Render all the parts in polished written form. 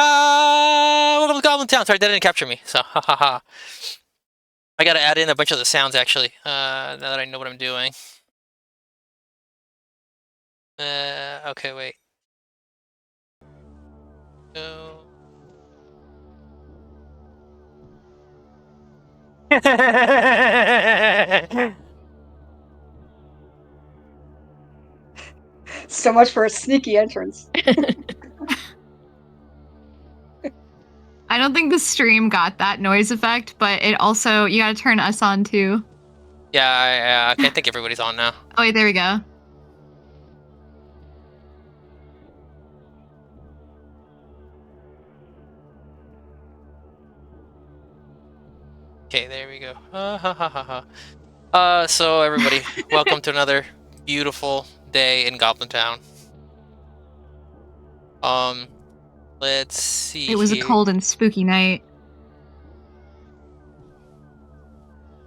Welcome to Goblin Town. Sorry, that didn't capture me. So, ha ha ha. I gotta add in a bunch of the sounds actually. Now that I know what I'm doing. Okay, wait. So. So much for a sneaky entrance. I don't think the stream got that noise effect, but it also, you gotta turn us on too. Yeah, I think everybody's on now. Oh wait, there we go. Okay, Okay, there we go. So everybody, welcome to another beautiful day in Goblin Town. Let's see. It was a here. cold and spooky night.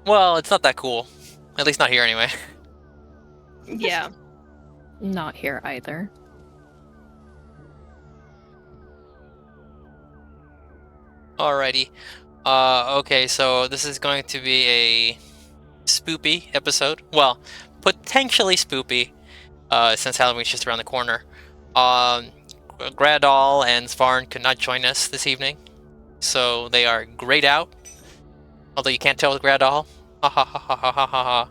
Well, it's not that cool. At least not here anyway. Yeah. Not here either. Alrighty. Okay, so this is going to be a spoopy episode. Well, potentially spoopy, since Halloween's just around the corner. Gradal and Svarn could not join us this evening, so they are grayed out. Although you can't tell with Gradal. Ha ha ha ha ha ha ha.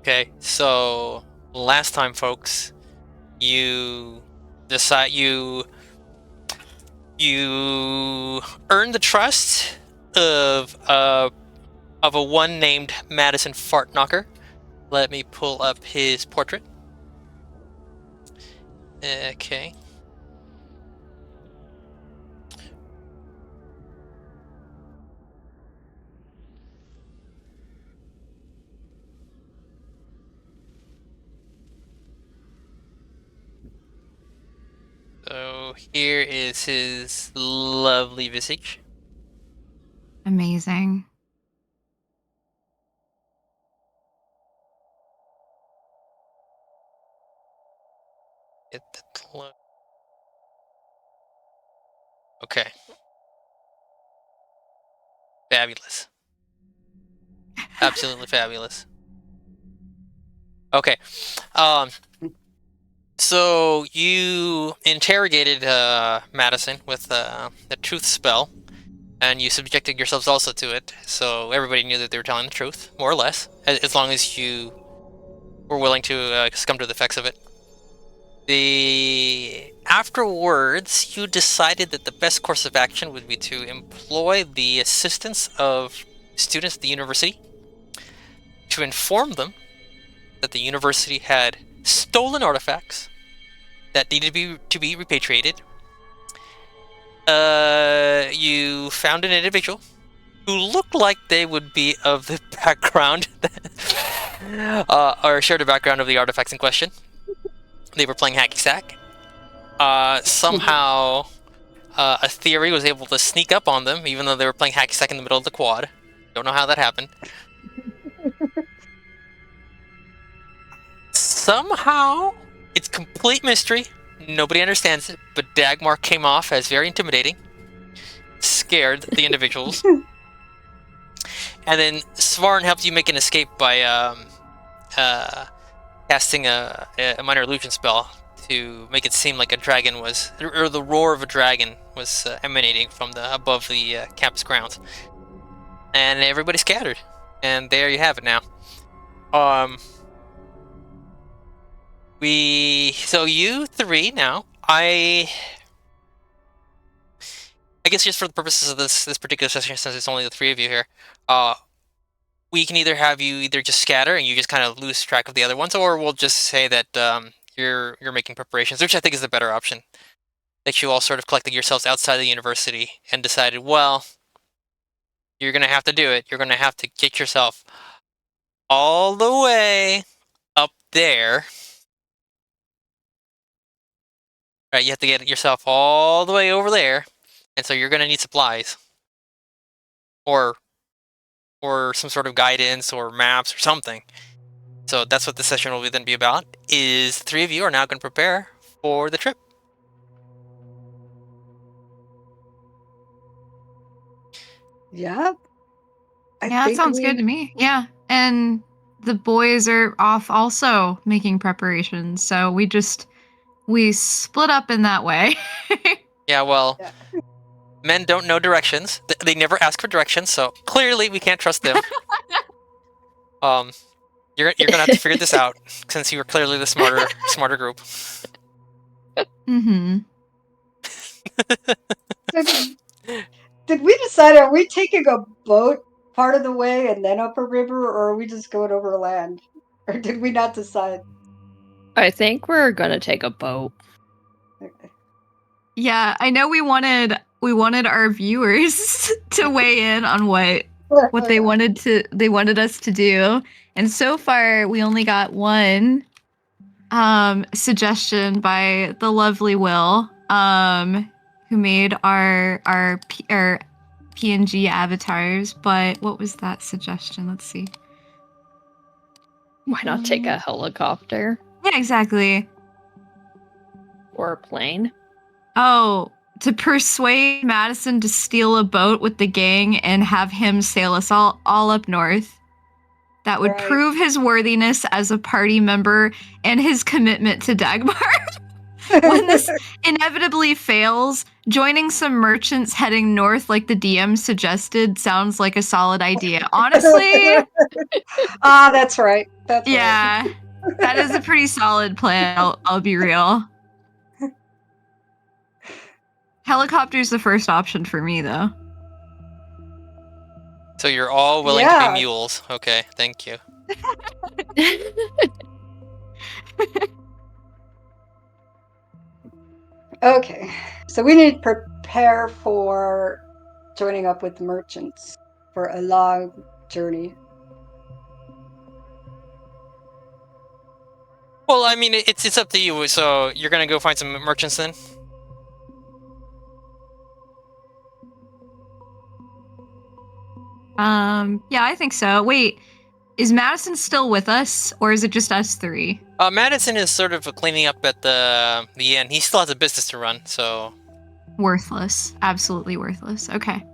Okay, so last time, folks, you earned the trust of a one named Madison Fartknocker. Let me pull up his portrait. Okay. So here is his lovely visage. Amazing. Get the close. Okay. Fabulous. Absolutely fabulous. Okay. So you interrogated Madison with the truth spell, and you subjected yourselves also to it. So everybody knew that they were telling the truth, more or less, as long as you were willing to succumb to the effects of it. Afterwards, you decided that the best course of action would be to employ the assistance of students at the university to inform them that the university had stolen artifacts that needed to be repatriated. You found an individual who looked like they would be of the background, or shared a background of the artifacts in question. They were playing hacky sack. Somehow, a theory was able to sneak up on them, even though they were playing hacky sack in the middle of the quad. Don't know how that happened. Somehow, it's complete mystery. Nobody understands it, but Dagmar came off as very intimidating, scared the individuals, and then Svarn helped you make an escape by casting a minor illusion spell to make it seem like a dragon was, or the roar of a dragon was emanating from above the campus grounds, and everybody scattered, and there you have it now. So you three now, I guess just for the purposes of this particular session, since it's only the three of you here, we can either have you just scatter and you just kind of lose track of the other ones, or we'll just say that you're making preparations, which I think is the better option. That you all sort of collected yourselves outside the university and decided, well, you're gonna have to do it. You're gonna have to get yourself all the way up there. Right, you have to get yourself all the way over there, and so you're gonna need supplies, or some sort of guidance or maps or something. So that's what the session will then be about. Is the three of you are now going to prepare for the trip. Yeah. Yeah, that sounds good to me. Yeah. And the boys are off also making preparations. So we split up in that way. Yeah, well, Yeah. men don't know directions. They never ask for directions, so clearly we can't trust them. You're gonna have to figure this out, since you were clearly the smarter group. Mm-hmm. Did we decide, are we taking a boat part of the way and then up a river, or are we just going over land? Or did we not decide? I think we're gonna take a boat. Okay. Yeah, I know we wanted wanted our viewers to weigh in on what they wanted us to do. And so far we only got one suggestion by the lovely Will, who made our PNG avatars. But what was that suggestion? Let's see. Why not take a helicopter? Yeah, exactly. Or a plane? Oh, to persuade Madison to steal a boat with the gang and have him sail us all up north. That would prove his worthiness as a party member and his commitment to Dagmar. When this inevitably fails, joining some merchants heading north like the DM suggested sounds like a solid idea. Honestly. That's right. That's yeah. right. That is a pretty solid plan, I'll be real. Helicopter's the first option for me, though. So you're all willing to be mules. Okay, thank you. Okay, so we need to prepare for joining up with merchants for a long journey. Well, I mean, it's up to you. So you're gonna go find some merchants then? Yeah, I think so. Wait, is Madison still with us, or is it just us three? Madison is sort of cleaning up at the end. He still has a business to run, so... Worthless. Absolutely worthless. Okay.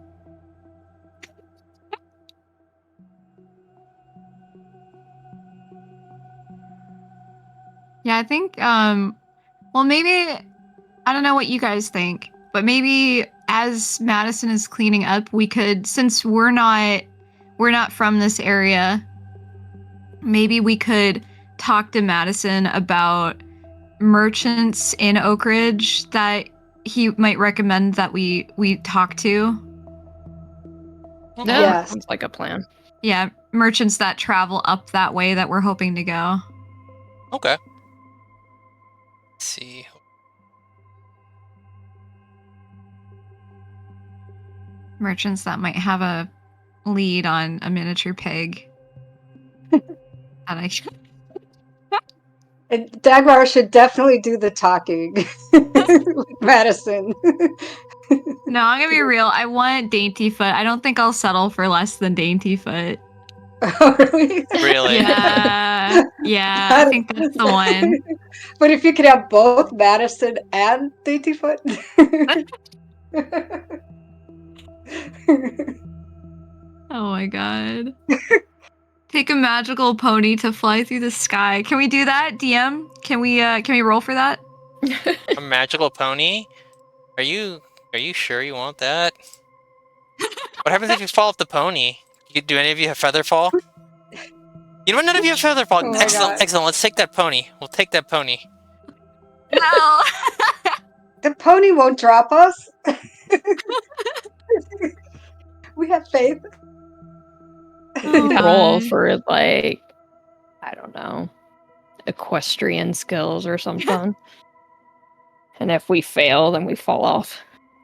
Yeah, I think, well, maybe, I don't know what you guys think, but maybe as Madison is cleaning up, we could, since we're not from this area, maybe we could talk to Madison about merchants in Oak Ridge that he might recommend that we talk to. Yeah, sounds like a plan. Yeah, merchants that travel up that way that we're hoping to go. Okay. Let's see. Merchants that might have a lead on a miniature pig. Dagmar should definitely do the talking with Madison. No, I'm gonna be real. I want Daintyfoot. I don't think I'll settle for less than Daintyfoot. Oh, really? Really? Yeah. Yeah, I think that's the one. But if you could have both Madison and Daintyfoot. Oh my god. Take a magical pony to fly through the sky. Can we do that, DM? Can we roll for that? A magical pony? Are you sure you want that? What happens if you fall off the pony? Do any of you have feather fall? You know what? None of you have feather fall. Oh excellent, excellent. Let's take that pony. We'll take that pony. No. The pony won't drop us. We have faith. Roll for, like, I don't know, equestrian skills or something. And if we fail, then we fall off.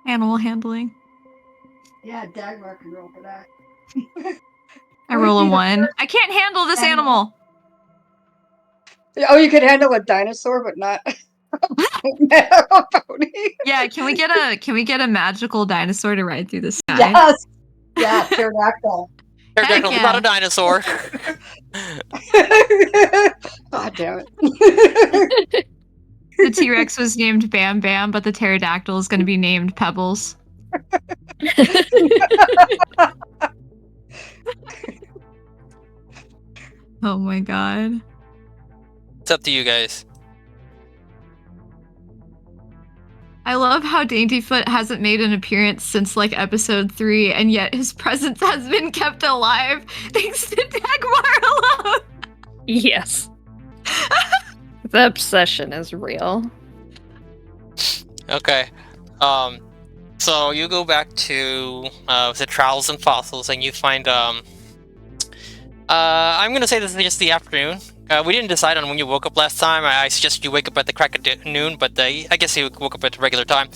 Animal handling. Yeah, Dagmar can roll for that. I roll a 1. I can't handle this animal. Oh, you could handle a dinosaur, but not a pony. Yeah, can we get a magical dinosaur to ride through the sky? Yes. Yeah, pterodactyl. Pterodactyl, yeah. not a dinosaur. God damn it. The T-Rex was named Bam Bam, but the pterodactyl is going to be named Pebbles. Oh my god. It's up to you guys. I love how Daintyfoot hasn't made an appearance since like episode 3, and yet his presence has been kept alive thanks to Dagmar alone. Yes. The obsession is real. Okay. So you go back to the Trials and Fossils, and you find I'm gonna say this is just the afternoon. We didn't decide on when you woke up last time. I suggested you wake up at the crack of noon, but I guess you woke up at the regular time.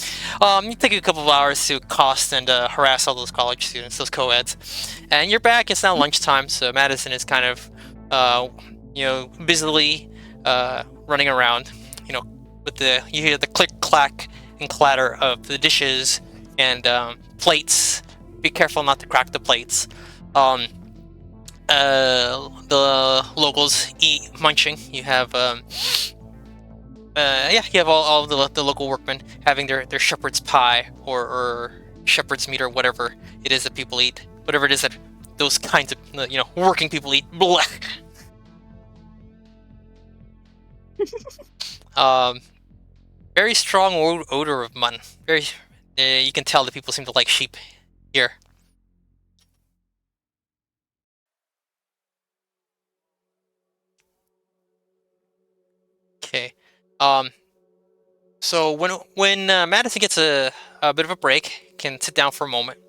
You take a couple of hours to accost and harass all those college students, those co-eds, and you're back. It's now lunchtime, so Madison is kind of, busily running around. With you hear the click, clack, and clatter of the dishes and plates. Be careful not to crack the plates. The locals eat munching. You have you have all the local workmen having their shepherd's pie or shepherd's meat or whatever it is that people eat, whatever it is that those kinds of working people eat. Blah. Very strong odor of mutton. Very, you can tell that people seem to like sheep here. Okay. So when Madison gets a bit of a break, can sit down for a moment,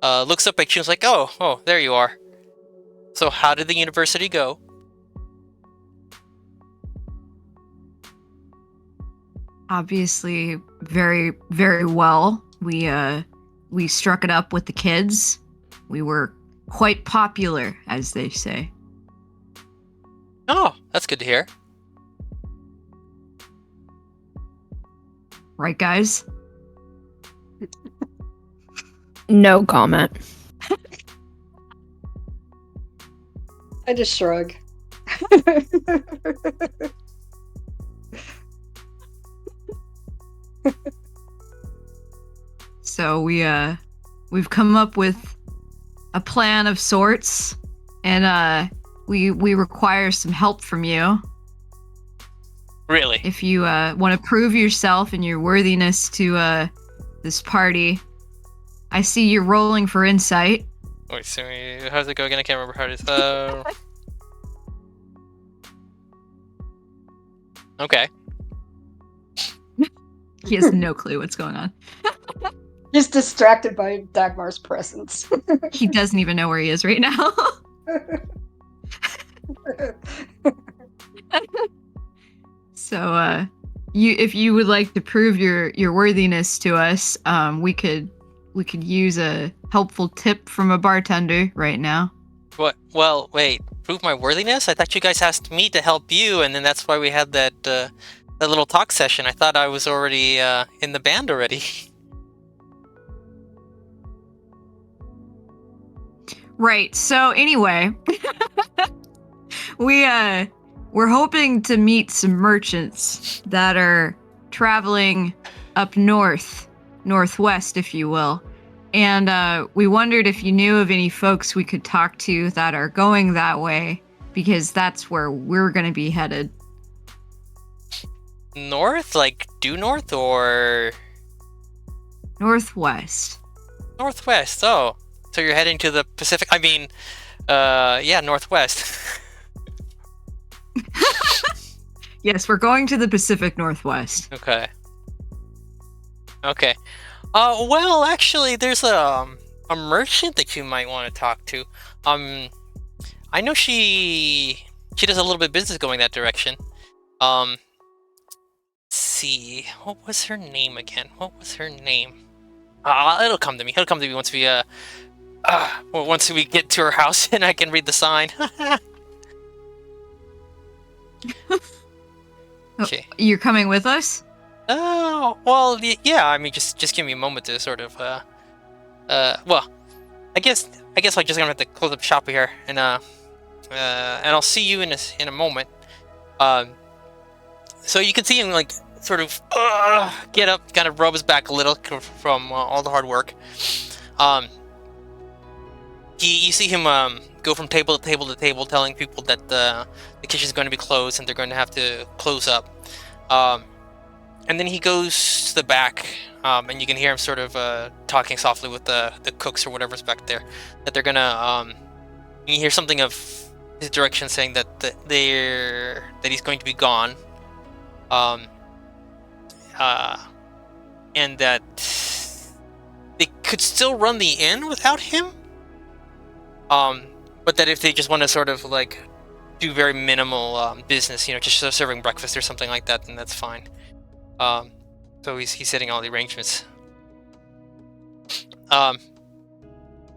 looks up at you and is like, oh, there you are. So how did the university go? Obviously, very, very well. We struck it up with the kids. We were quite popular, as they say. Oh, that's good to hear. Right, guys? No comment. I just shrug. So we've come up with a plan of sorts, and we require some help from you. Really? If you want to prove yourself and your worthiness to this party, I see you're rolling for insight. Wait, so how's it go again? I can't remember how it is. Okay. He has no clue what's going on. He's distracted by Dagmar's presence. He doesn't even know where he is right now. So, if you would like to prove your worthiness to us, we could use a helpful tip from a bartender right now. What? Well, wait. Prove my worthiness? I thought you guys asked me to help you, and then that's why we had that little talk session. I thought I was already in the band already. Right. So anyway, we're hoping to meet some merchants that are traveling up northwest, if you will. And we wondered if you knew of any folks we could talk to that are going that way, because that's where we're going to be headed. North? Like due north or Northwest. northwest? Oh, so you're heading to the Pacific? I mean, yeah, northwest. Yes, we're going to the Pacific Northwest. Okay. Okay. Well, actually, there's a merchant that you might want to talk to. I know she does a little bit of business going that direction. Let's see, what was her name again? What was her name? It'll come to me. It'll come to me once we get to her house and I can read the sign. Okay. You're coming with us? Oh, well, yeah. I mean, just give me a moment to sort of, well, I guess I'm just gonna have to close up shop here, and I'll see you in a moment. So you can see him like sort of get up, kind of rub his back a little from all the hard work. You see him go from table to table to table, telling people that the kitchen's going to be closed and they're going to have to close up. And then he goes to the back, and you can hear him sort of talking softly with the cooks or whatever's back there. That they're gonna. You hear something of his direction saying that he's going to be gone. And that they could still run the inn without him. But that if they just want to sort of like do very minimal business, just serving breakfast or something like that, then that's fine. So he's setting all the arrangements.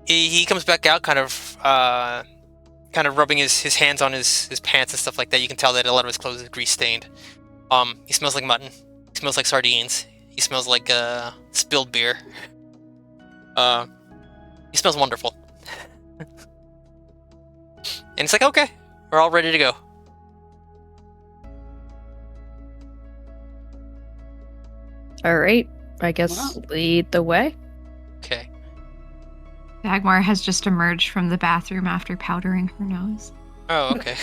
He comes back out, kind of rubbing his hands on his pants and stuff like that. You can tell that a lot of his clothes is grease stained. He smells like mutton. He smells like sardines. He smells like spilled beer. He smells wonderful. And it's like, okay, we're all ready to go. All right, I guess Wow. lead the way. Okay. Dagmar has just emerged from the bathroom after powdering her nose. Oh, okay.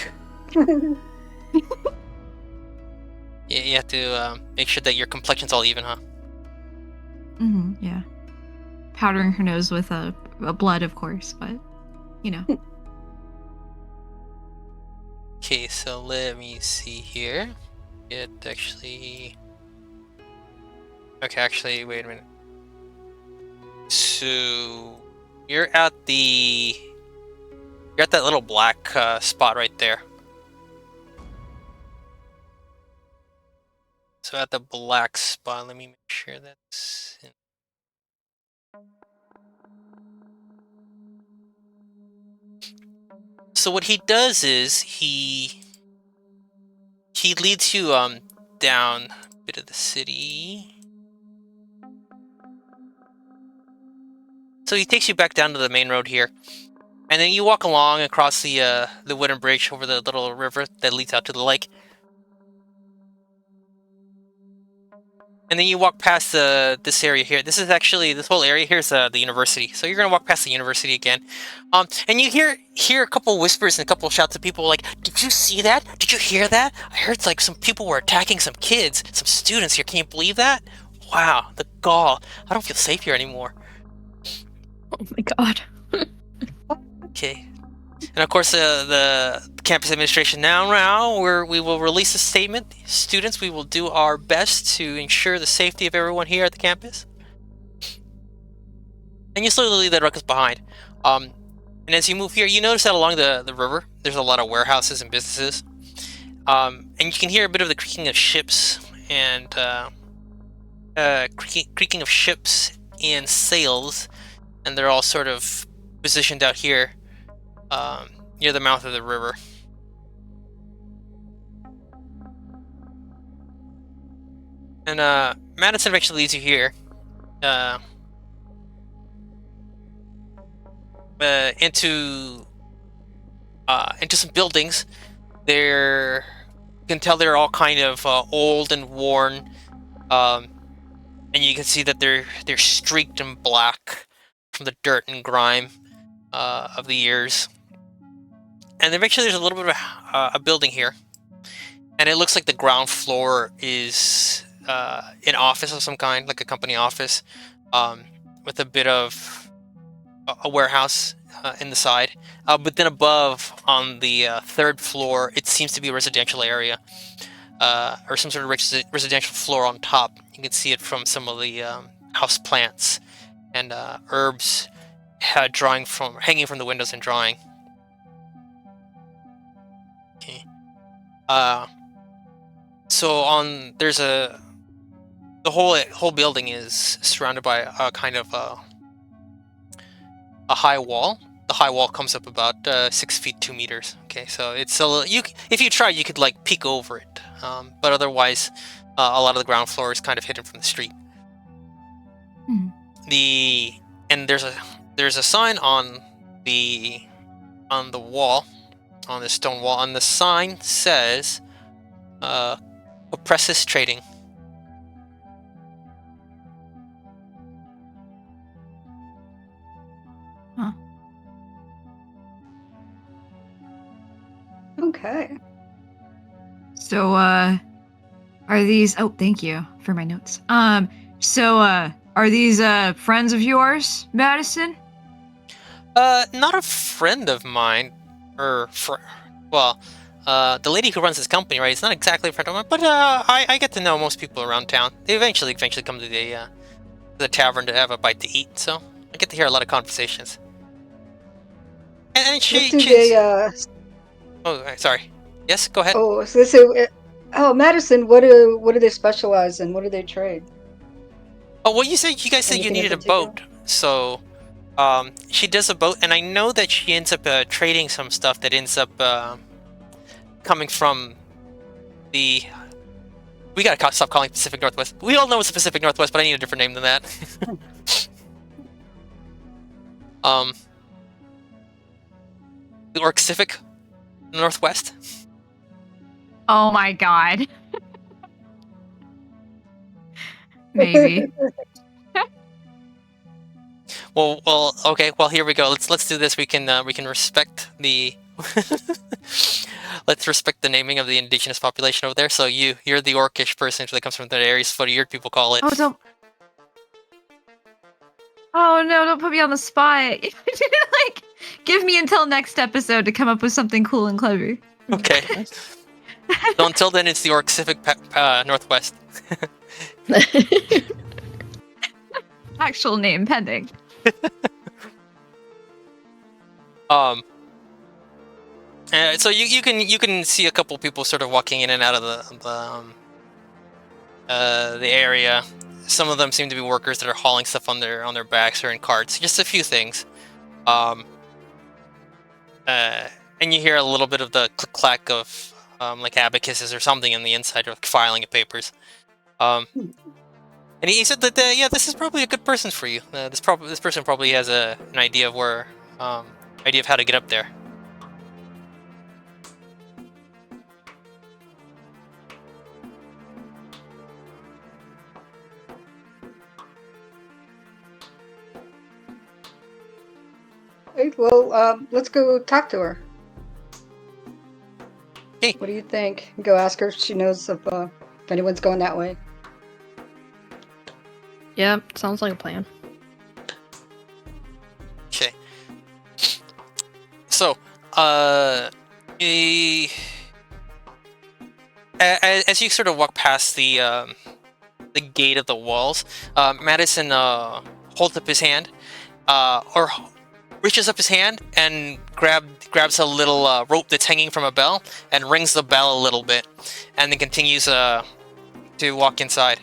You have to make sure that your complexion's all even, huh? Yeah. Powdering her nose with a blood, of course, but, Okay, so let me see here. It actually... Okay, actually, wait a minute. So... You're at that little black spot right there. So at the black spot, let me make sure that's... So what he does is he leads you down a bit of the city. So he takes you back down to the main road here, and then you walk along across the wooden bridge over the little river that leads out to the lake. And then you walk past this area here. This whole area here is the university. So you're gonna walk past the university again, and you hear a couple whispers and a couple shouts of people like, "Did you see that? Did you hear that? I heard like some people were attacking some kids, some students here. Can you believe that? Wow, the gall! I don't feel safe here anymore." Oh my god. Okay. And of course, the campus administration now we will release a statement. Students, we will do our best to ensure the safety of everyone here at the campus. And you slowly leave that ruckus behind. And as you move here, you notice that along the river, there's a lot of warehouses and businesses. And you can hear a bit of the creaking of ships and creaking of ships and sails, and they're all sort of positioned out here. Near the mouth of the river. And Madison eventually leads you here. Into some buildings. You can tell they're all kind of old and worn. And you can see that they're streaked in black from the dirt and grime of the years. And eventually there's a little bit of a building here. And it looks like the ground floor is an office of some kind, like a company office, with a bit of a warehouse in the side. But then above, on the third floor, it seems to be a residential area, or some sort of residential floor on top. You can see it from some of the house plants and herbs hanging from the windows and drying. Okay. So the whole building is surrounded by a kind of a high wall. The high wall comes up about 6 feet 2 meters. Okay, so it's if you try, you could like peek over it, but otherwise, a lot of the ground floor is kind of hidden from the street. And there's a sign on the wall, on the stone wall, and the sign says Oppressus Trading. Huh. Okay. So, are these... Oh, thank you for my notes. So, are these, friends of yours, Madison? Not a friend of mine, the lady who runs this company, right? It's not exactly a friend of mine, but I get to know most people around town. They eventually come to the tavern to have a bite to eat, so I get to hear a lot of conversations. And What do they Oh, sorry. Yes, go ahead. Oh, Madison, what do they specialize in? What do they trade? Oh, well, you guys said you Anything in needed a particular? boat, so she does a boat, and I know that she ends up trading some stuff that ends up coming from the. We gotta stop calling it Pacific Northwest. We all know it's the Pacific Northwest, but I need a different name than that. um, the Orcific Northwest. Oh my god. Maybe. Well, okay. Well, here we go. Let's do this. We can respect the let's respect the naming of the indigenous population over there. So you're the Orcish person that comes from that area. Is what your people call it. Oh, don't. Oh no! Don't put me on the spot. Like, give me until next episode to come up with something cool and clever. Okay. So until then, it's the Orcific Northwest. Actual name pending. So you can see a couple people sort of walking in and out of the area. Some of them seem to be workers that are hauling stuff on their backs or in carts. Just a few things. And you hear a little bit of the click clack of like abacuses or something in the inside of filing of papers. And he said that yeah, this is probably a good person for you. This person probably has an idea of where idea of how to get up there. Right, well, let's go talk to her. Hey. What do you think? Go ask her if she knows if anyone's going that way. Yep, sounds like a plan. Okay. So, as you sort of walk past the gate of the walls, Madison holds up his hand, or reaches up his hand and grabs a little rope that's hanging from a bell and rings the bell a little bit, and then continues to walk inside.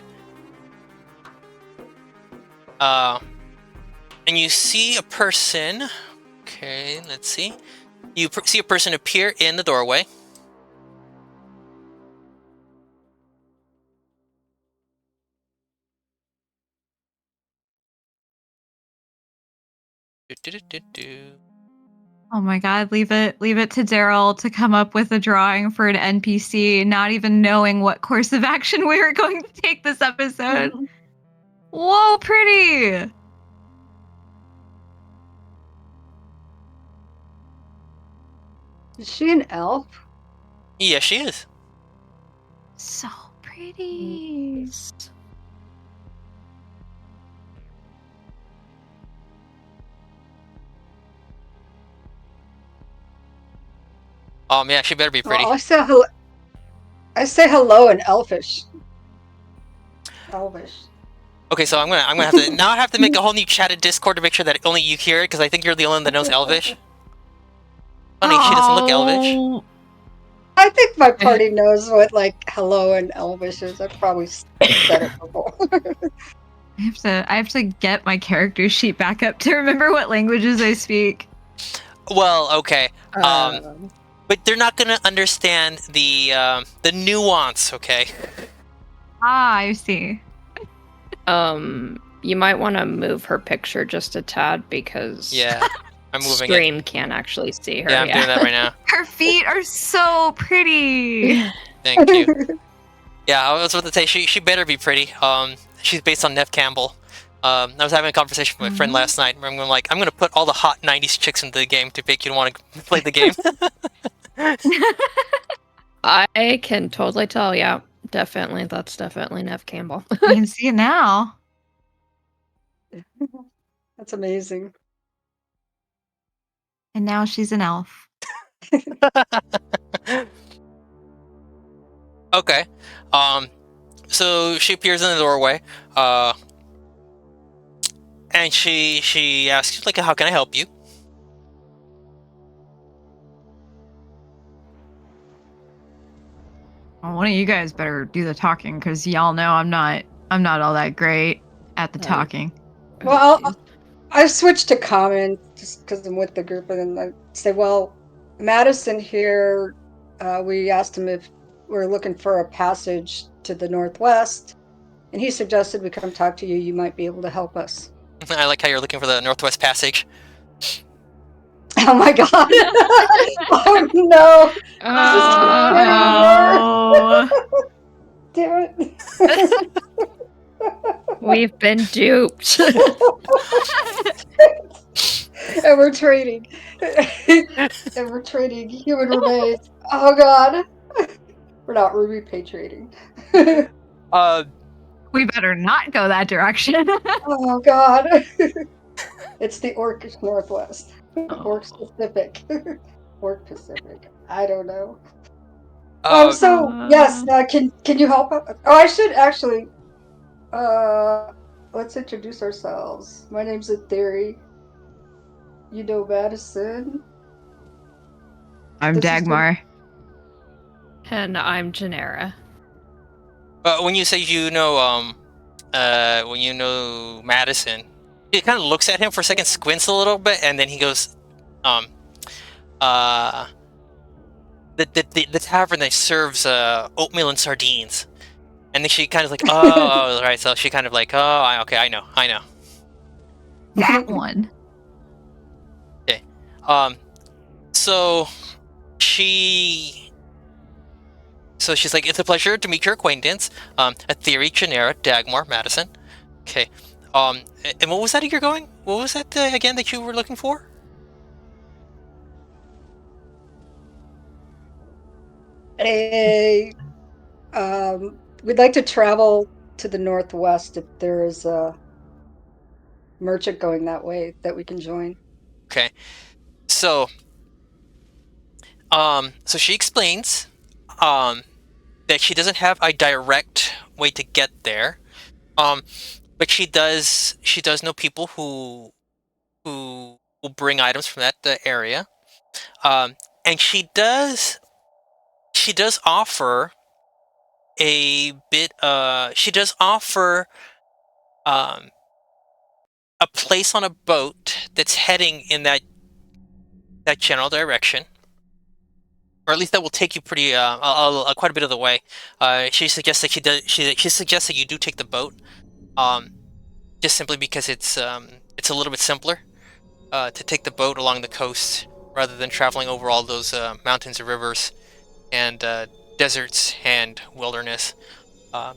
And you see a person. Okay, let's see. You see a person appear in the doorway. Oh my god, leave it to Daryl to come up with a drawing for an NPC, not even knowing what course of action we were going to take this episode. Whoa, pretty! Is she an elf? Yeah, she is. So pretty. Yeah, she better be pretty. Well, I say hello in Elfish. Elvish. Okay, so I'm gonna have to now. I have to make a whole new chatted Discord to make sure that only you hear it, because I think you're the only one that knows Elvish. Funny, she doesn't look Elvish. Oh. I think my party knows what like hello in Elvish is. I've probably said it before. I have to get my character sheet back up to remember what languages I speak. Well, okay. But they're not gonna understand the nuance, okay? Ah, I see. You might want to move her picture just a tad because Yeah, I'm moving Stream it. can't actually see her. Yeah, I'm doing that right now. Her feet are so pretty. Thank you. Yeah, I was about to say she better be pretty. She's based on Nev Campbell. I was having a conversation with my friend last night. I'm gonna put all the hot '90s chicks into the game to make you want to play the game. I can totally tell. Yeah, definitely. That's definitely Nev Campbell. I can see it now. That's amazing. And now she's an elf. Okay. So she appears in the doorway. And she asks, like, how can I help you? Well, one of you guys better do the talking, because y'all know I'm not all that great at the talking. Well, geez. I've switched to common just because I'm with the group, and then I say, well, Madison here, we asked him if we're looking for a passage to the northwest, and he suggested we come talk to you. You might be able to help us. I like how you're looking for the Northwest Passage. Oh my God. Oh no. This just keeps getting worse. Oh. Damn it. We've been duped. And we're trading. And we're trading human remains. Oh God. We're not repatriating. Uh, We better not go that direction. Oh God. It's the Orcish Northwest. Orc Oh. Pacific. Orc Pacific. I don't know. uh, So yes, can you help us? Oh, I should actually uh let's introduce ourselves. My name's Theory. You know Madison. I'm This is Dagmar. And I'm Genera. when you say when you know Madison, he kind of looks at him for a second, squints a little bit, and then he goes, um, uh, the tavern that serves oatmeal and sardines. And then she kind of like, oh, right. So she kind of like, oh, okay, I know. That one. Okay. Um, so she, so she's like, it's a pleasure to meet your acquaintance. A theory, Genera, Dagmar, Madison. Okay. And what was that you're going? What was that again that you were looking for? a we'd like to travel to the northwest if there is a merchant going that way that we can join. Okay. So, so she explains, um, that she doesn't have a direct way to get there. Um, but she does know people who will bring items from that area. Um, and she does offer she does offer um a place on a boat that's heading in that general direction, or at least that will take you pretty quite a bit of the way. She suggests that she suggests that you do take the boat, um, just simply because it's a little bit simpler to take the boat along the coast rather than traveling over all those mountains and rivers and deserts and wilderness.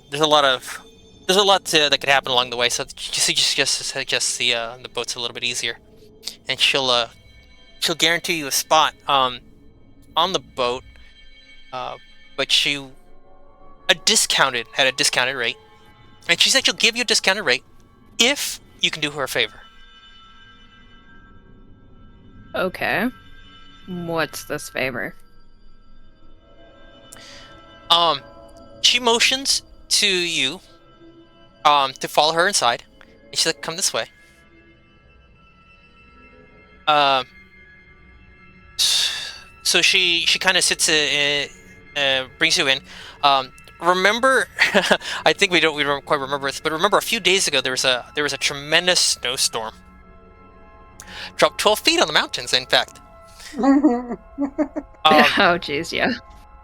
There's a lot that could happen along the way, so she just suggests the boat's a little bit easier, and she'll guarantee you a spot on the boat, uh, but she at a discounted rate, and she said she'll give you a discounted rate if you can do her a favor. Okay. What's this favor? Um, she motions to you to follow her inside, and she's like, "Come this way." Um, so she kind of brings you in. Remember, I think we don't quite remember this, but remember a few days ago there was a tremendous snowstorm, dropped 12 feet on the mountains. In fact, um, Oh, jeez, yeah.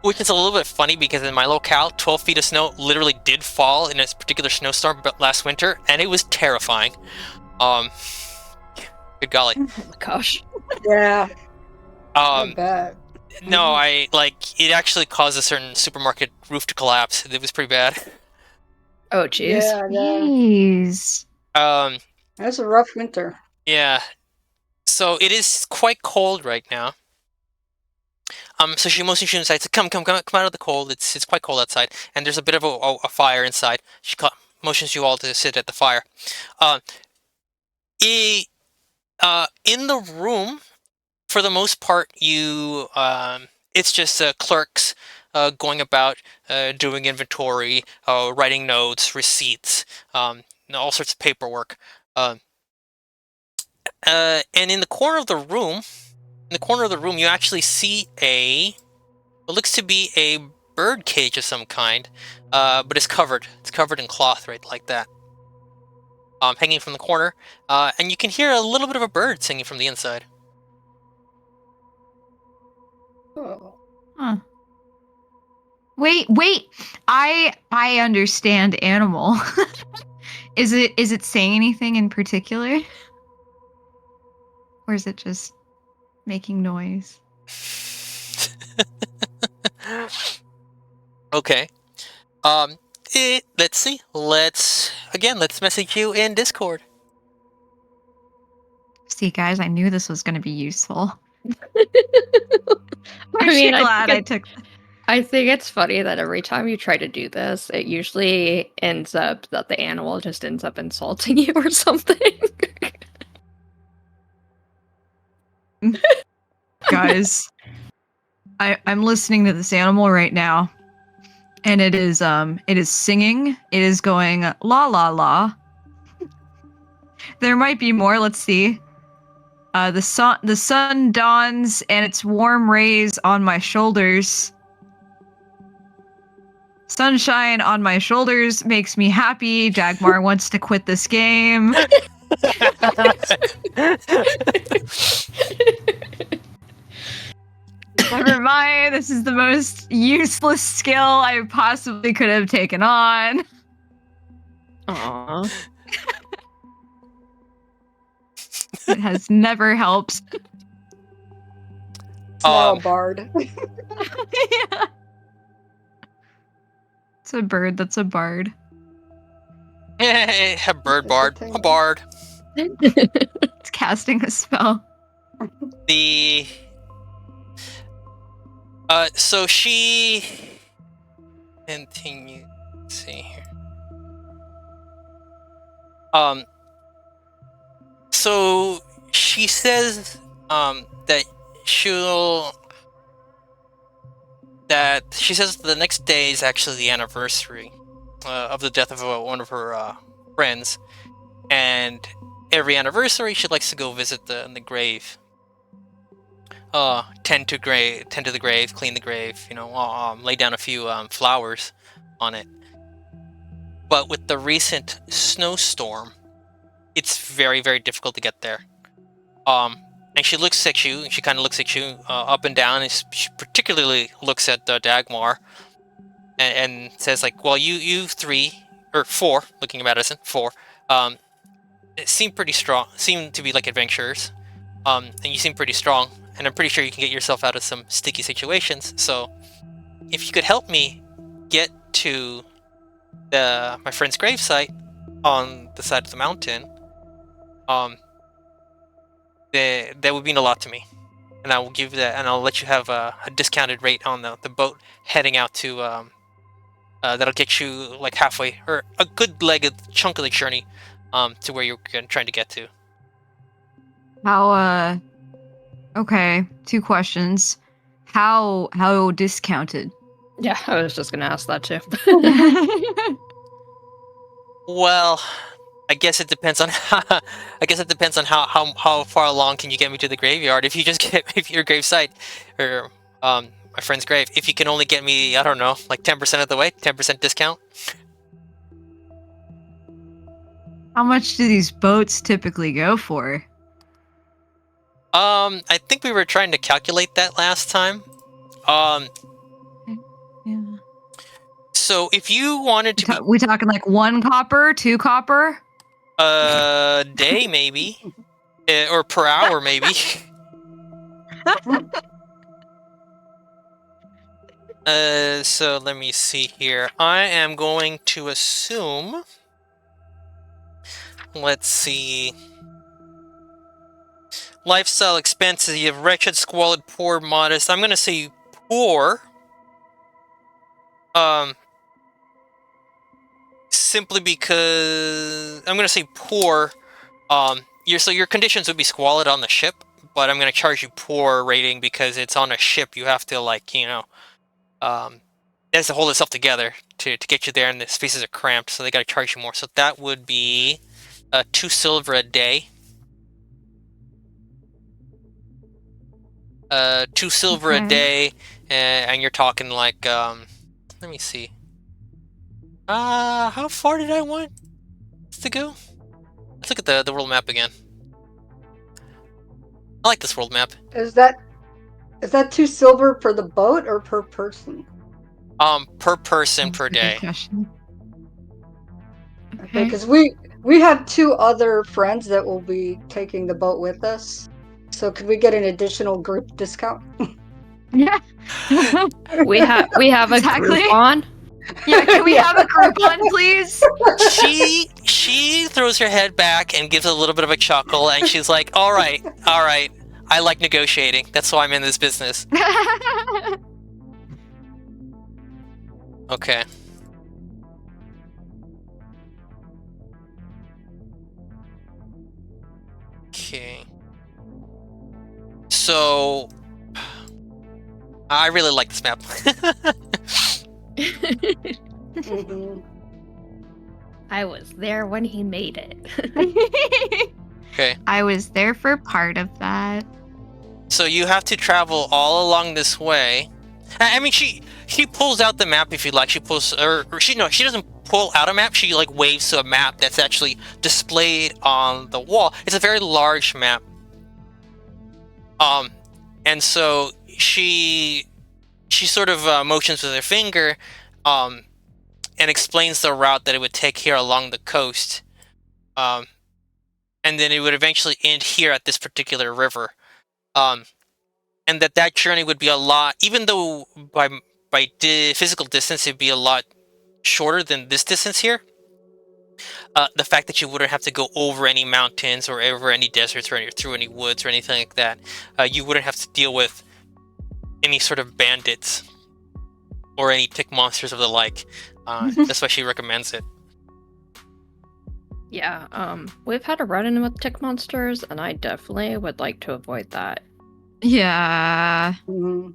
which is a little bit funny because in my locale, 12 feet of snow literally did fall in a particular snowstorm last winter, and it was terrifying. Um, good golly. Oh my gosh. Yeah, I Um, bet. no, I like it actually caused a certain supermarket roof to collapse. It was pretty bad. Oh, jeez. Yeah, yeah. Jeez. Um, That's a rough winter. yeah. So it is quite cold right now. So she motions you inside. Says, come out of the cold. It's quite cold outside, and there's a bit of a fire inside. Motions you all to sit at the fire. Uh, i- in the room, for the most part, it's just clerks going about doing inventory, writing notes, receipts, all sorts of paperwork. Um, and in the corner of the room, you actually see what looks to be bird cage of some kind, but it's covered. It's covered in cloth, right, like that. Hanging from the corner, and you can hear a little bit of a bird singing from the inside. Oh. Huh. Wait. I understand animal. Is it saying anything in particular? Or is it just making noise? Okay. Let's see. Let's message you in Discord. See, guys, I knew this was going to be useful. I mean, I I think it's funny that every time you try to do this, it usually ends up that the animal just ends up insulting you or something. Guys, I'm listening to this animal right now, and it is singing. It is going la la la. There might be more. Let's see. The sun dawns and its warm rays on my shoulders. Sunshine on my shoulders makes me happy. Dagmar wants to quit this game. Never mind, this is the most useless skill I possibly could have taken on. Aww. It has never helped. It's now a bard. Yeah. It's a bird that's a bard. Hey, a bird bard. A bard. It's casting a spell. So she continue. Let's see here. So she says that she says the next day is actually the anniversary of the death of one of her friends, and every anniversary she likes to go visit the grave, tend to the grave, clean the grave, lay down a few flowers on it. But with the recent snowstorm, it's very, very difficult to get there. And she looks at you, and she kind of looks at you up and down, and she particularly looks at Dagmar, and says, like, well, you three, or four, looking at Madison, four, seem pretty strong, seem to be like adventurers, and you seem pretty strong, and I'm pretty sure you can get yourself out of some sticky situations, so if you could help me get to my friend's gravesite on the side of the mountain, that would mean a lot to me, and I will give that, and I'll let you have a discounted rate on the boat heading out to that'll get you like halfway, or a good chunk of the journey, to where you're trying to get to. How okay, 2 questions. How discounted? Yeah, I was just gonna ask that too. Well, I guess it depends on how far along can you get me to the graveyard. If you just if your gravesite, or my friend's grave, if you can only get me, I don't know, like 10% of the way, 10% discount. How much do these boats typically go for? I think we were trying to calculate that last time. Yeah. So if you wanted to We talking like 1 copper, 2 copper? day maybe, or per hour maybe. So let me see here. I am going to assume. Let's see. Lifestyle expenses. You have wretched, squalid, poor, modest. I'm gonna say poor. Simply because I'm gonna say poor. Your conditions would be squalid on the ship, but I'm gonna charge you poor rating because it's on a ship. You have to, like, it has to hold itself together to get you there, and the spaces are cramped, so they gotta charge you more. So that would be 2 silver a day. 2 silver a day, and you're talking like let me see. How far did I want to go? Let's look at the world map again. I like this world map. Is that 2 silver for the boat or per person? Per person That's per a good day. question. Okay, because we have 2 other friends that will be taking the boat with us. So could we get an additional group discount? Yeah. We have a Exactly. Groupon. Yeah, can we Yeah. have a Groupon, please? She throws her head back and gives a little bit of a chuckle, and she's like, all right. I like negotiating. That's why I'm in this business. Okay. Okay. So, I really like this map. Mhm. I was there when he made it. Okay. I was there for part of that. So you have to travel all along this way. I mean, she pulls out the map if you like. She pulls, or she doesn't pull out a map. She like waves to a map that's actually displayed on the wall. It's a very large map. And so she sort of motions with her finger, and explains the route that it would take here along the coast, and then it would eventually end here at this particular river, and that journey would be a lot, even though by physical distance it'd be a lot shorter than this distance here. The fact that you wouldn't have to go over any mountains or over any deserts or through any woods or anything like that, you wouldn't have to deal with any sort of bandits or any tick monsters of the like. That's why she recommends it. Yeah, we've had a run-in with tick monsters, and I definitely would like to avoid that. Yeah. Mhm.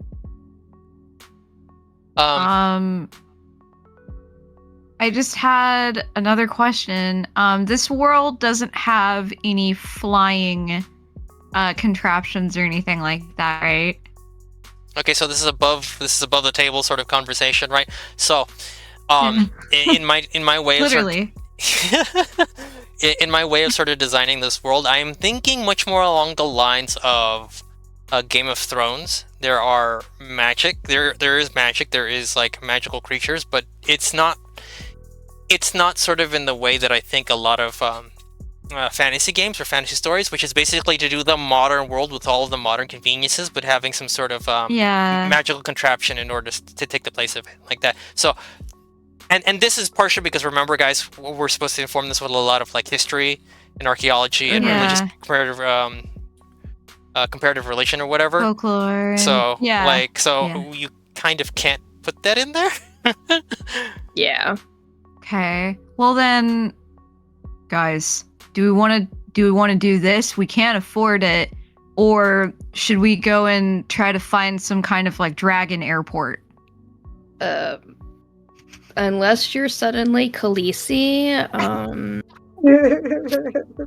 I just had another question. This world doesn't have any flying contraptions or anything like that, right? Okay, so this is above the table sort of conversation, right? So, Yeah. in my way of Literally. in my way of sort of designing this world, I am thinking much more along the lines of Game of Thrones. There are magic. There is magic. There is like magical creatures, but it's not sort of in the way that I think a lot of fantasy games or fantasy stories, which is basically to do the modern world with all of the modern conveniences, but having some sort of Yeah. magical contraption in order to take the place of it, like that. So, and this is partially because, remember, guys, we're supposed to inform this with a lot of like history and archaeology and Yeah. religious comparative religion or whatever. Folklore. So, yeah. you kind of can't put that in there. Yeah. Okay. Well then, guys, do we want to do this? We can't afford it. Or should we go and try to find some kind of like dragon airport? Unless you're suddenly Khaleesi,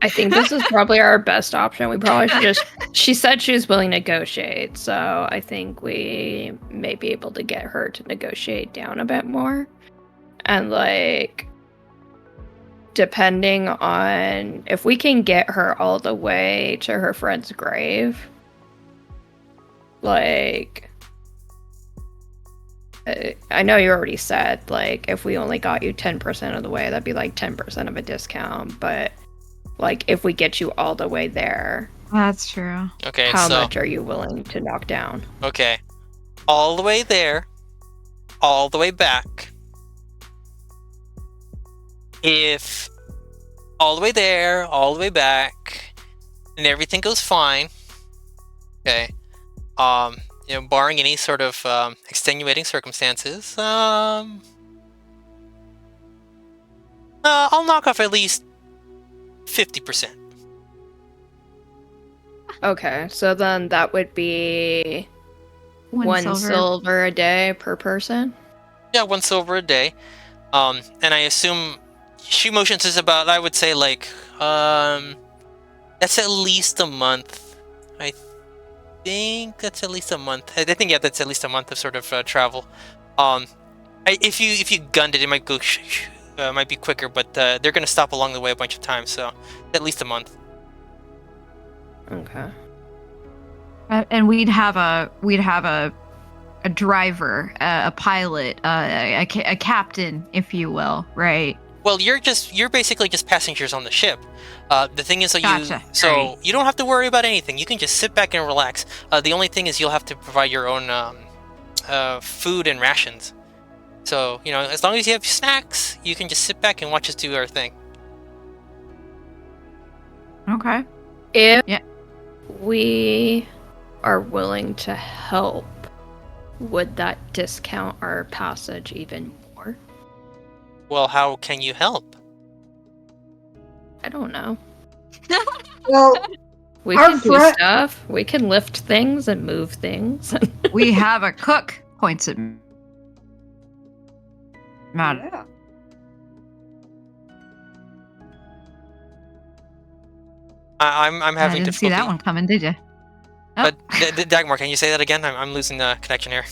I think this is probably our best option. We probably should just... She said she was willing to negotiate, so I think we may be able to get her to negotiate down a bit more. And, like, depending on... If we can get her all the way to her friend's grave, like... I know you already said, like, if we only got you 10% of the way, that'd be like 10% of a discount. But, like, if we get you all the way there, That's true. Okay, how so much are you willing to knock down? okay, all the way there, all the way back. If all the way there, all the way back, and everything goes fine, okay, barring any sort of extenuating circumstances, I'll knock off at least 50%. Okay, so then that would be one silver a day per person? Yeah, 1 silver a day. And I assume she motions is about, I would say, like, that's at least a month. I think that's at least a month. I think, yeah, that's at least a month of sort of travel. If you gunned it, it might go might be quicker, but they're gonna stop along the way a bunch of times, so at least a month. Okay. And we'd have a driver, a pilot, a captain, if you will, right? Well, you're basically just passengers on the ship. The thing is that Gotcha. you don't have to worry about anything. You can just sit back and relax. The only thing is you'll have to provide your own food and rations. So, as long as you have snacks, you can just sit back and watch us do our thing. Okay. If Yeah. we are willing to help, would that discount our passage even more? Well, how can you help? I don't know. Well, We Our can do friend- stuff. We can lift things and move things. We have a cook. Points at Matt. yeah. I'm I having didn't see difficulty. that one coming, did you? Oh. But Dagmar, can you say that again? I'm losing the connection here.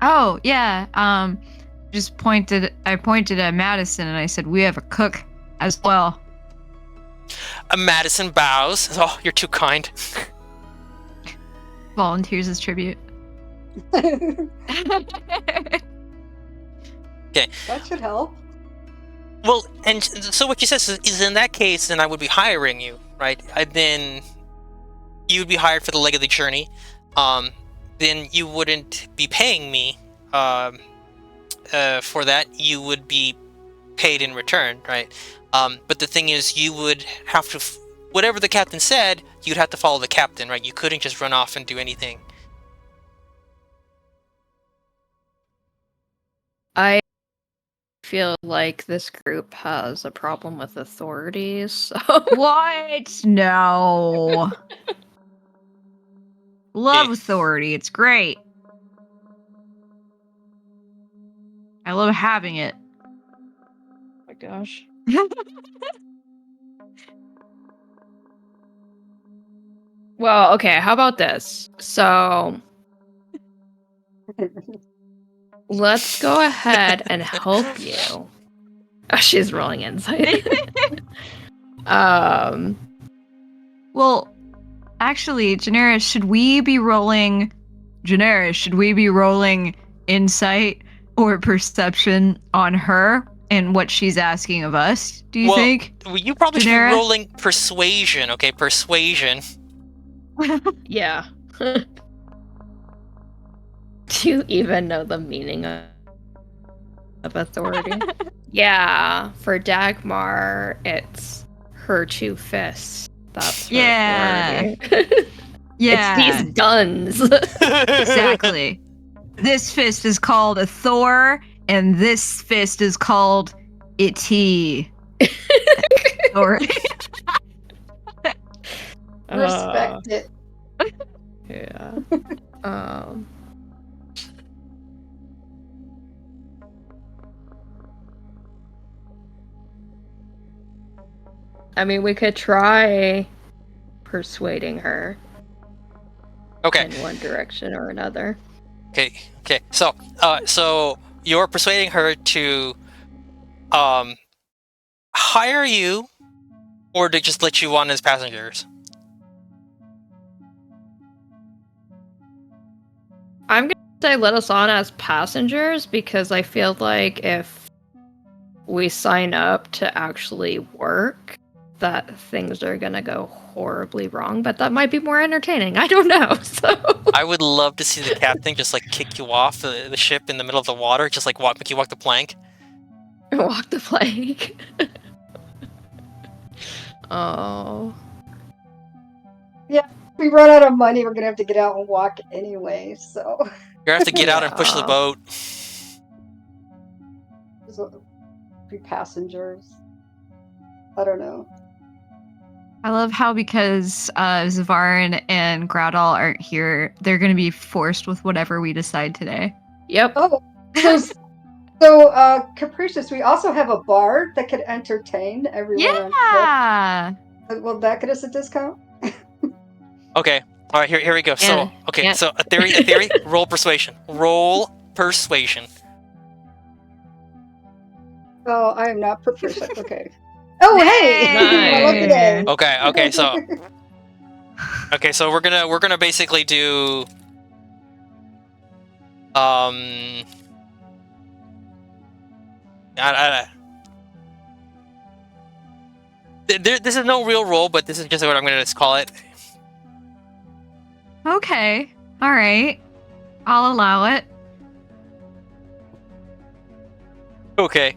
Oh yeah. I pointed at Madison and I said we have a cook as well. Madison bows. Oh, you're too kind. Volunteers as tribute. Okay. That should help. Well, and so what you said is in that case, then I would be hiring you, right? Then you would be hired for the leg of the journey. Then you wouldn't be paying me for that. You would be paid in return, right? But the thing is, you would have to, whatever the captain said, you'd have to follow the captain, right? You couldn't just run off and do anything. I feel like this group has a problem with authorities. So What? No. Love Yeah. authority. It's great. I love having it. oh my gosh. Well, okay, how about this? So let's go ahead and help you. Oh, she's rolling insight. Well, actually, Daenerys, should we be rolling insight or perception on her and what she's asking of us, do you think? Well, you probably should be Daenerys? rolling persuasion, okay? Persuasion. yeah. Do you even know the meaning of authority? Yeah, for Dagmar, it's her two fists. That's her Yeah. authority. Yeah. It's these guns. Exactly. This fist is called a Thor, and this fist is called Itty. Or Respect it. Yeah. I mean, we could try persuading her Okay. in one direction or another. Okay. So you're persuading her to hire you or to just let you on as passengers? I'm gonna say let us on as passengers because I feel like if we sign up to actually work, that things are gonna go horribly wrong, but that might be more entertaining. I don't know. So I would love to see the captain just like kick you off the ship in the middle of the water, just like make you walk the plank. walk the plank. Oh. If we run out of money, we're gonna have to get out and walk anyway. So You're gonna have to get out and push the Yeah. boat. be passengers. I don't know. I love how because Zavarin and Groudal aren't here, they're going to be forced with whatever we decide today. Yep. Oh, Capricious, we also have a bard that could entertain everyone. Yeah. Will that get us a discount? Okay. All right. Here we go. So Yeah. okay. Yeah. So a theory. Roll persuasion. Roll persuasion. Oh, I am not proficient. Okay. Oh, hey! My lucky day. Okay, so we're gonna basically do I, this is no real roll, but this is just what I'm gonna just call it. Okay. All right. I'll allow it. Okay.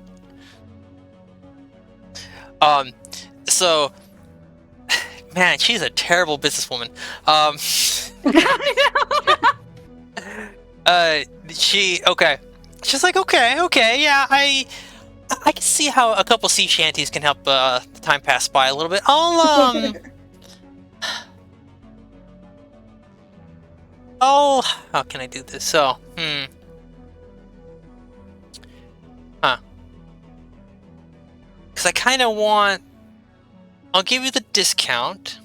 So, man, she's a terrible businesswoman. She's like, okay, yeah, I can see how a couple sea shanties can help the time pass by a little bit. How can I do this? So, because I kind of want, I'll give you the discount,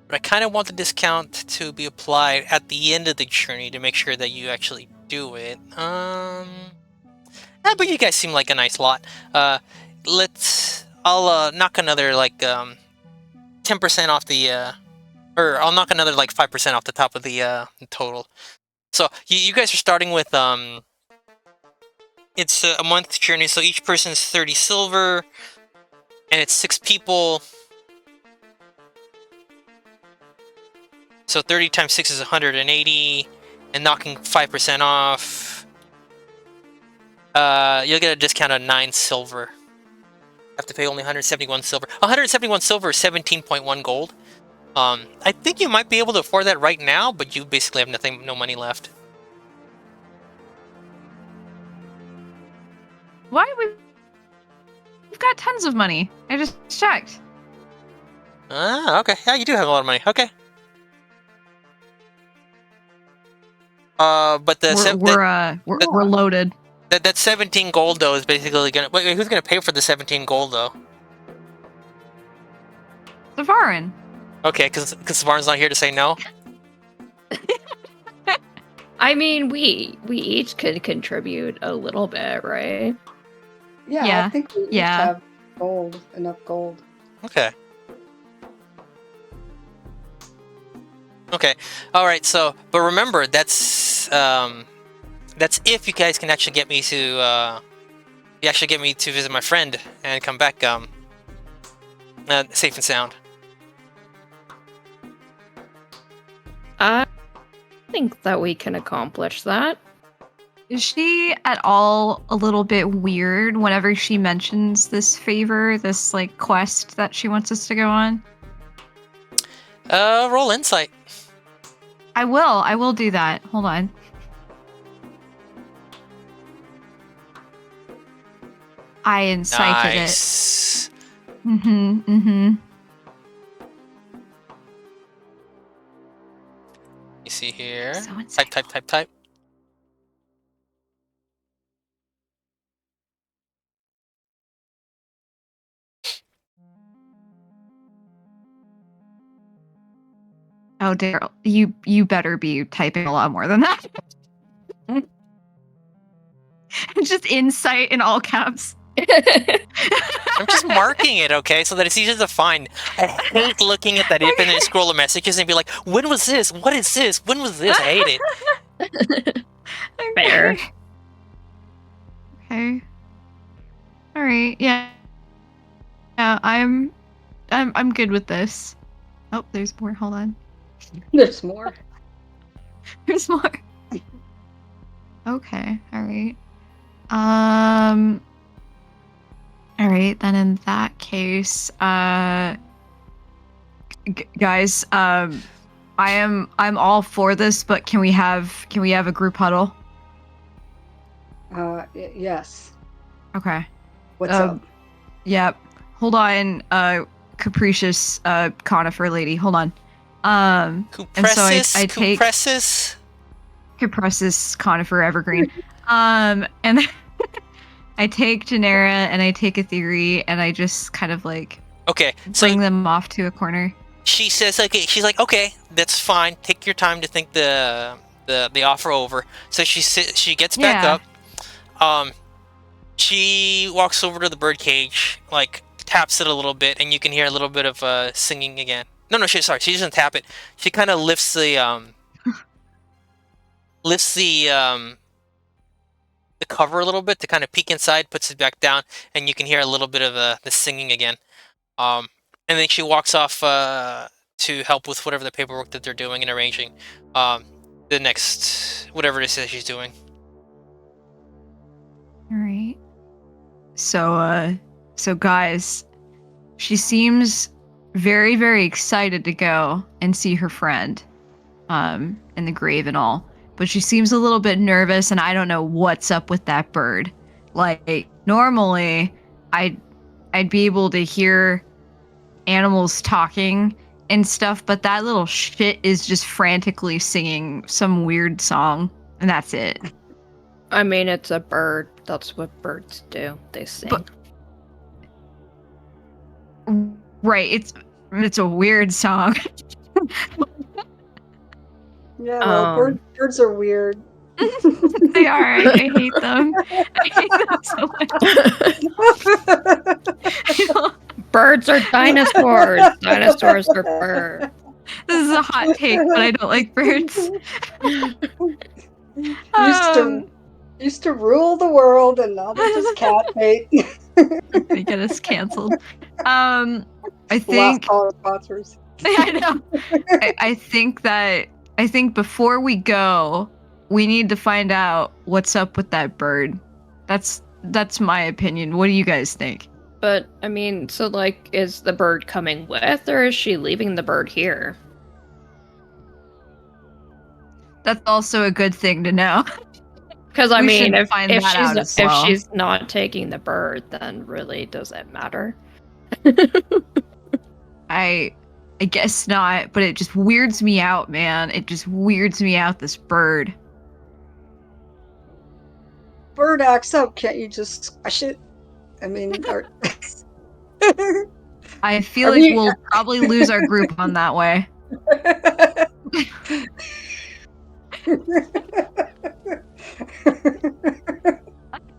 but I kind of want the discount to be applied at the end of the journey to make sure that you actually do it. But you guys seem like a nice lot. I'll knock another like 10% off the or I'll knock another like 5% off the top of the total. So you guys are starting with it's a month journey, so each person is 30 silver, and it's 6 people. So 30 times 6 is 180, and knocking 5% off, you'll get a discount of 9 silver. Have to pay only 171 silver. 171 silver is 17.1 gold. I think you might be able to afford that right now, but you basically have no money left. Why we've got tons of money. I just checked. Ah, okay. Yeah, you do have a lot of money. Okay. But we're loaded. That 17 gold though is basically gonna. Wait, who's gonna pay for the 17 gold though? Savarin. Okay, because Savarin's not here to say no. I mean, we each could contribute a little bit, right? Yeah, I think we each have enough gold. Okay. Okay. All right. So, but remember, that's if you guys can actually get me to visit my friend and come back safe and sound. I think that we can accomplish that. Is she at all a little bit weird whenever she mentions this favor, this like quest that she wants us to go on? Roll insight. I will do that. Hold on. I incited nice. it. Mm-hmm. You see here. So Type. Oh, Daryl, you better be typing a lot more than that. Just insight in all caps. I'm just marking it, okay, so that it's easier to find. I hate looking at that infinite scroll of messages and be like, when was this? What is this? When was this? I hate it. Fair. Okay. All right. Yeah. Yeah. I'm good with this. Oh, there's more. Hold on. There's more. There's more. Okay. All right. All right. Then in that case, guys, I'm all for this, but can we have a group huddle? Yes. Okay. What's up? Yep. Hold on, capricious conifer lady. Hold on. And so I take Cupressus conifer evergreen. And I take Genera and I take Aetheri and I just kind of like bring them off to a corner. She says, okay, she's like, okay, that's fine. Take your time to think the offer over. So she gets back up. She walks over to the bird cage, like taps it a little bit, and you can hear a little bit of singing again. No, she doesn't tap it. She kind of lifts the cover a little bit to kind of peek inside, puts it back down, and you can hear a little bit of the singing again. And then she walks off to help with whatever the paperwork that they're doing and arranging the next whatever it is that she's doing. All right. So guys, she seems very, very excited to go and see her friend, in the grave and all. But she seems a little bit nervous, and I don't know what's up with that bird. Like, normally, I'd be able to hear animals talking and stuff, but that little shit is just frantically singing some weird song, and that's it. I mean, it's a bird. That's what birds do. They sing. But, right, it's a weird song. Yeah, well, birds are weird. They are. I hate them. I hate them so much. Birds are dinosaurs. Dinosaurs are birds. This is a hot take, but I don't like birds. Used to rule the world, and now they're just cat bait. They get us canceled. I think. Last call sponsors. I know. I think before we go, we need to find out what's up with that bird. That's my opinion. What do you guys think? But, I mean, so, like, is the bird coming with, or is she leaving the bird here? That's also a good thing to know. Because, I mean, if she's not taking the bird, then really does it matter? I guess not, but it just weirds me out, man. It just weirds me out, this bird. Bird acts up, can't you just squash it? I mean, I feel like we'll probably lose our group on that way.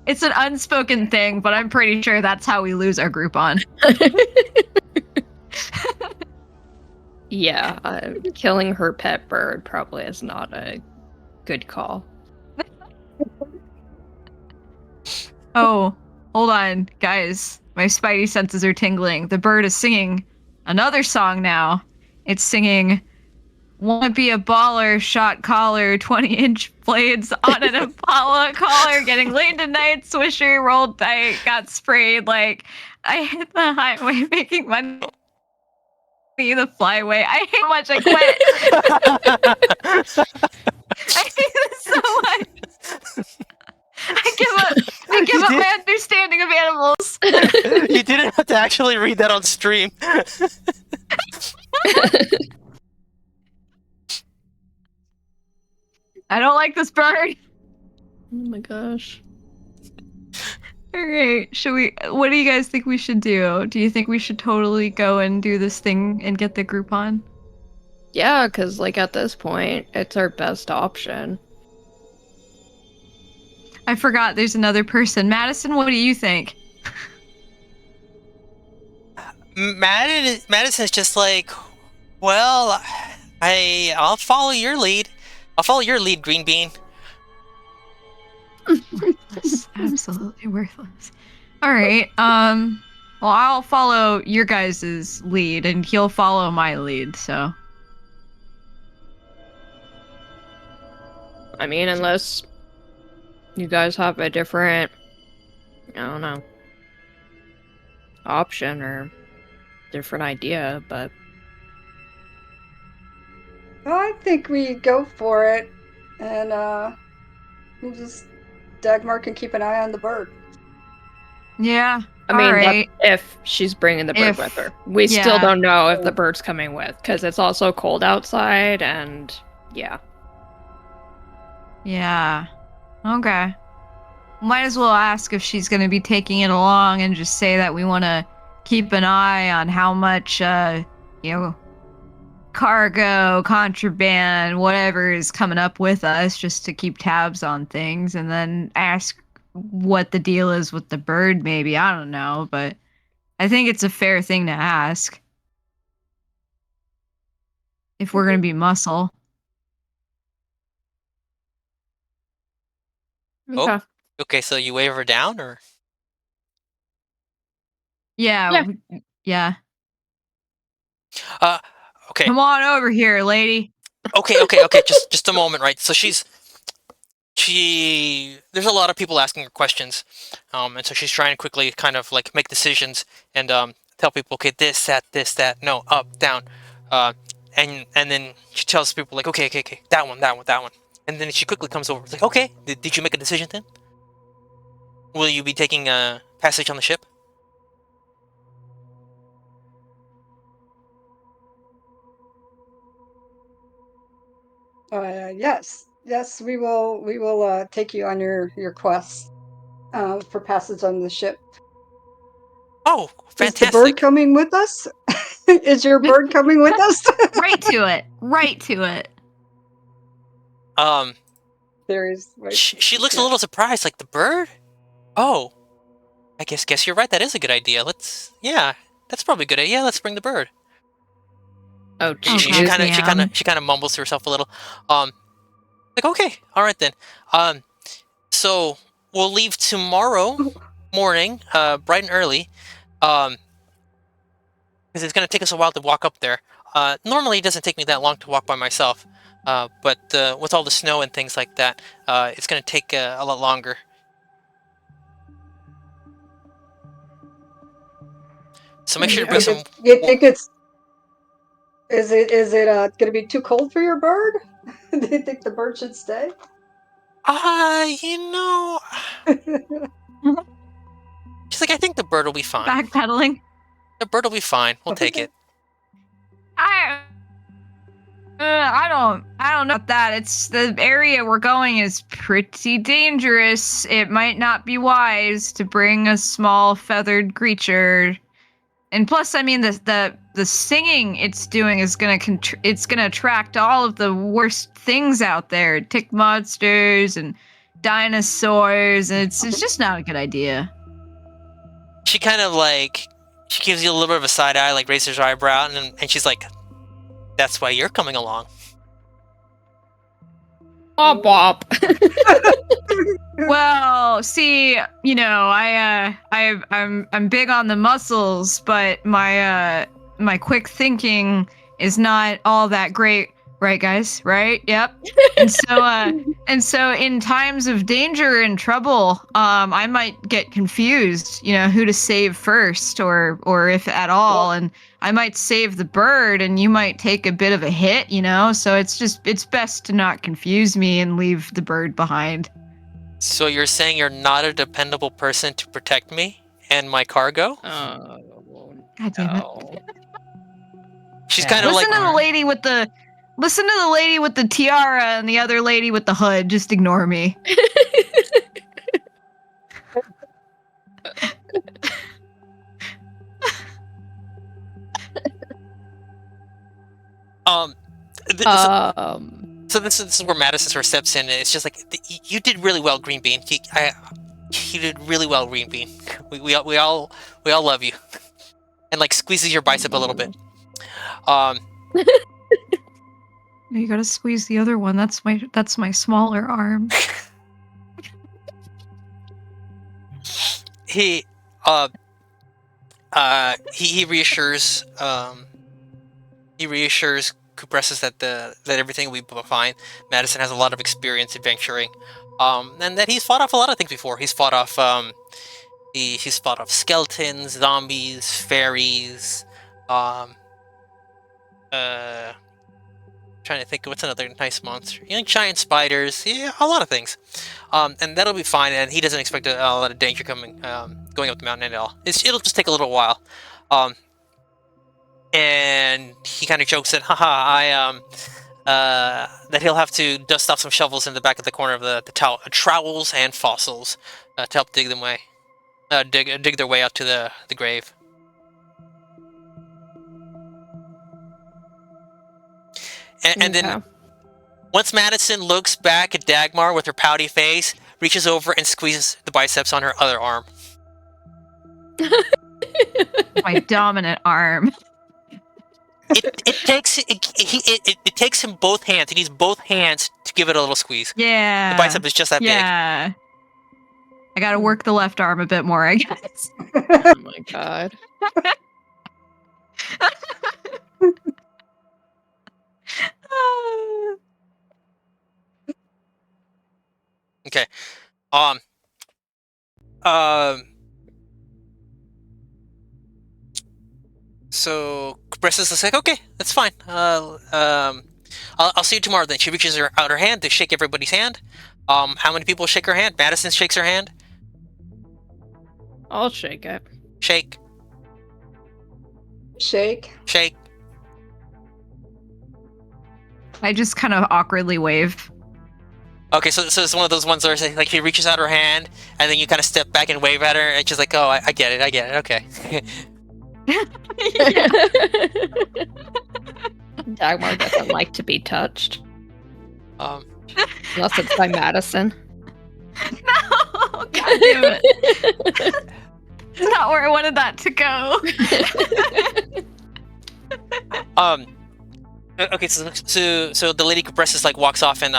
It's an unspoken thing, but I'm pretty sure that's how we lose our group on. Yeah, killing her pet bird probably is not a good call. Oh, hold on, guys. My spidey senses are tingling. The bird is singing another song now. It's singing, "Wanna be a baller, shot collar, 20-inch blades on an Impala collar, getting laid tonight, swisher, rolled tight, got sprayed like I hit the highway, making money, the flyway. I hate how much I quit." I hate this so much. I give up my understanding of animals. You didn't have to actually read that on stream. I don't like this bird. Oh my gosh. Alright, what do you guys think we should do? Do you think we should totally go and do this thing and get the group on? Yeah, because, like, at this point, it's our best option. I forgot there's another person. Madison, what do you think? Madison's just like, well, I'll follow your lead. I'll follow your lead, Green Bean. Worthless. Absolutely worthless. Alright, well, I'll follow your guys' lead, and he'll follow my lead, so. I mean, unless you guys have a different, I don't know, option or different idea, but I think we go for it, and we'll just Dagmar can keep an eye on the bird. Yeah. I mean, right. if she's bringing the bird with her. We still don't know if the bird's coming with, because it's also cold outside, and yeah. Yeah. Okay. Might as well ask if she's going to be taking it along and just say that we want to keep an eye on how much, cargo, contraband, whatever is coming up with us, just to keep tabs on things, and then ask what the deal is with the bird. Maybe I don't know, but I think it's a fair thing to ask if we're gonna be muscle. Oh, Okay. okay. So you wave her down, or Yeah, Yeah. yeah. uh, okay, Come on over here, lady. okay. Just a moment, right? So there's a lot of people asking her questions, and so she's trying to quickly kind of like make decisions and tell people, okay, this, that, no, up, down, uh, and then she tells people like, okay, that one, and then she quickly comes over. It's like, okay, did you make a decision then? Will you be taking a passage on the ship? Yes, we will. We will take you on your quest for passage on the ship. Oh, Is the bird fantastic. coming with us? Is your bird coming with us? Right to it. Right to it. Um, There's wait. she looks a Yeah. little surprised, like the bird. Oh, I guess you're right. That is a good idea. Yeah, that's probably a good idea. Yeah, let's bring the bird. Oh, Oh She god jeez. kind of she kind of damn. she kind of mumbles to herself a little. Like okay, all right then. Um, so we'll leave tomorrow morning, bright and early. Um, because it's gonna take us a while to walk up there. Normally it doesn't take me that long to walk by myself. But with all the snow and things like that, it's gonna take a lot longer. So make You sure to Okay. bring think some. it's you think it's is it going to be too cold for your bird? Do you think the bird should stay? You know, she's like, I think the bird will be fine. Backpedaling. The bird will be fine. We'll take Okay. it. I don't know about that. It's the area we're going is pretty dangerous. It might not be wise to bring a small feathered creature. And plus, I mean, the singing it's doing is it's gonna attract all of the worst things out there: tick monsters and dinosaurs. And it's just not a good idea. She kind of like she gives you a little bit of a side eye, like raises her eyebrow, and she's like, "That's why you're coming along." Bop bop. Well, see, you know, I'm big on the muscles, but my quick thinking is not all that great, right, guys? Right? Yep. And so in times of danger and trouble, I might get confused, you know, who to save first or if at all, Well, and I might save the bird and you might take a bit of a hit, you know? So it's best to not confuse me and leave the bird behind. So you're saying you're not a dependable person to protect me and my cargo? Oh, God damn it. no. She's kind of like, Listen to the lady with the tiara and the other lady with the hood. Just ignore me. um, Um. so this is where Madison sort of steps in. And it's just like you did really well, Green Bean. You did really well, Green Bean. We all love you, and like squeezes your bicep a little bit. Um, You gotta squeeze the other one. That's my smaller arm. he he reassures Kupressus that everything will be fine. Madison has a lot of experience adventuring, and that he's fought off a lot of things before. He's fought off he's fought off skeletons, zombies, fairies, um, trying to think of what's another nice monster. You know, giant spiders, yeah, a lot of things. And that'll be fine. And he doesn't expect a lot of danger coming going up the mountain at all. It'll just take a little while. And he kind of jokes that, haha, that he'll have to dust off some shovels in the back of the corner of the trowels and fossils to help dig them way, dig their way out to the grave. And then Okay. once Madison looks back at Dagmar with her pouty face, reaches over and squeezes the biceps on her other arm. My dominant arm. It takes him both hands. He needs both hands to give it a little squeeze. Yeah. The bicep is just that big. Yeah. I gotta work the left arm a bit more, I guess. Oh my god. Okay. Um. So Cabrissus is like, okay, that's fine. I'll see you tomorrow. Then she reaches out her hand to shake everybody's hand. How many people shake her hand? Madison shakes her hand. I'll shake it. Shake. Shake. Shake. I just kind of awkwardly wave. Okay, so it's one of those ones where like she reaches out her hand, and then you kind of step back and wave at her, and she's like, "Oh, I get it, okay." Dagmar doesn't like to be touched. Unless it's by Madison. No! God damn it. That's not where I wanted that to go. Okay, so the lady Cabrissus like walks off and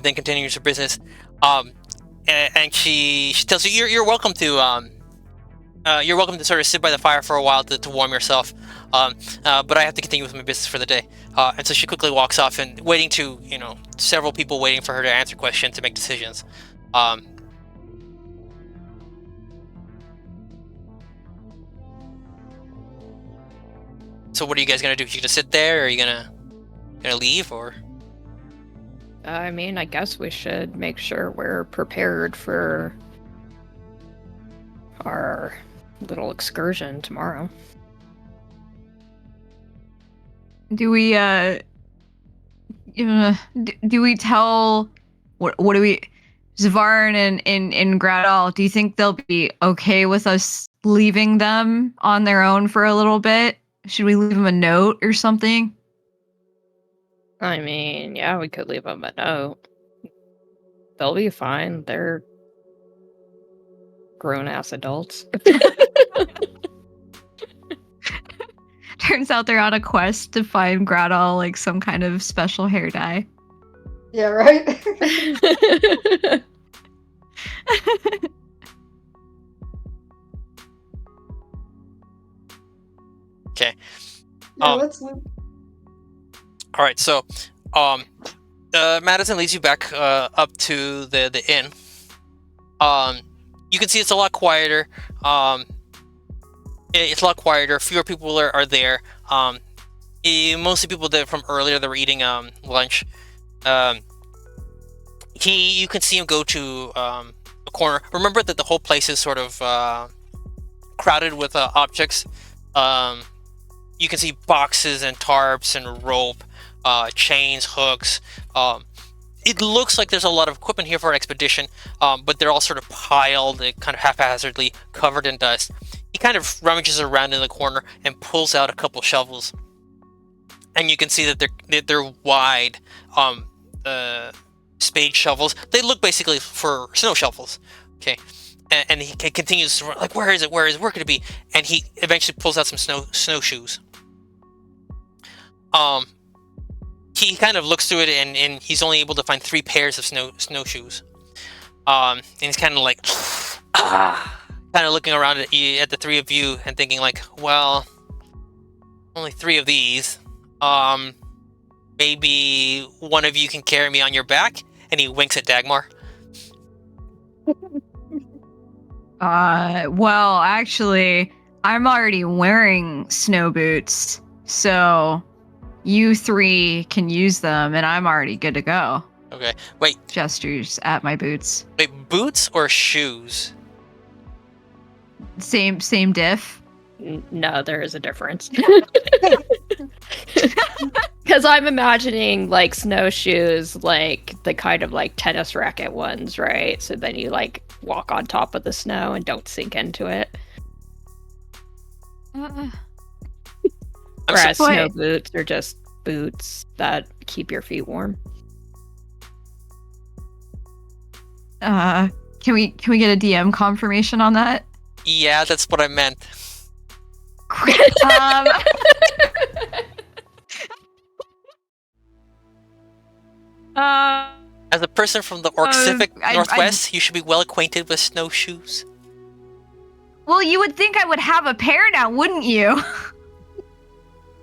then continues her business. And she tells you you're welcome to sort of sit by the fire for a while to warm yourself. But I have to continue with my business for the day. And so she quickly walks off and waiting to, several people waiting for her to answer questions to make decisions. So what are you guys gonna do? You gonna sit there, or are you gonna leave, or? I mean, I guess we should make sure we're prepared for our little excursion tomorrow. Do we do we tell what do we Zavarn and Gradal, do you think they'll be okay with us leaving them on their own for a little bit? Should we leave them a note or something? I mean, yeah, we could leave them a note. They'll be fine. They're grown-ass adults. Turns out they're on a quest to find Gradal like some kind of special hair dye. Yeah, right? Okay. Yeah, let's leave. All right, so Madison leads you back up to the inn. You can see it's a lot quieter. It's a lot quieter. Fewer people are there. Mostly people that from earlier that were eating lunch. You can see him go to a corner. Remember that the whole place is sort of crowded with objects. You can see boxes and tarps and rope, chains, hooks. It looks like there's a lot of equipment here for an expedition, but they're all sort of piled, kind of haphazardly, covered in dust. He kind of rummages around in the corner and pulls out a couple shovels, and you can see that they're wide spade shovels. They look basically for snow shovels. Okay. And he continues to run, like, where is it? Where could it be? And he eventually pulls out some snowshoes. He kind of looks through it, and he's only able to find 3 pairs of snowshoes. And he's kind of like, kind of looking around at the 3 of you and thinking like, well, only 3 of these. Maybe one of you can carry me on your back. And he winks at Dagmar. Well, actually, I'm already wearing snow boots, so you 3 can use them, and I'm already good to go. Okay, wait. Gestures at my boots. Wait, boots or shoes? Same diff. No, there is a difference. Because I'm imagining like snowshoes, like the kind of like tennis racket ones, right? So then you like walk on top of the snow and don't sink into it. Whereas snow boots are just boots that keep your feet warm. Can we get a DM confirmation on that? Yeah, that's what I meant. Great. As a person from the Pacific Northwest, you should be well acquainted with snowshoes. Well, you would think I would have a pair now, wouldn't you?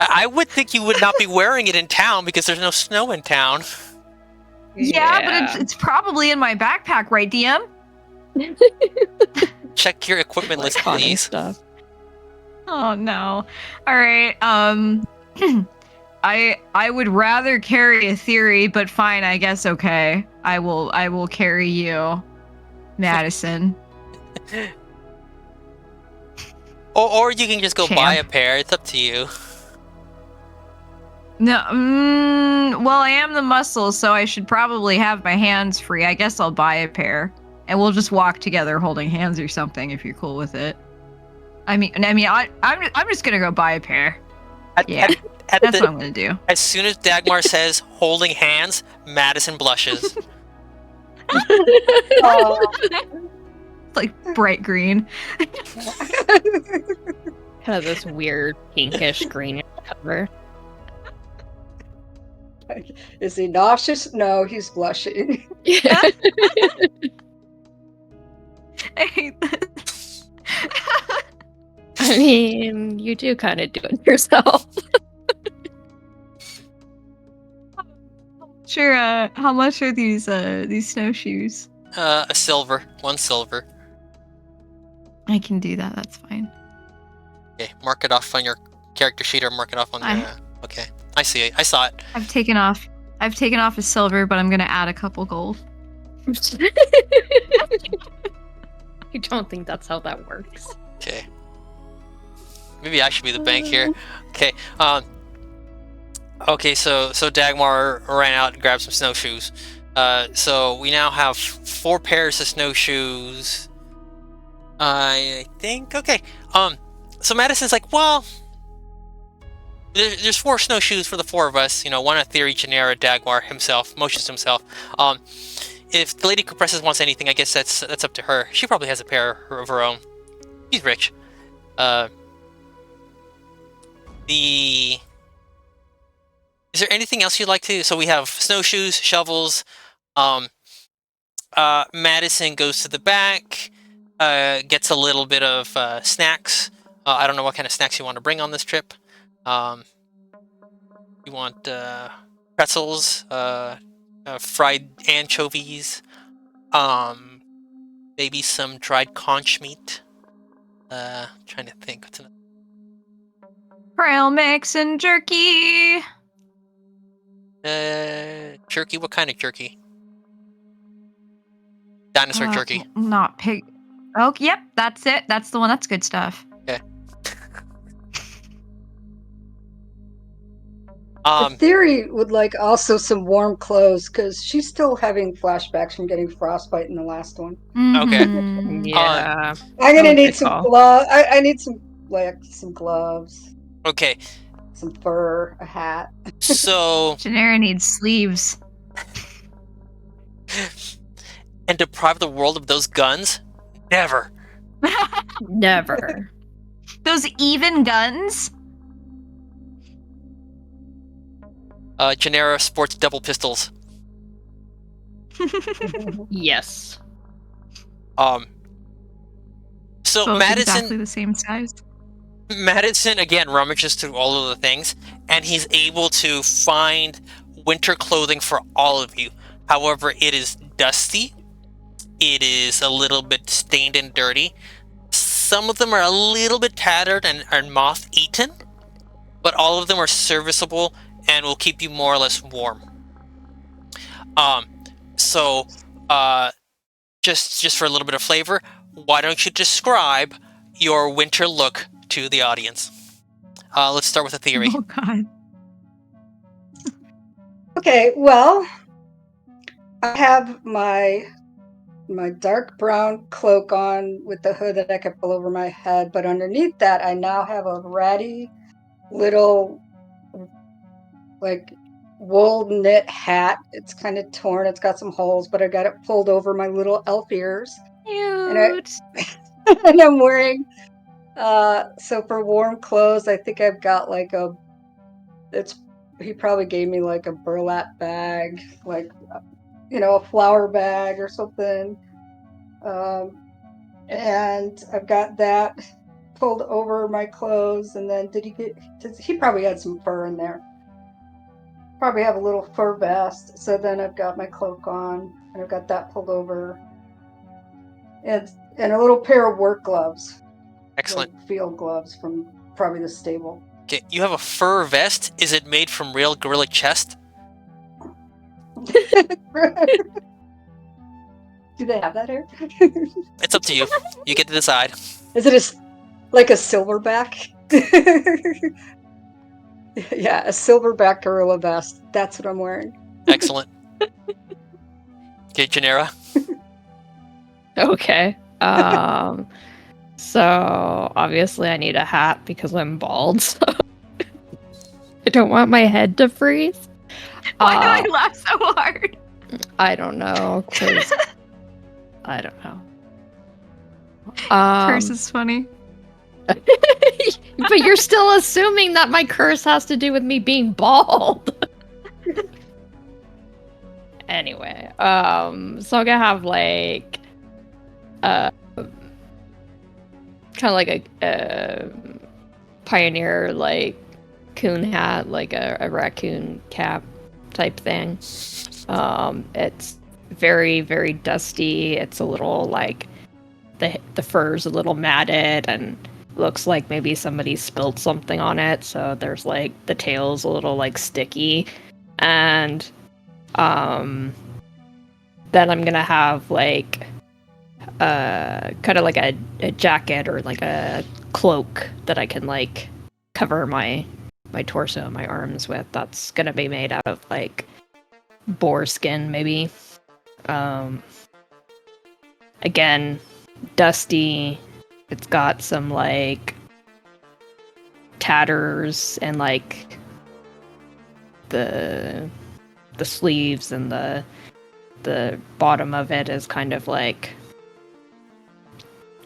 I would think you would not be wearing it in town because there's no snow in town. Yeah, but it's probably in my backpack, right, DM? Check your equipment list, please. Stuff. Oh no. All right. I would rather carry a theory, but fine, I guess okay. I will carry you, Madison. Or you can just go Champ. buy a pair. It's up to you. No, well, I am the muscle, so I should probably have my hands free. I guess I'll buy a pair, and we'll just walk together holding hands or something if you're cool with it. I'm just gonna go buy a pair. Yeah, that's what I'm gonna do. As soon as Dagmar says holding hands, Madison blushes. It's like bright green. Kind of this weird pinkish greenish color. Is he nauseous? No, he's blushing. Yeah. I hate this. I mean, you do kind of do it yourself. Sure. How much are these snowshoes? A silver. 1 silver. I can do that. That's fine. Okay, mark it off on your character sheet or mark it off on your... Okay, I see it. I saw it. I've taken off a silver, but I'm gonna add a couple gold. I don't think that's how that works. Okay. Maybe I should be the bank here. Okay. Okay. So Dagmar ran out and grabbed some snowshoes. So we now have 4 pairs of snowshoes. I think. Okay. So Madison's like, well, there's 4 snowshoes for the 4 of us. You know, one a theory, Genera, Dagmar himself, motions himself. If the Lady Compresses wants anything, I guess that's up to her. She probably has a pair of her own. She's rich. Is there anything else you'd like to? So we have snowshoes, shovels. Madison goes to the back, gets a little bit of snacks. I don't know what kind of snacks you want to bring on this trip. You want pretzels, fried anchovies, maybe some dried conch meat. Trying to think. What's another? Trail mix and jerky. Jerky? What kind of jerky? Dinosaur jerky. Not pig. Oh, yep, that's it. That's the one. That's good stuff. Okay. The theory would like also some warm clothes because she's still having flashbacks from getting frostbite in the last one. Mm-hmm. Okay. Yeah. I'm gonna need some gloves. I need some gloves. Okay. Some fur, a hat. So Genera needs sleeves. and deprive the world of those guns? Never. Never. Those even guns? Genera sports double pistols. Yes. So Both Madison exactly the same size. Madison again rummages through all of the things, and he's able to find winter clothing for all of you. However, it is dusty. It is a little bit stained and dirty. Some of them are a little bit tattered and are moth-eaten, but all of them are serviceable and will keep you more or less warm. Just for a little bit of flavor, why don't you describe your winter look to the audience? Let's start with a theory. Oh god. Okay, well, I have my dark brown cloak on with the hood that I could pull over my head, but underneath that I now have a ratty little like wool knit hat. It's kind of torn. It's got some holes, but I got it pulled over my little elf ears. Cute. And I'm wearing, so for warm clothes, I think I've got like he probably gave me like a burlap bag, like, a flour bag or something. And I've got that pulled over my clothes. And then he probably had some fur in there. Probably have a little fur vest. So then I've got my cloak on and I've got that pulled over. And a little pair of work gloves. Excellent. Like field gloves from probably the stable. Okay, you have a fur vest. Is it made from real gorilla chest? Do they have that here? It's up to you. You get to decide. Is it like a silverback? Yeah, a silverback gorilla vest. That's what I'm wearing. Excellent. Okay, Janera. Okay. So obviously I need a hat because I'm bald. So I don't want my head to freeze. Why do I laugh so hard? I don't know. 'Cause I don't know. Curse is funny. But you're still assuming that my curse has to do with me being bald. Anyway, so I'm gonna have like kind of like a pioneer like coon hat, like a raccoon cap type thing. It's very, very dusty. It's a little like the fur's a little matted and looks like maybe somebody spilled something on it. So there's like the tail's a little like sticky, and then I'm gonna have like kind of like a jacket or like a cloak that I can like cover my torso and my arms with. That's gonna be made out of like boar skin, maybe. Again, dusty. It's got some like tatters and like the sleeves, and the bottom of it is kind of like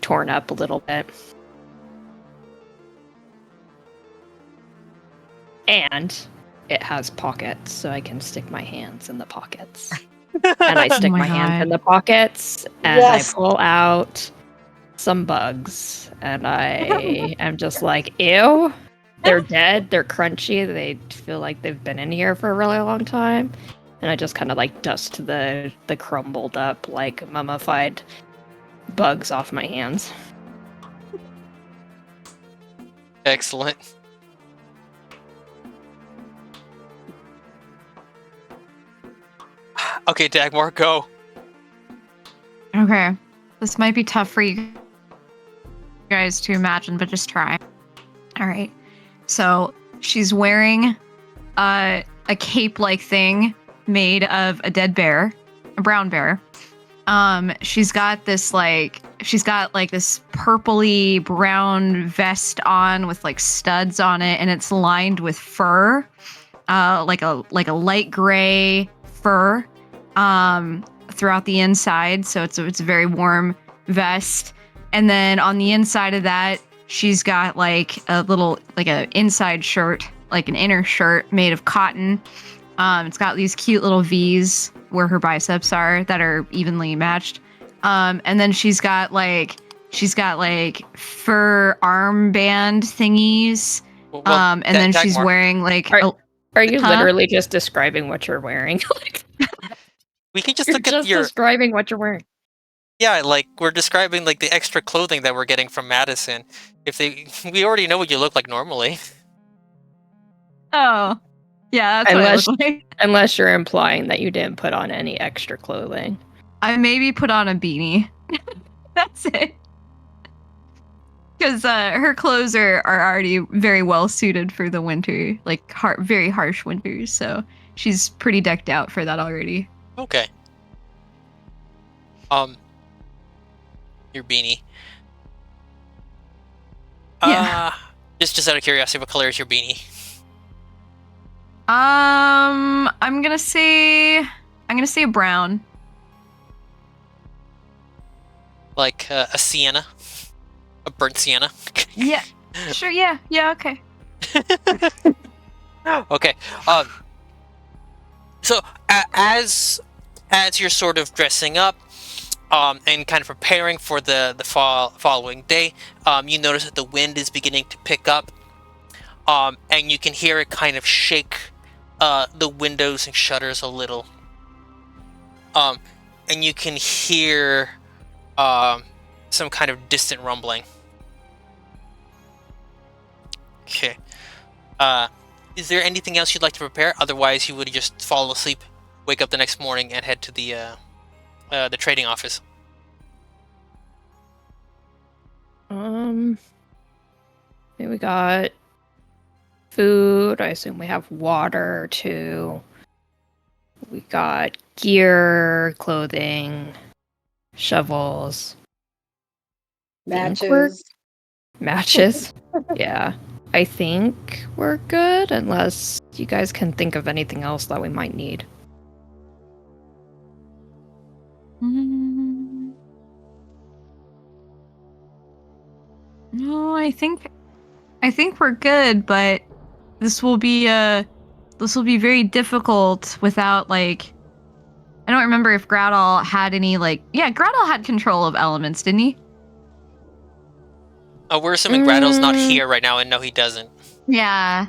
torn up a little bit. And it has pockets, so I can stick my hands in the pockets. And I stick my hands in the pockets, and Yes. I pull out some bugs, and I am just like, ew. They're dead, they're crunchy, they feel like they've been in here for a really long time. And I just kind of like dust the crumbled up, like mummified bugs off my hands. Excellent. Okay, Dagmar, go. Okay. This might be tough for you guys to imagine, but just try. All right. So she's wearing a cape-like thing made of a dead bear, a brown bear. She's got this this purpley brown vest on with like studs on it, and it's lined with fur, like a light gray fur, throughout the inside. So it's a very warm vest. And then on the inside of that, she's got like a little, like a inside shirt, like an inner shirt made of cotton. It's got these cute little V's where her biceps are that are evenly matched. And then she's got like fur armband thingies. And then she's wearing like. Are you literally just describing what you're wearing? We can just You're look at just describing what you're wearing. Yeah, like we're describing like the extra clothing that we're getting from Madison. We already know what you look like normally. Oh, yeah, that's what I look like. Unless you're implying that you didn't put on any extra clothing. I maybe put on a beanie. That's it. Because her clothes are already very well suited for the winter, like very harsh winters. So she's pretty decked out for that already. Okay. Your beanie. Yeah. Just out of curiosity, what color is your beanie? I'm gonna say a brown. Like a sienna, a burnt sienna. Yeah. Sure. Yeah. Yeah. Okay. Okay. So as you're sort of dressing up, and kind of preparing for the following day, you notice that the wind is beginning to pick up, and you can hear it kind of shake the windows and shutters a little, and you can hear some kind of distant rumbling. Okay. Is there anything else you'd like to prepare? Otherwise, you would just fall asleep, wake up the next morning, and head to the trading office. We got food. I assume we have water too. We got gear, clothing, shovels, Matches. matches. Yeah. I think we're good, unless you guys can think of anything else that we might need. No, I think we're good, but this will be very difficult without like. I don't remember if Gradal had any like. Yeah, Gradal had control of elements, didn't he? We're assuming Gradle's not here right now, and no, he doesn't. Yeah.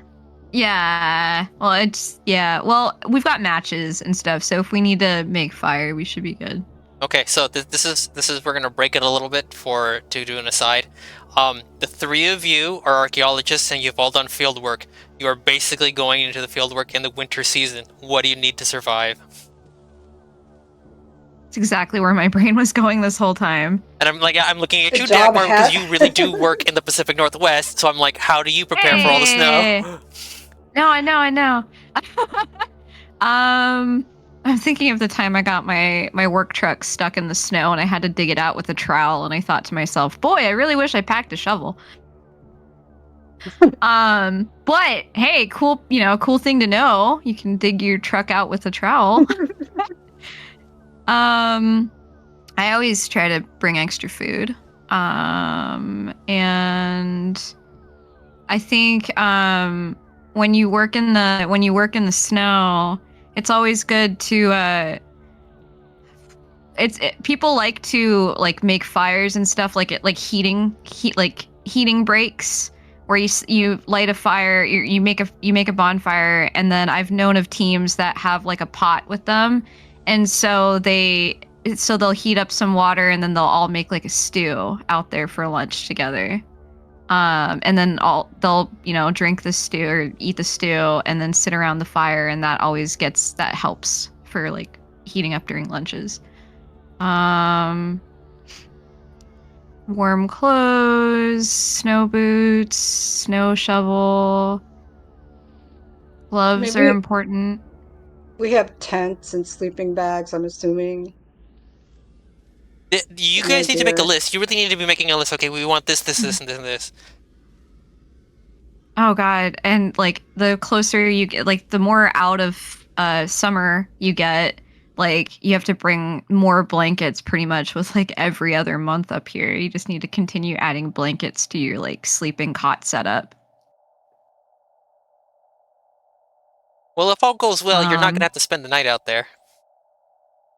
Yeah. Well, Well, we've got matches and stuff, so if we need to make fire, we should be good. Okay, so this is we're gonna break it a little bit to do an aside. The three of you are archaeologists, and you've all done field work. You are basically going into the field work in the winter season. What do you need to survive? It's exactly where my brain was going this whole time. And I'm looking at Good you, job, Dagmar, because Hat. you really do work in the Pacific Northwest. So I'm like, how do you prepare for all the snow? No, I know. I'm thinking of the time I got my work truck stuck in the snow and I had to dig it out with a trowel, and I thought to myself, boy, I really wish I packed a shovel. But hey, cool thing to know. You can dig your truck out with a trowel. I always try to bring extra food. And I think when you work in the snow, it's always good to people like to like make fires and stuff like heating breaks where you light a fire, you make a bonfire, and then I've known of teams that have like a pot with them, and so they'll heat up some water and then they'll all make like a stew out there for lunch together. And then they'll drink the stew or eat the stew and then sit around the fire, and that helps for like heating up during lunches. Warm clothes, snow boots, snow shovel, gloves are important. We have tents and sleeping bags, I'm assuming. You guys need to make a list. You really need to be making a list. Okay, we want this, and this, and this. Oh God! And like the closer you get, like the more out of summer you get, like you have to bring more blankets pretty much with like every other month up here. You just need to continue adding blankets to your like sleeping cot setup. Well, if all goes well, you're not gonna have to spend the night out there.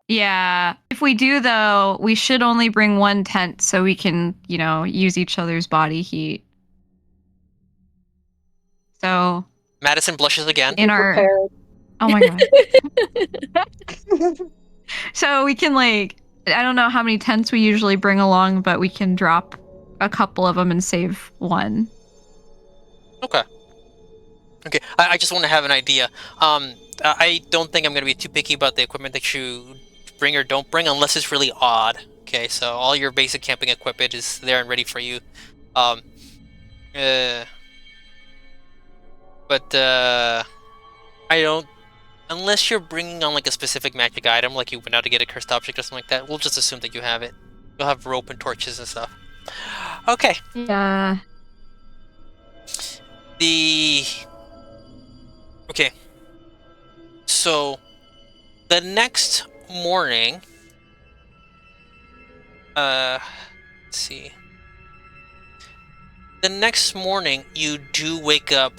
Yeah. If we do though, we should only bring one tent so we can, use each other's body heat. So Madison blushes again. Prepared. Oh my God. So we can I don't know how many tents we usually bring along, but we can drop a couple of them and save one. Okay. I just want to have an idea. I don't think I'm going to be too picky about the equipment that you bring or don't bring, unless it's really odd. Okay, so all your basic camping equipment is there and ready for you. But I don't. Unless you're bringing on like a specific magic item, like you went out to get a cursed object or something like that, we'll just assume that you have it. You'll have rope and torches and stuff. Okay. Yeah. Okay. So the next morning, let's see. The next morning, you do wake up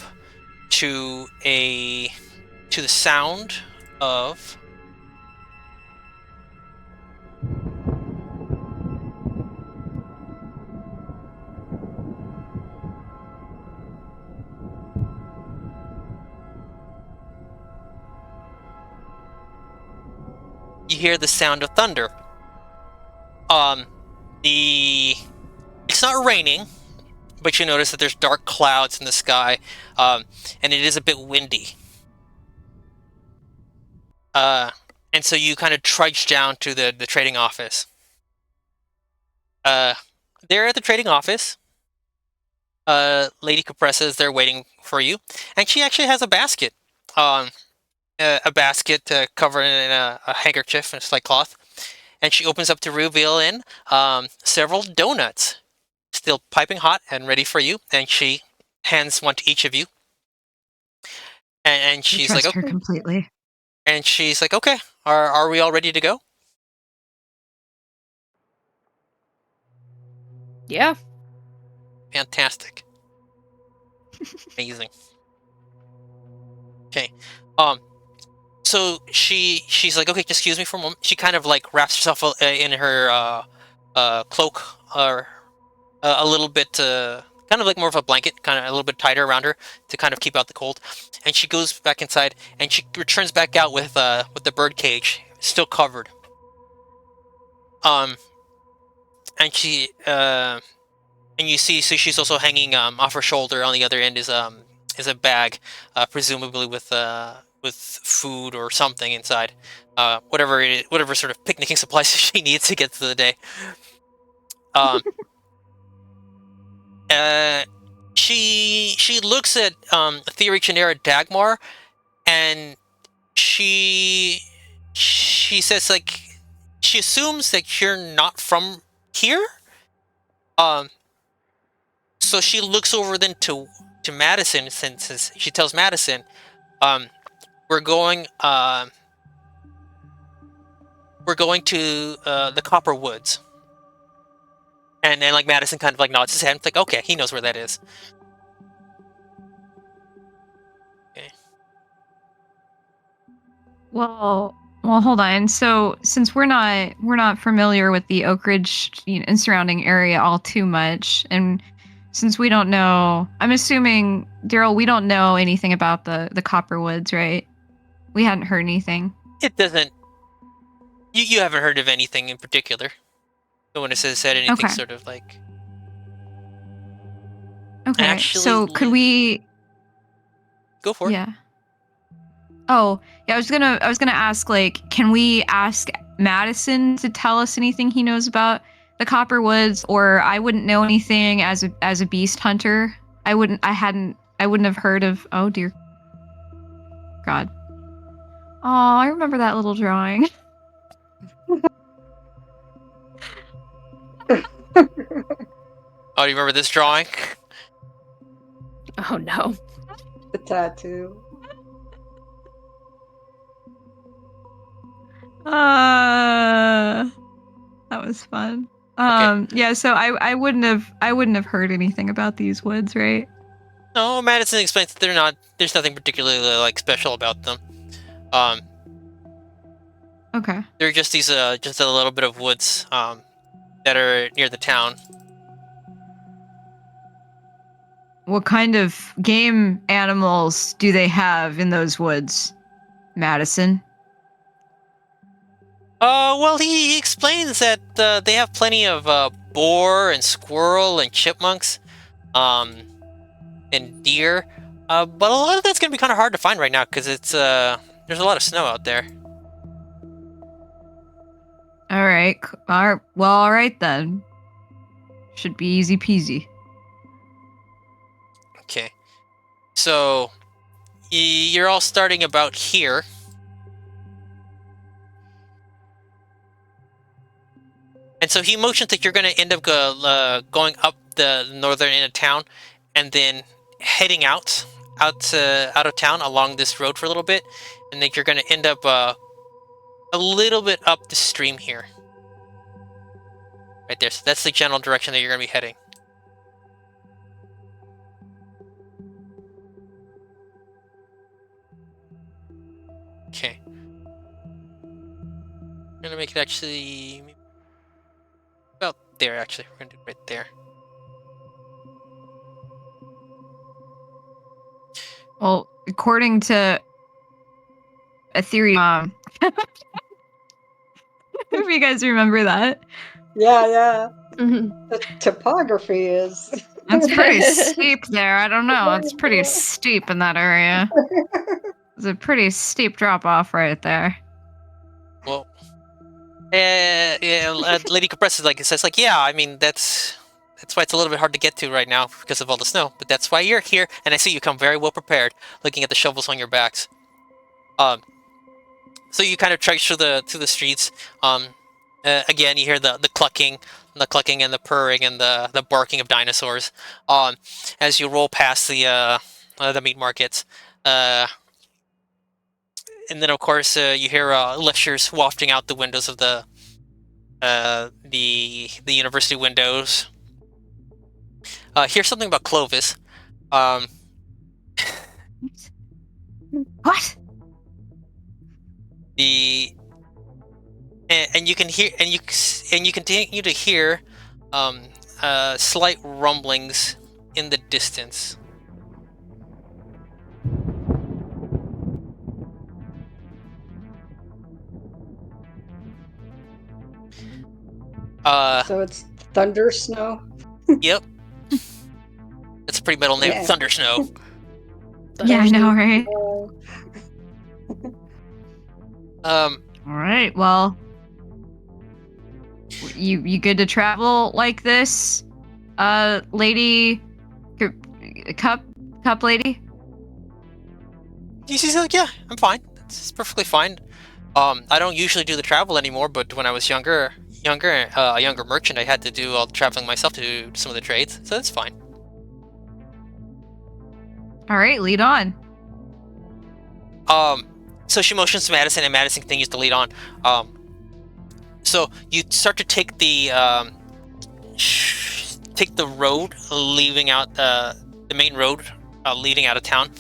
to the sound of you hear the sound of thunder. The It's not raining, but you notice that there's dark clouds in the sky, and it is a bit windy. And so you kind of trudge down to the trading office. There at the trading office, Lady Capressa is there waiting for you, and she actually has a basket. Um, a basket covered in a handkerchief and a slight cloth, and she opens up to reveal in several donuts, still piping hot and ready for you. And she hands one to each of you, and I she's like, trust her okay. completely. And she's like, okay, are we all ready to go? Yeah. Fantastic, amazing. Okay, um, so she's like, okay, just excuse me for a moment. She kind of like wraps herself in her cloak, or a little bit, kind of like more of a blanket, kind of a little bit tighter around her to kind of keep out the cold. And she goes back inside, and she returns back out with the bird cage still covered. And she and you see, so she's also hanging off her shoulder. On the other end is a bag, presumably with food or something inside, whatever sort of picnicking supplies she needs to get through the day. Um, uh, she looks at Theory Genera Dagmar, and she says, like, she assumes that you're not from here. Um, so she looks over then to Madison, since she tells Madison, um, we're going to the Copper Woods. And then, like, Madison kind of like nods his head. It's like, okay, he knows where that is. Okay. Well, hold on. So, since we're not familiar with the Oak Ridge, and surrounding area all too much, and since we don't know, I'm assuming, Daryl, we don't know anything about the Copper Woods, right? We hadn't heard anything. It doesn't. You haven't heard of anything in particular. No one has said anything Okay. sort of like. Okay. Actually, So could we? go for it. Yeah. Oh, yeah. I was gonna ask, like, can we ask Madison to tell us anything he knows about the Copper Woods, or I wouldn't know anything as a beast hunter. I wouldn't have heard of. Oh dear God. Oh, I remember that little drawing. Oh, do you remember this drawing? Oh no. The tattoo. That was fun. Okay. Yeah, so I wouldn't have heard anything about these woods, right? No, Madison explains that there's nothing particularly like special about them. Okay. They're just just a little bit of woods that are near the town. What kind of game animals do they have in those woods, Madison? Well, he explains that they have plenty of boar and squirrel and chipmunks, and deer. But a lot of that's gonna be kind of hard to find right now because there's a lot of snow out there. All right. Well, all right then. Should be easy peasy. Okay, so you're all starting about here. And so he motions that you're going to end up going up the northern end of town and then heading out out of town along this road for a little bit, and then you're going to end up a little bit up the stream here. Right there. So that's the general direction that you're going to be heading. Okay. I'm going to make it actually about there, actually. We're going to do it right there. Well, according to a theory, if you guys remember that. Yeah. Mhm. The topography is. That's pretty steep there. I don't know. It's pretty steep in that area. It's a pretty steep drop off right there. Well, Lady Compress is says yeah. I mean that's why it's a little bit hard to get to right now because of all the snow. But that's why you're here, and I see you come very well prepared, looking at the shovels on your backs. So you kind of trudge through the streets. Again, you hear the clucking and the purring and the barking of dinosaurs. As you roll past the meat markets. And then, of course, you hear lectures wafting out the windows of the university windows. Here's something about Clovis. What? And you can hear and you continue to hear slight rumblings in the distance. So it's thunder snow. Yep. That's a pretty metal name, Yeah. Thunder Snow. Yeah, I know, right? Uh, All right. Well, you good to travel like this, lady, cup lady? She's like, yeah, I'm fine. It's perfectly fine. I don't usually do the travel anymore, but when I was a younger merchant, I had to do all the traveling myself to do some of the trades, so that's fine. All right, lead on. So she motions to Madison, and Madison continues to lead on. So you start to take the road leaving out the main road leading out of town,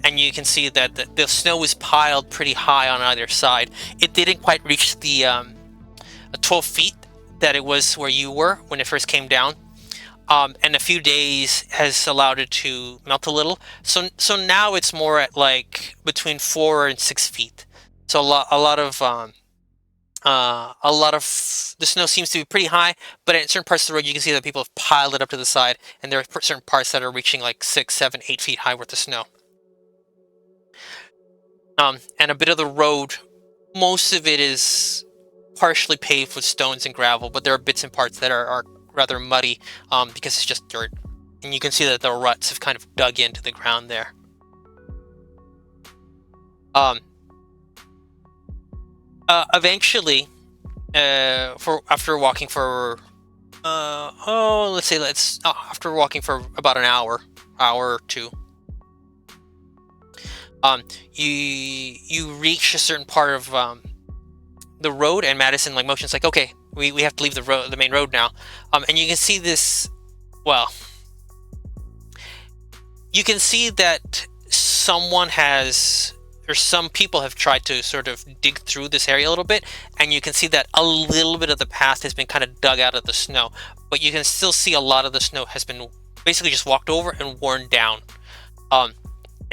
and you can see that the snow is piled pretty high on either side. It didn't quite reach the 12 feet that it was where you were when it first came down. And a few days has allowed it to melt a little. So now it's more at like between 4 and 6 feet. So a lot of the snow seems to be pretty high, but in certain parts of the road you can see that people have piled it up to the side, and there are certain parts that are reaching like 6, 7, 8 feet high worth of snow. And a bit of the road, most of it is partially paved with stones and gravel, but there are bits and parts that are rather muddy because it's just dirt, and you can see that the ruts have kind of dug into the ground there. Eventually, after walking for after walking for about an hour or two, you reach a certain part of the road, and Madison motions okay, we have to leave the main road now. And you can see this. Well, you can see that some people have tried to sort of dig through this area a little bit, and you can see that a little bit of the path has been kind of dug out of the snow, but you can still see a lot of the snow has been basically just walked over and worn down. And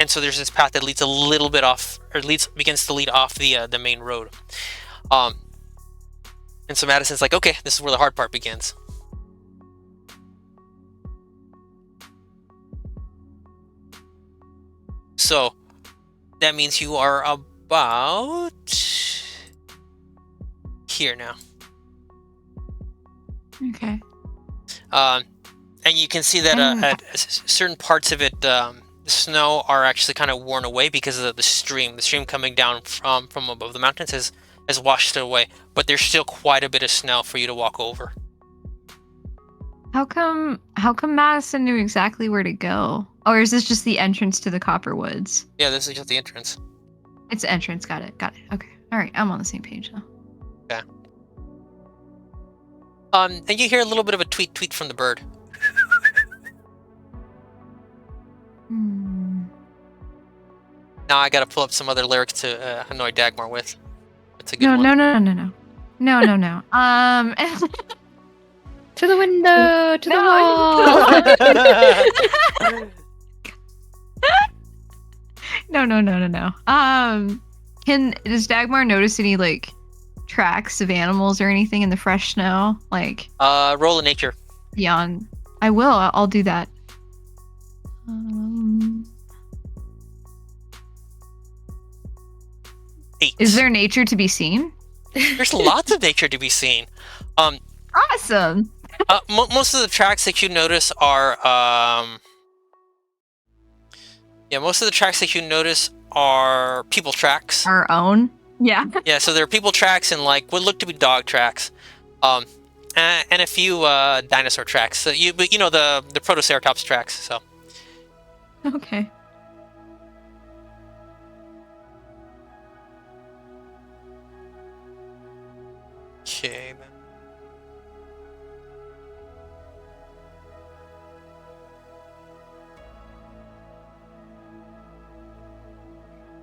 so there's this path that leads a little bit off, or begins to lead off the main road. And so Madison's like, okay, this is where the hard part begins. So that means you are about here now. Okay. And you can see that at certain parts of it, the snow are actually kind of worn away because of the stream. The stream coming down from above the mountains has washed it away, but there's still quite a bit of snow for you to walk over. How come Madison knew exactly where to go? Or is this just the entrance to the Copperwoods? Yeah, this is just the entrance. It's the entrance. Got it. Okay. All right. I'm on the same page now. Okay. And you hear a little bit of a tweet from the bird. Now I gotta pull up some other lyrics to annoy Dagmar with. It's a good one. No. To the window, to the wall. No. Does Dagmar notice any like tracks of animals or anything in the fresh snow? Like roll in nature. beyond. I will. I'll do that. 8. Is there nature to be seen? There's lots of nature to be seen. Awesome. Most of the tracks that you notice are most of the tracks that you notice are people tracks. Our own. Yeah. Yeah, so there are people tracks and like what look to be dog tracks, and a few dinosaur tracks. So but you know the Protoceratops tracks. So Okay. okay. Then.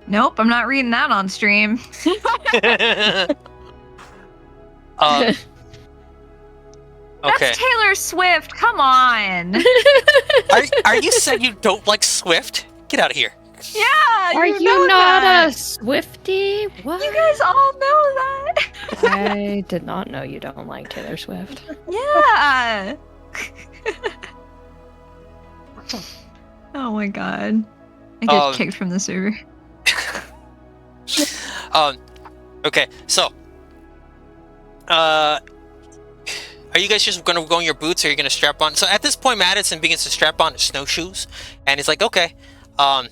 Nope, I'm not reading that on stream. Okay. That's Taylor Swift. Come on. Are you saying you don't like Swift? Get out of here. Yeah. Are you you know not that. a Swiftie? What? You guys all know that. I did not know you don't like Taylor Swift. Yeah. Oh my god. I get kicked from the server. Okay, so are you guys just gonna go in your boots, or are you gonna strap on? So at this point, Madison begins to strap on his snowshoes, and he's like, okay, so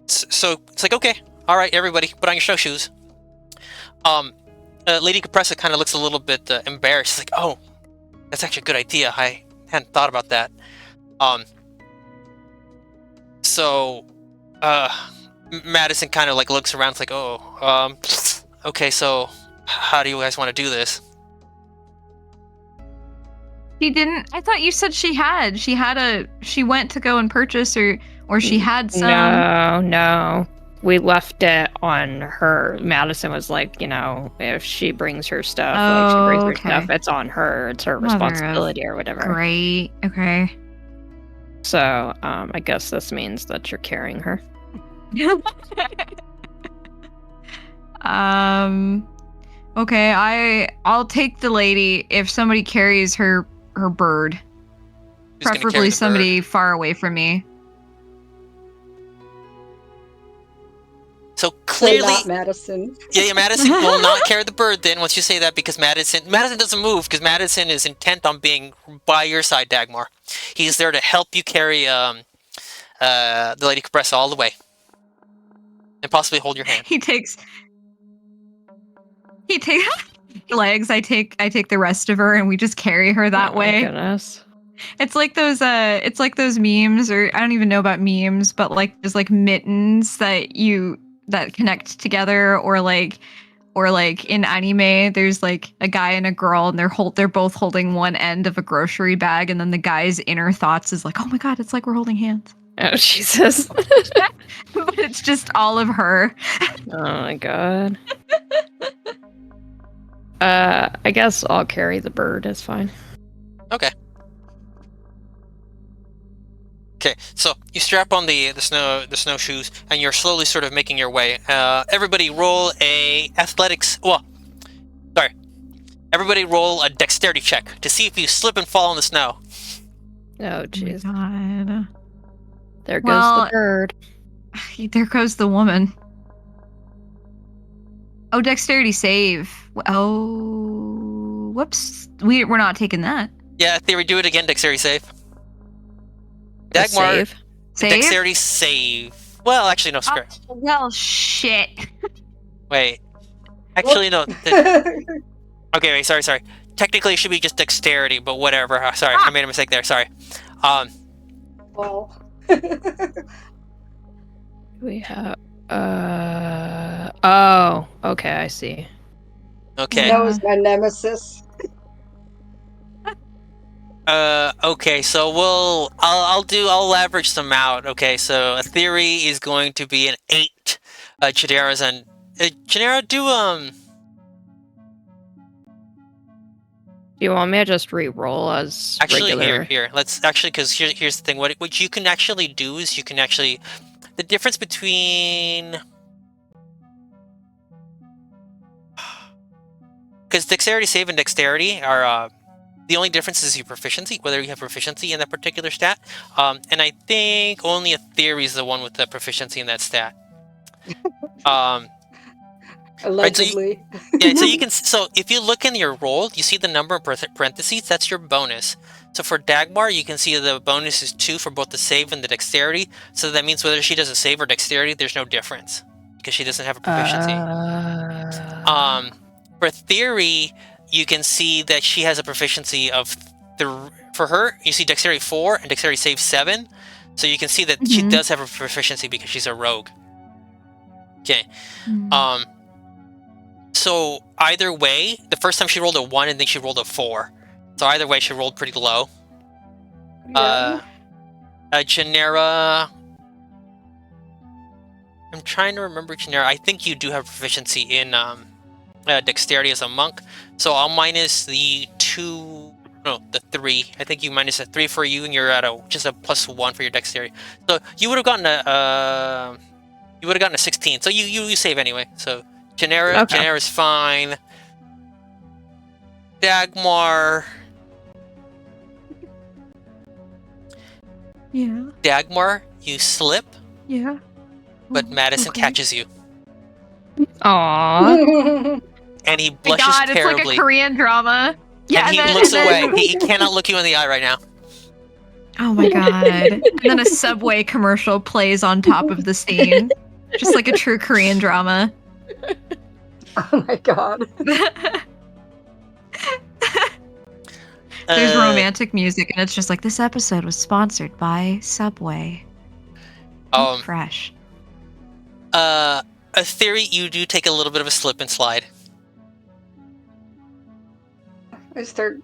it's like, okay, all right, everybody, put on your snowshoes. Lady Compressa kind of looks a little bit embarrassed. She's like, oh, that's actually a good idea. I hadn't thought about that. So Madison kind of like looks around. It's like, oh, okay, so how do you guys want to do this? She didn't. I thought you said she had. She went to go and purchase, or she had some. No. We left it on her. Madison was like, you know, if she brings her stuff, it's on her. It's her responsibility or whatever. Great. Okay. So, I guess this means that you're carrying her. Okay. I'll take the lady if somebody carries her bird. Who's gonna carry Preferably the somebody bird? far away from me. So Say clearly, not Madison. yeah, Madison will not carry the bird then once you say that, because Madison doesn't move because Madison is intent on being by your side, Dagmar. He's there to help you carry the Lady Compressa all the way. And possibly hold your hand. He takes legs. I take the rest of her, and we just carry her that way. My goodness. It's like those memes, or I don't even know about memes, but like there's like mittens that connect together, or like in anime, there's like a guy and a girl, and they're both holding one end of a grocery bag, and then the guy's inner thoughts is like, oh my god, it's like we're holding hands. Oh, Jesus. But it's just all of her. Oh my god. I guess I'll carry the bird. It's fine. Okay. Okay, so you strap on the snowshoes, and you're slowly sort of making your way. Everybody roll a athletics. Well, sorry. Everybody roll a dexterity check to see if you slip and fall in the snow. Oh, jeez. Oh my god. There goes the bird. There goes the woman. Oh, dexterity save. Oh, whoops. We're not taking that. Yeah, Theory, do it again. Dexterity save. Dagmar, Save. dexterity save. Well, actually, no. Screw. Well, shit. Wait. Actually, no. Okay, wait, sorry. Technically, it should be just dexterity, but whatever. Sorry, I made a mistake there. Sorry. Well. We have. Oh, okay, I see. Okay. That was my nemesis. Okay, so I'll average them out. Okay, so a theory is going to be an 8. Chidera's an Chidera, Do you want me to just re-roll as actually regular? here. Let's actually, because here's the thing. What you can actually do is you can actually, the difference between, because dexterity save and dexterity are the only difference is your proficiency, whether you have proficiency in that particular stat. And I think only a theory is the one with the proficiency in that stat. Right, so Allegedly. so you can, so if you look in your roll, you see the number in parentheses. That's your bonus. So for Dagmar, you can see the bonus is 2 for both the save and the dexterity. So that means whether she does a save or dexterity, there's no difference because she doesn't have a proficiency. For theory, you can see that she has a proficiency of for her, you see dexterity 4 and dexterity save 7. So you can see that she does have a proficiency because she's a rogue. Okay. So either way, the first time she rolled a 1 and then she rolled a 4. So either way, she rolled pretty low. Yeah. Genera. I'm trying to remember Genera. I think you do have proficiency in dexterity as a monk. So I'll minus the 2. No, the 3. I think you minus a 3 for you, and you're at just a +1 for your dexterity. So you would have gotten a 16. So you save anyway. So Genera's fine. Dagmar. Yeah. Dagmar, you slip, Yeah. but Madison catches you, Aww. and he My blushes God, it's like terribly. a Korean drama. Yeah, and he then, looks and then, away. He cannot look you in the eye right now. Oh my God. And then a Subway commercial plays on top of the scene. Just like a true Korean drama. Oh my God. There's romantic music, and it's just like, this episode was sponsored by Subway. Fresh. A theory, you do take a little bit of a slip and slide. I start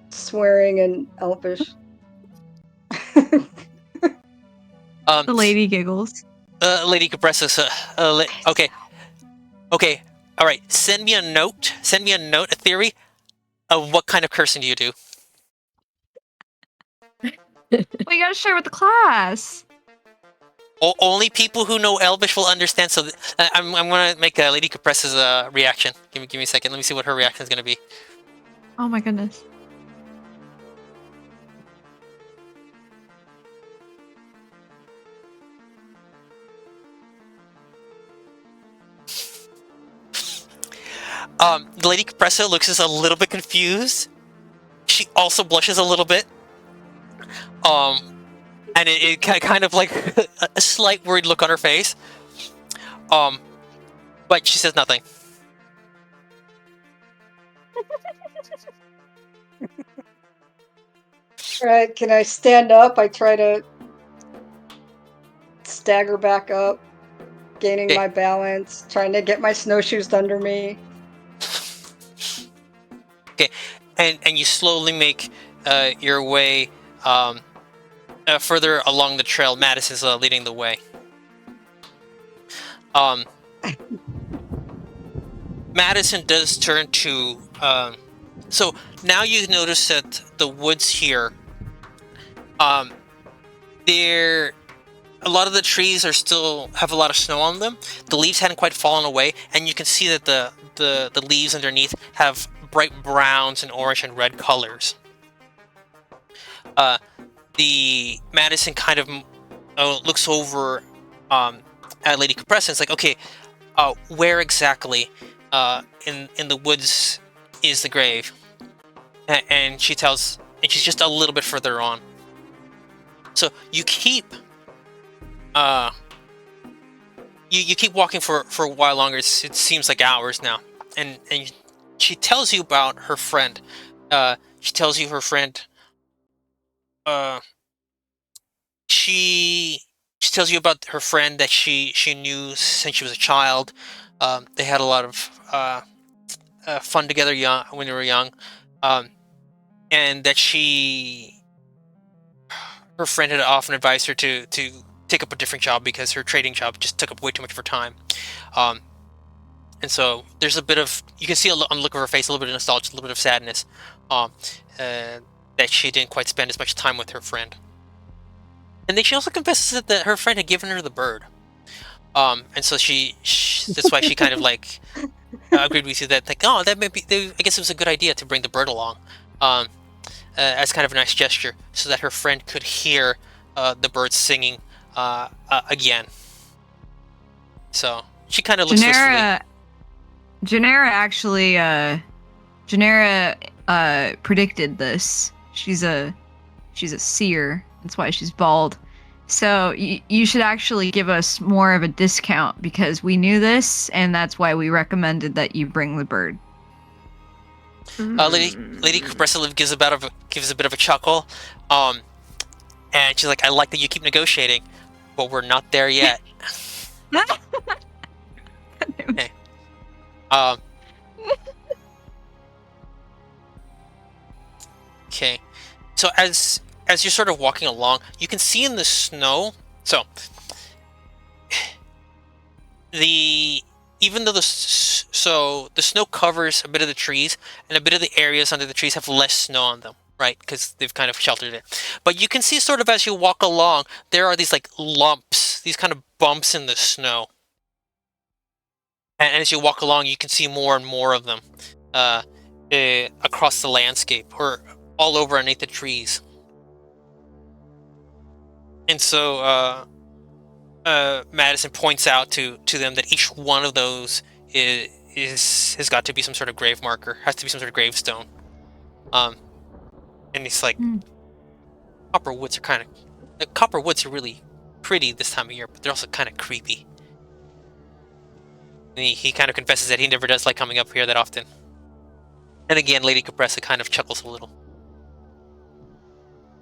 swearing in Elfish. The lady giggles. Lady Capressus, okay, all right. Send me a note, a theory of what kind of cursing do you do. Well, you gotta share with the class. Only people who know Elvish will understand. So I'm gonna make Lady Capressus reaction. Give me a second. Let me see what her reaction is gonna be. Oh my goodness. Lady Capresso looks just a little bit confused. She also blushes a little bit. And it kind of like a slight worried look on her face. But she says nothing. Right, can I stand up? I try to stagger back up, gaining my balance, trying to get my snowshoes under me. Okay, and you slowly make your way further along the trail. Madison's leading the way. Madison does turn to. So now you notice that the woods here. They're. A lot of the trees are still have a lot of snow on them. The leaves hadn't quite fallen away, and you can see that the leaves underneath have bright browns and orange and red colors. The Madison kind of looks over at Lady Capressa and it's like, okay, where exactly in the woods is the grave? And she tells, and she's just a little bit further on. So you keep you keep walking for a while longer. It seems like hours now, and she tells you about her friend. She tells you her friend. She she tells you about her friend that she knew since she was a child. They had a lot of fun together young when they were young, um, and that her friend had often advised her to take up a different job because her trading job just took up way too much of her time. Um, and so there's a bit of you can see on the look of her face a little bit of nostalgia, a little bit of sadness, um, that she didn't quite spend as much time with her friend. And then she also confesses that her friend had given her the bird. And so that's why she kind of like agreed with you that like, oh, that may be. I guess it was a good idea to bring the bird along, as kind of a nice gesture, so that her friend could hear the birds singing again. So she kind of looks wistfully. Janera predicted this. She's a seer. That's why she's bald. So you should actually give us more of a discount because we knew this, and that's why we recommended that you bring the bird. Lady Compressive gives a bit of a chuckle, and she's like, "I like that you keep negotiating, but we're not there yet." Okay. Okay. So as you're sort of walking along, you can see in the snow. So even though the snow covers a bit of the trees, and a bit of the areas under the trees have less snow on them, right? Because they've kind of sheltered it. But you can see sort of as you walk along, there are these like lumps, these kind of bumps in the snow. And as you walk along, you can see more and more of them across the landscape or all over underneath the trees. And so Madison points out to them that each one of those has got to be some sort of grave marker, has to be some sort of gravestone. And he's like, the copper woods are really pretty this time of year, but they're also kind of creepy. And he kind of confesses that he never does like coming up here that often. And again, Lady Capressa kind of chuckles a little.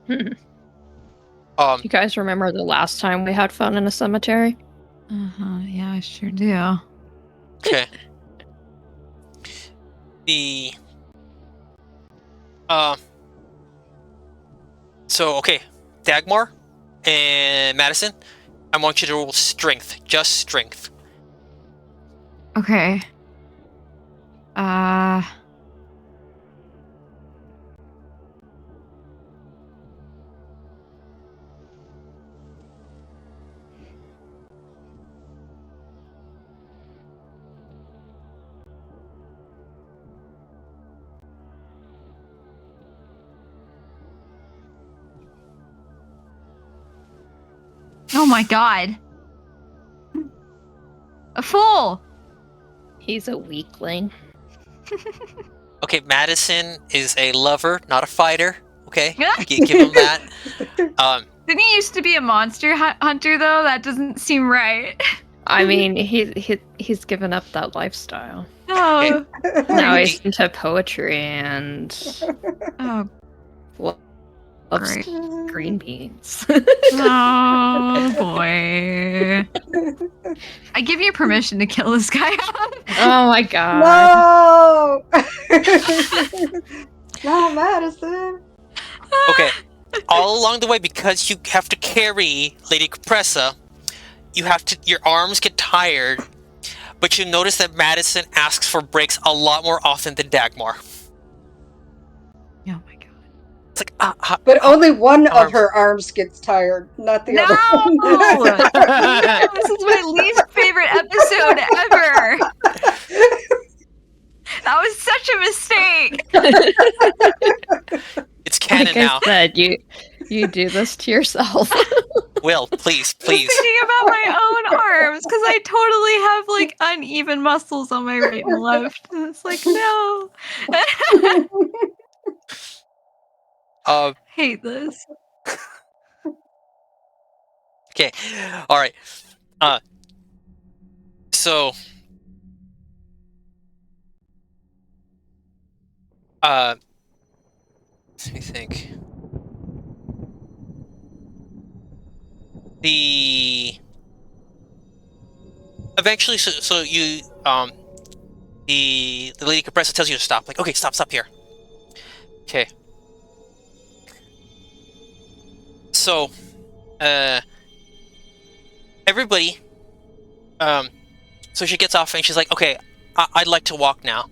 Do you guys remember the last time we had fun in a cemetery? Yeah, I sure do. Okay. Okay, Dagmar and Madison, I want you to roll strength, just strength. Okay. Oh my god. A fool! He's a weakling. Okay, Madison is a lover, not a fighter. Okay, give him that. Didn't he used to be a monster hunter though? That doesn't seem right. I mean, he's given up that lifestyle. Oh. Now he's into poetry and loves great. green beans. Oh boy. I give you permission to kill this guy. Oh my god. No! No, Madison! Okay, all along the way, because you have to carry Lady Capressa, your arms get tired, but you notice that Madison asks for breaks a lot more often than Dagmar. Oh my god. It's like, but only one of her arms gets tired, not the other one. This is my least favorite episode ever. That was such a mistake. It's canon like now. I said, you do this to yourself. Will, pleplease. I was thinking about my own arms because I totally have like uneven muscles on my right and left. And it's like, no. Hate this. Okay. All right. So Let me think. The eventually, so you the lady compressor tells you to stop. Like, okay, stop here. Okay. So, everybody, so she gets off and she's like, okay, I'd like to walk now.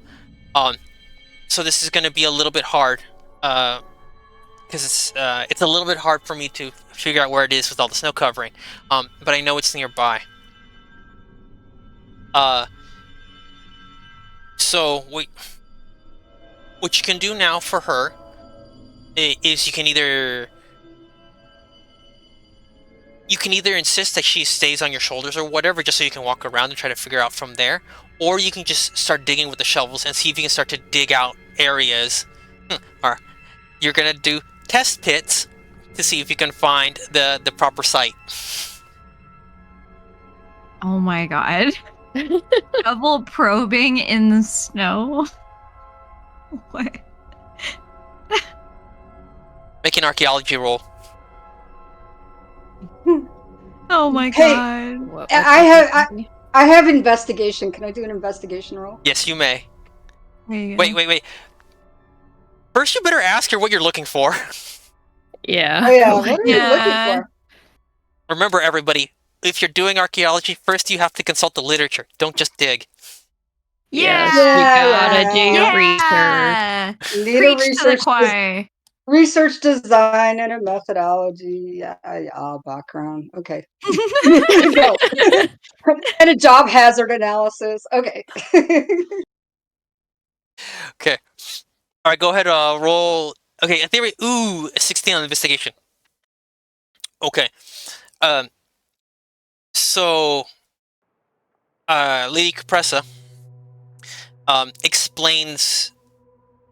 So this is going to be a little bit hard, because it's a little bit hard for me to figure out where it is with all the snow covering. But I know it's nearby. So what you can do now for her is you can either insist that she stays on your shoulders or whatever, just so you can walk around and try to figure out from there, or you can just start digging with the shovels and see if you can start to dig out areas. Or you're gonna do test pits to see if you can find the proper site. Oh my god. Double probing in the snow. What? Make an archaeology roll. Oh my Hey, god. What I have investigation. Can I do an investigation roll? Yes, you may. There you go. Wait. First, you better ask her what you're looking for. Yeah. Oh yeah, go what ahead. are you looking Yeah. for? Remember, everybody, if you're doing archaeology, first you have to consult the literature. Don't just dig. Yeah. Yes, you gotta do Yeah. research. Yeah. Need a Preach to the research choir. research design and a methodology. Background. Okay. Go. And a job hazard analysis. Okay. Okay. All right, go ahead. Roll. Okay, in theory. Ooh, a 16 on investigation. Okay. Um. So, Lady Capressa explains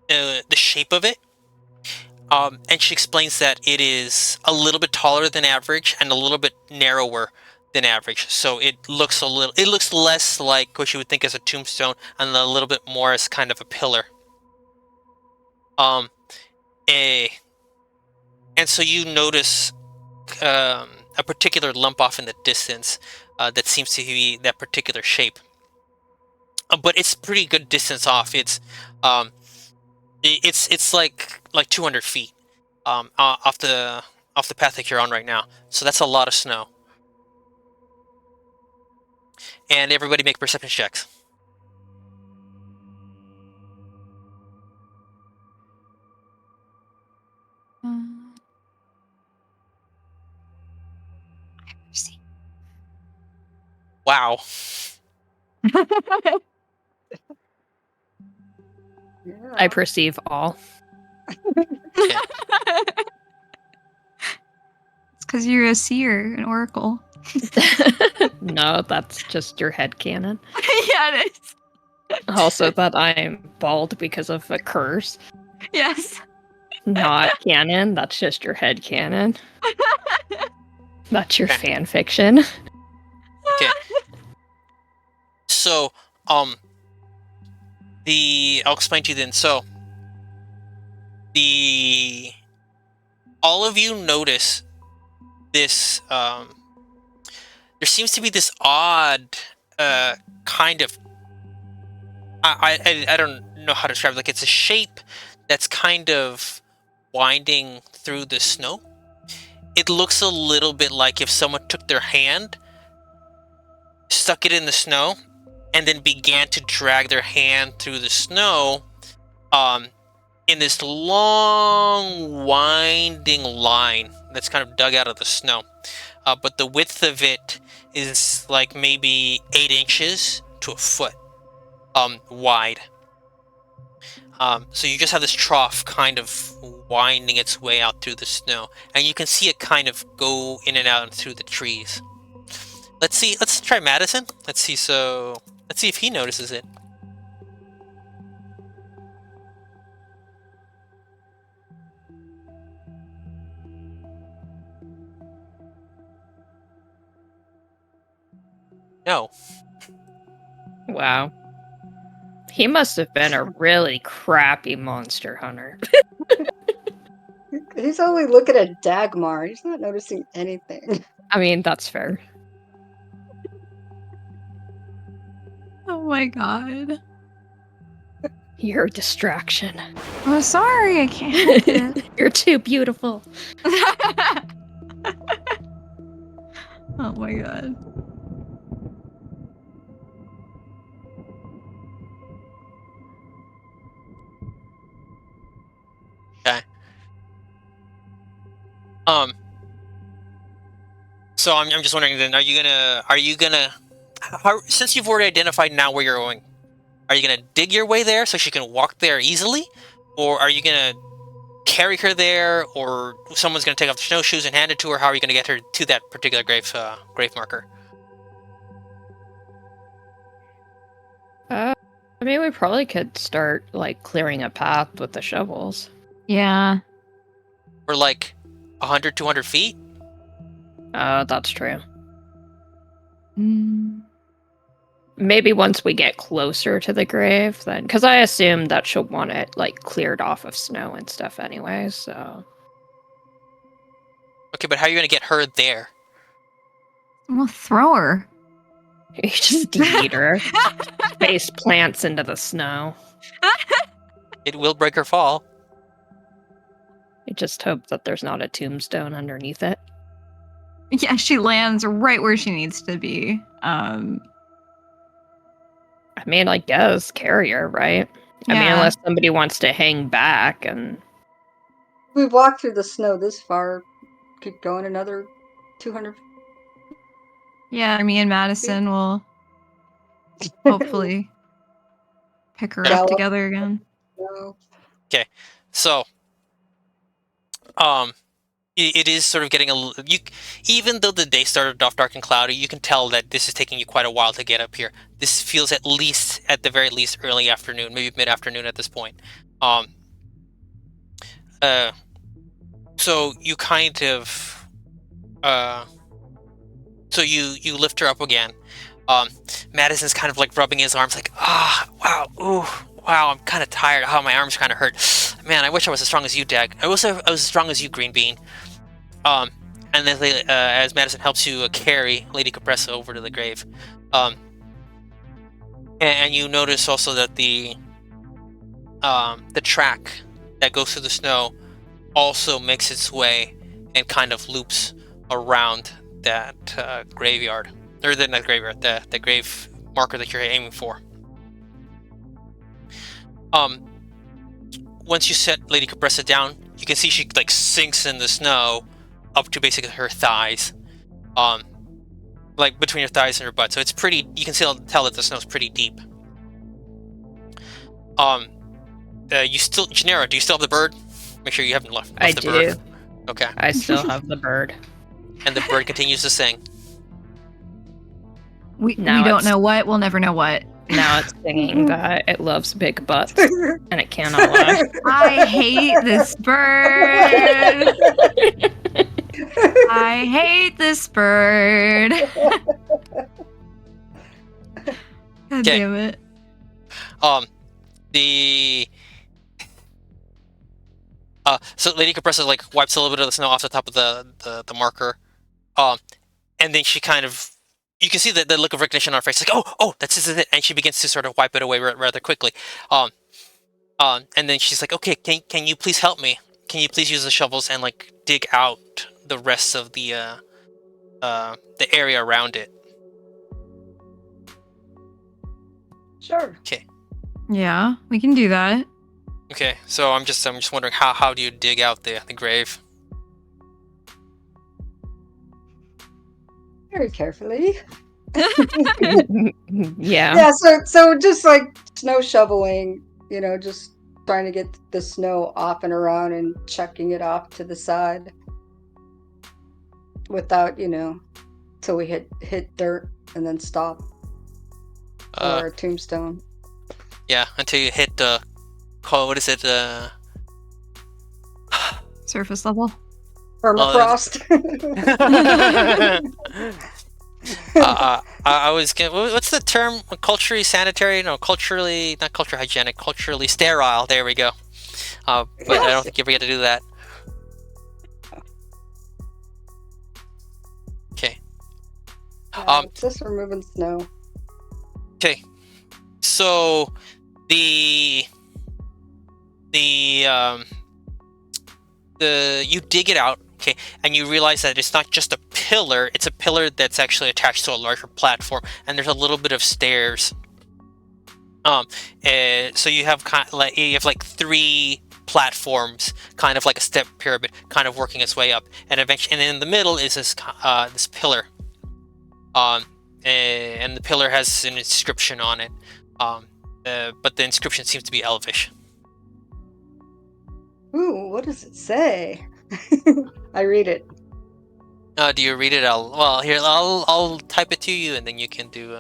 the shape of it. And she explains that it is a little bit taller than average and a little bit narrower than average. So it looks less like what you would think as a tombstone and a little bit more as kind of a pillar. Um, a, and so you notice a particular lump off in the distance that seems to be that particular shape. But it's pretty good distance off. Um, it's like 200 feet off the path that you're on right now. So that's a lot of snow. And everybody make perception checks. Wow. I perceive all. Okay. It's because you're a seer, an oracle. No, that's just your head canon. Yeah, it is. Also, that I'm bald because of a curse. Yes. Not canon. That's just your head canon. That's your Okay. fan fiction. Okay. So, I'll explain to you then. So, all of you notice this. There seems to be this odd, kind of. I don't know how to describe it. Like, it's a shape that's kind of winding through the snow. It looks a little bit like if someone took their hand, stuck it in the snow, and then began to drag their hand through the snow, in this long winding line that's kind of dug out of the snow. But the width of it is like maybe 8 inches to a foot wide. So you just have this trough kind of winding its way out through the snow, and you can see it kind of go in and out through the trees. Let's try Madison. Let's see if he notices it. No. Wow. He must have been a really crappy monster hunter. He's only looking at Dagmar. He's not noticing anything. I mean, that's fair. Oh my god. You're a distraction. Oh, sorry, I can't help it. You're too beautiful. Oh my god. Okay. So I'm just wondering then, are you gonna since you've already identified now where you're going, are you gonna dig your way there so she can walk there easily, or are you gonna carry her there, or someone's gonna take off the snowshoes and hand it to her? How are you gonna get her to that particular grave marker? I mean, we probably could start like clearing a path with the shovels. Yeah. For like 100, 200 feet? That's true. Mm. Maybe once we get closer to the grave, then, because I assume that she'll want it like cleared off of snow and stuff anyway. So Okay, but how are you gonna get her there? We'll throw her. you just eat her. Face plants into the snow. It will break her fall. I just hope that there's not a tombstone underneath it. Yeah, she lands right where she needs to be. I mean, I guess carry her, right? I mean, Yeah. unless somebody wants to hang back and We've walked through the snow this far. Keep going another 200. Yeah, me and Madison will hopefully pick her up Gallop. together again. No. Okay, so it is sort of getting even though the day started off dark and cloudy, you can tell that this is taking you quite a while to get up here. This feels at the very least early afternoon, maybe mid-afternoon at this point. So you kind of so you lift her up again. Madison's kind of like rubbing his arms like, wow, ooh, wow, I'm kind of tired. Oh, my arms kind of hurt. Man, I wish I was as strong as you, Dag. I wish I was as strong as you, Green Bean. And then as Madison helps you carry Lady Capressa over to the grave, and you notice also that the track that goes through the snow also makes its way and kind of loops around that graveyard, or not graveyard, the grave marker that you're aiming for. Once you set Lady Capressa down, you can see she like sinks in the snow up to basically her thighs, like between her thighs and her butt. So it's pretty. You can still tell that the snow's pretty deep. You still, Gennaro, do you still have the bird? Make sure you haven't left I the do. bird. Okay. I still have the bird. And the bird continues to sing. We Now don't it's- know what. We'll never know what. Now it's singing that it loves big butts and it cannot lie. I hate this bird. I hate this bird. God damn it. So Lady Capressa like wipes a little bit of the snow off the top of the marker, and then she kind of, you can see the look of recognition on her face, like oh this is it, and she begins to sort of wipe it away rather quickly, and then she's like, okay, can you please help me? Can you please use the shovels and like dig out the rest of the area around it? Sure. Okay. Yeah, we can do that. Okay, so I'm just wondering how do you dig out the grave? Very carefully. Yeah. Yeah, so just like snow shoveling, just trying to get the snow off and around and chucking it off to the side without, till we hit dirt and then stop. Or a tombstone. Yeah, until you hit what is it? Surface level. Permafrost. I was gonna. What's the term? Culturally sanitary? No, culturally not culturally hygienic. Culturally sterile. There we go. But I don't Yes. think you ever get to do that. Okay. Yeah, it's just removing snow. Okay. So the the um the you dig it out, okay, and you realize that it's not just a pillar, it's a pillar that's actually attached to a larger platform, and there's a little bit of stairs. So you have like three platforms, kind of like a step pyramid, kind of working its way up, and eventually, and in the middle is this pillar. Um, and the pillar has an inscription on it. But the inscription seems to be Elvish. Ooh, what does it say? I read it. Do you read it? Well, here I'll type it to you, and then you can do.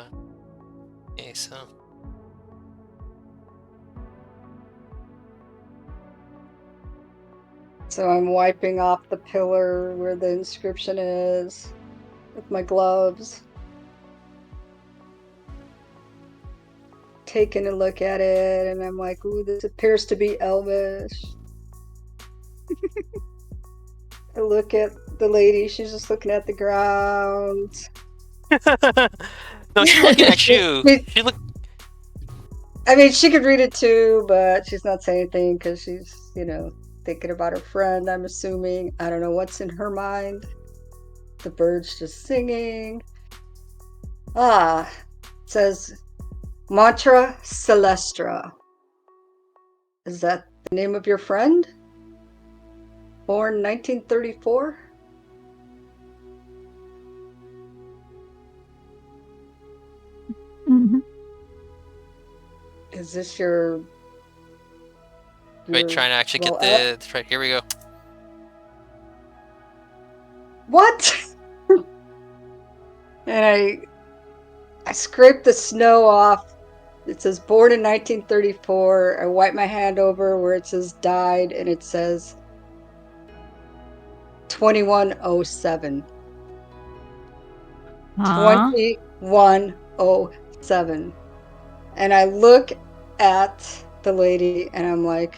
Okay, so. So I'm wiping off the pillar where the inscription is with my gloves. Taking a look at it, and I'm like, ooh, this appears to be Elvish. I look at the lady, she's just looking at the ground. No, she's looking at you. She look. I mean, she could read it too, but she's not saying anything because she's, thinking about her friend, I'm assuming. I don't know what's in her mind. The bird's just singing. It says Mantra Celestra. Is that the name of your friend? Born 1934? Mhm. Is this your Wait, trying to actually get the. Right, here we go. What? And I scraped the snow off. It says born in 1934. I wipe my hand over where it says died, and it says 2107. Huh? 2107. And I look at the lady and I'm like,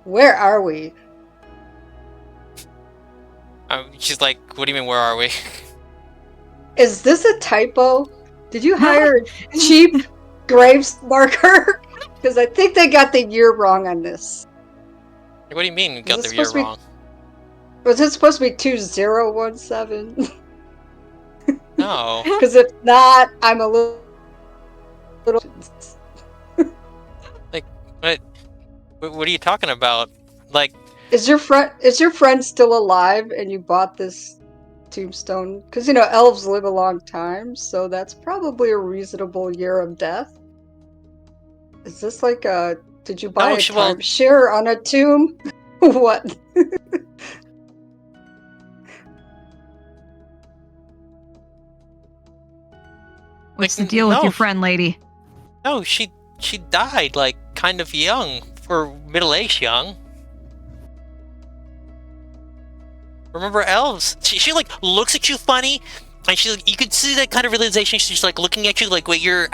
where are we? She's like, "What do you mean? Where are we?" Is this a typo? Did you hire a cheap graves marker? Because I think they got the year wrong on this. What do you mean? You Is got this the year supposed to be wrong? Was it supposed to be 2017? No. Because if not, I'm a little. Like, what? What are you talking about? Like, Is your friend still alive and you bought this tombstone? Because elves live a long time, so that's probably a reasonable year of death. Is this like a did you buy no. a Well, timeshare on a tomb? What? What's the deal with no, your friend, lady? no. She died like kind of young, for middle-aged young. Remember elves? She like looks at you funny, and you could see that kind of realization. She's like looking at you like, wait, you're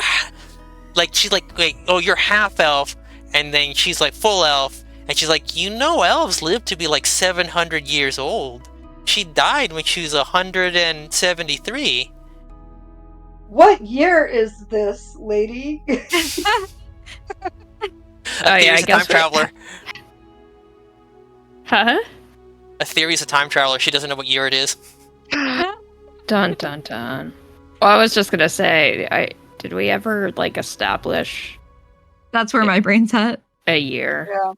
like she's like, wait, oh, you're half elf, and then she's like full elf, and she's like, elves live to be like 700 years old. She died when she was 173. What year is this, lady? Oh yeah, I Theory's a time guess we. traveler. Huh? A theory's a time traveler. She doesn't know what year it is. Dun dun dun. Well, I was just gonna say, did we ever like establish That's where my brain's at. a year? Yeah.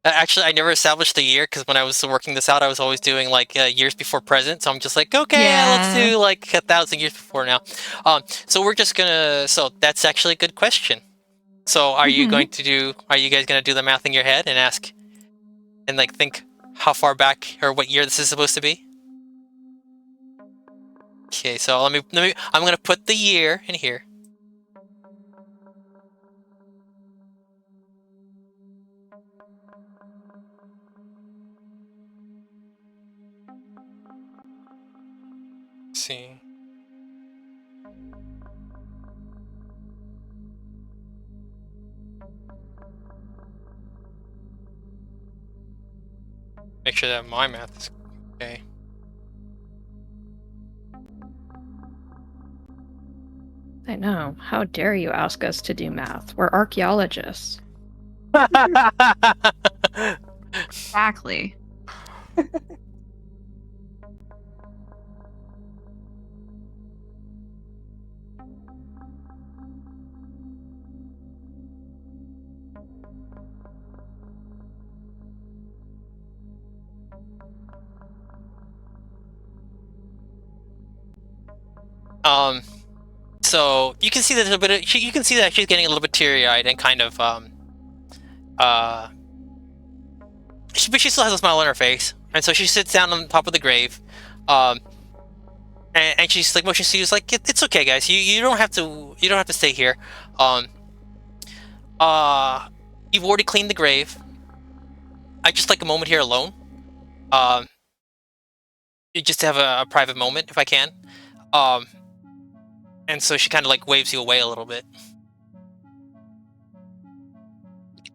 Actually, I never established the year because when I was working this out, I was always doing like years before present. So I'm just like, okay, let's Yeah. do like 1,000 years before now. So we're just gonna. So that's actually a good question. So are you Mhm. Are you guys gonna do the math in your head and ask, and like think how far back or what year this is supposed to be? Okay, so let me. I'm gonna put the year in here. Let's see. Make sure that my math is okay. I know. How dare you ask us to do math? We're archaeologists. Exactly. So you can see that there's a bit of, you can see that she's getting a little bit teary-eyed and kind of but she still has a smile on her face, and so she sits down on top of the grave, and she's like motions to you, like it's okay, guys. You don't have to stay here. Um, you've already cleaned the grave. I just like a moment here alone. Um, just to have a private moment, if I can. And so she kind of like waves you away a little bit.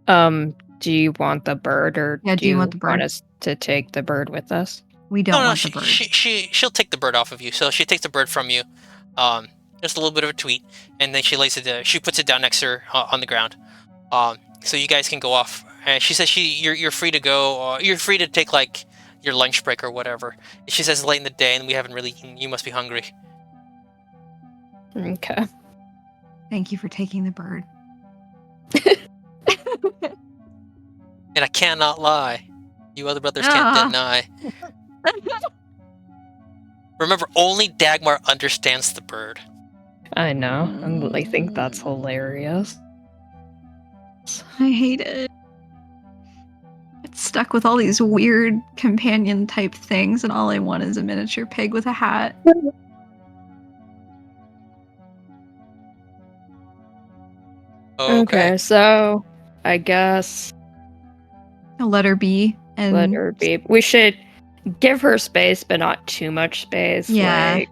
Do you want the bird, or Yeah, do you want the bird? want us to take the bird with us? We don't No, want the bird. she'll take the bird off of you. So she takes the bird from you. Just a little bit of a tweet, and then she lays it. She puts it down next to her on the ground. So you guys can go off. And she says you're free to go. You're free to take like your lunch break or whatever. She says it's late in the day and we haven't really eaten. You must be hungry. Okay. Thank you for taking the bird. And I cannot lie. You other brothers can't deny. Remember, only Dagmar understands the bird. I know. I think that's hilarious. I hate it. It's stuck with all these weird companion type things, and all I want is a miniature pig with a hat. Okay, so I guess A letter B. And let her be. We should give her space, but not too much space. Yeah. Like,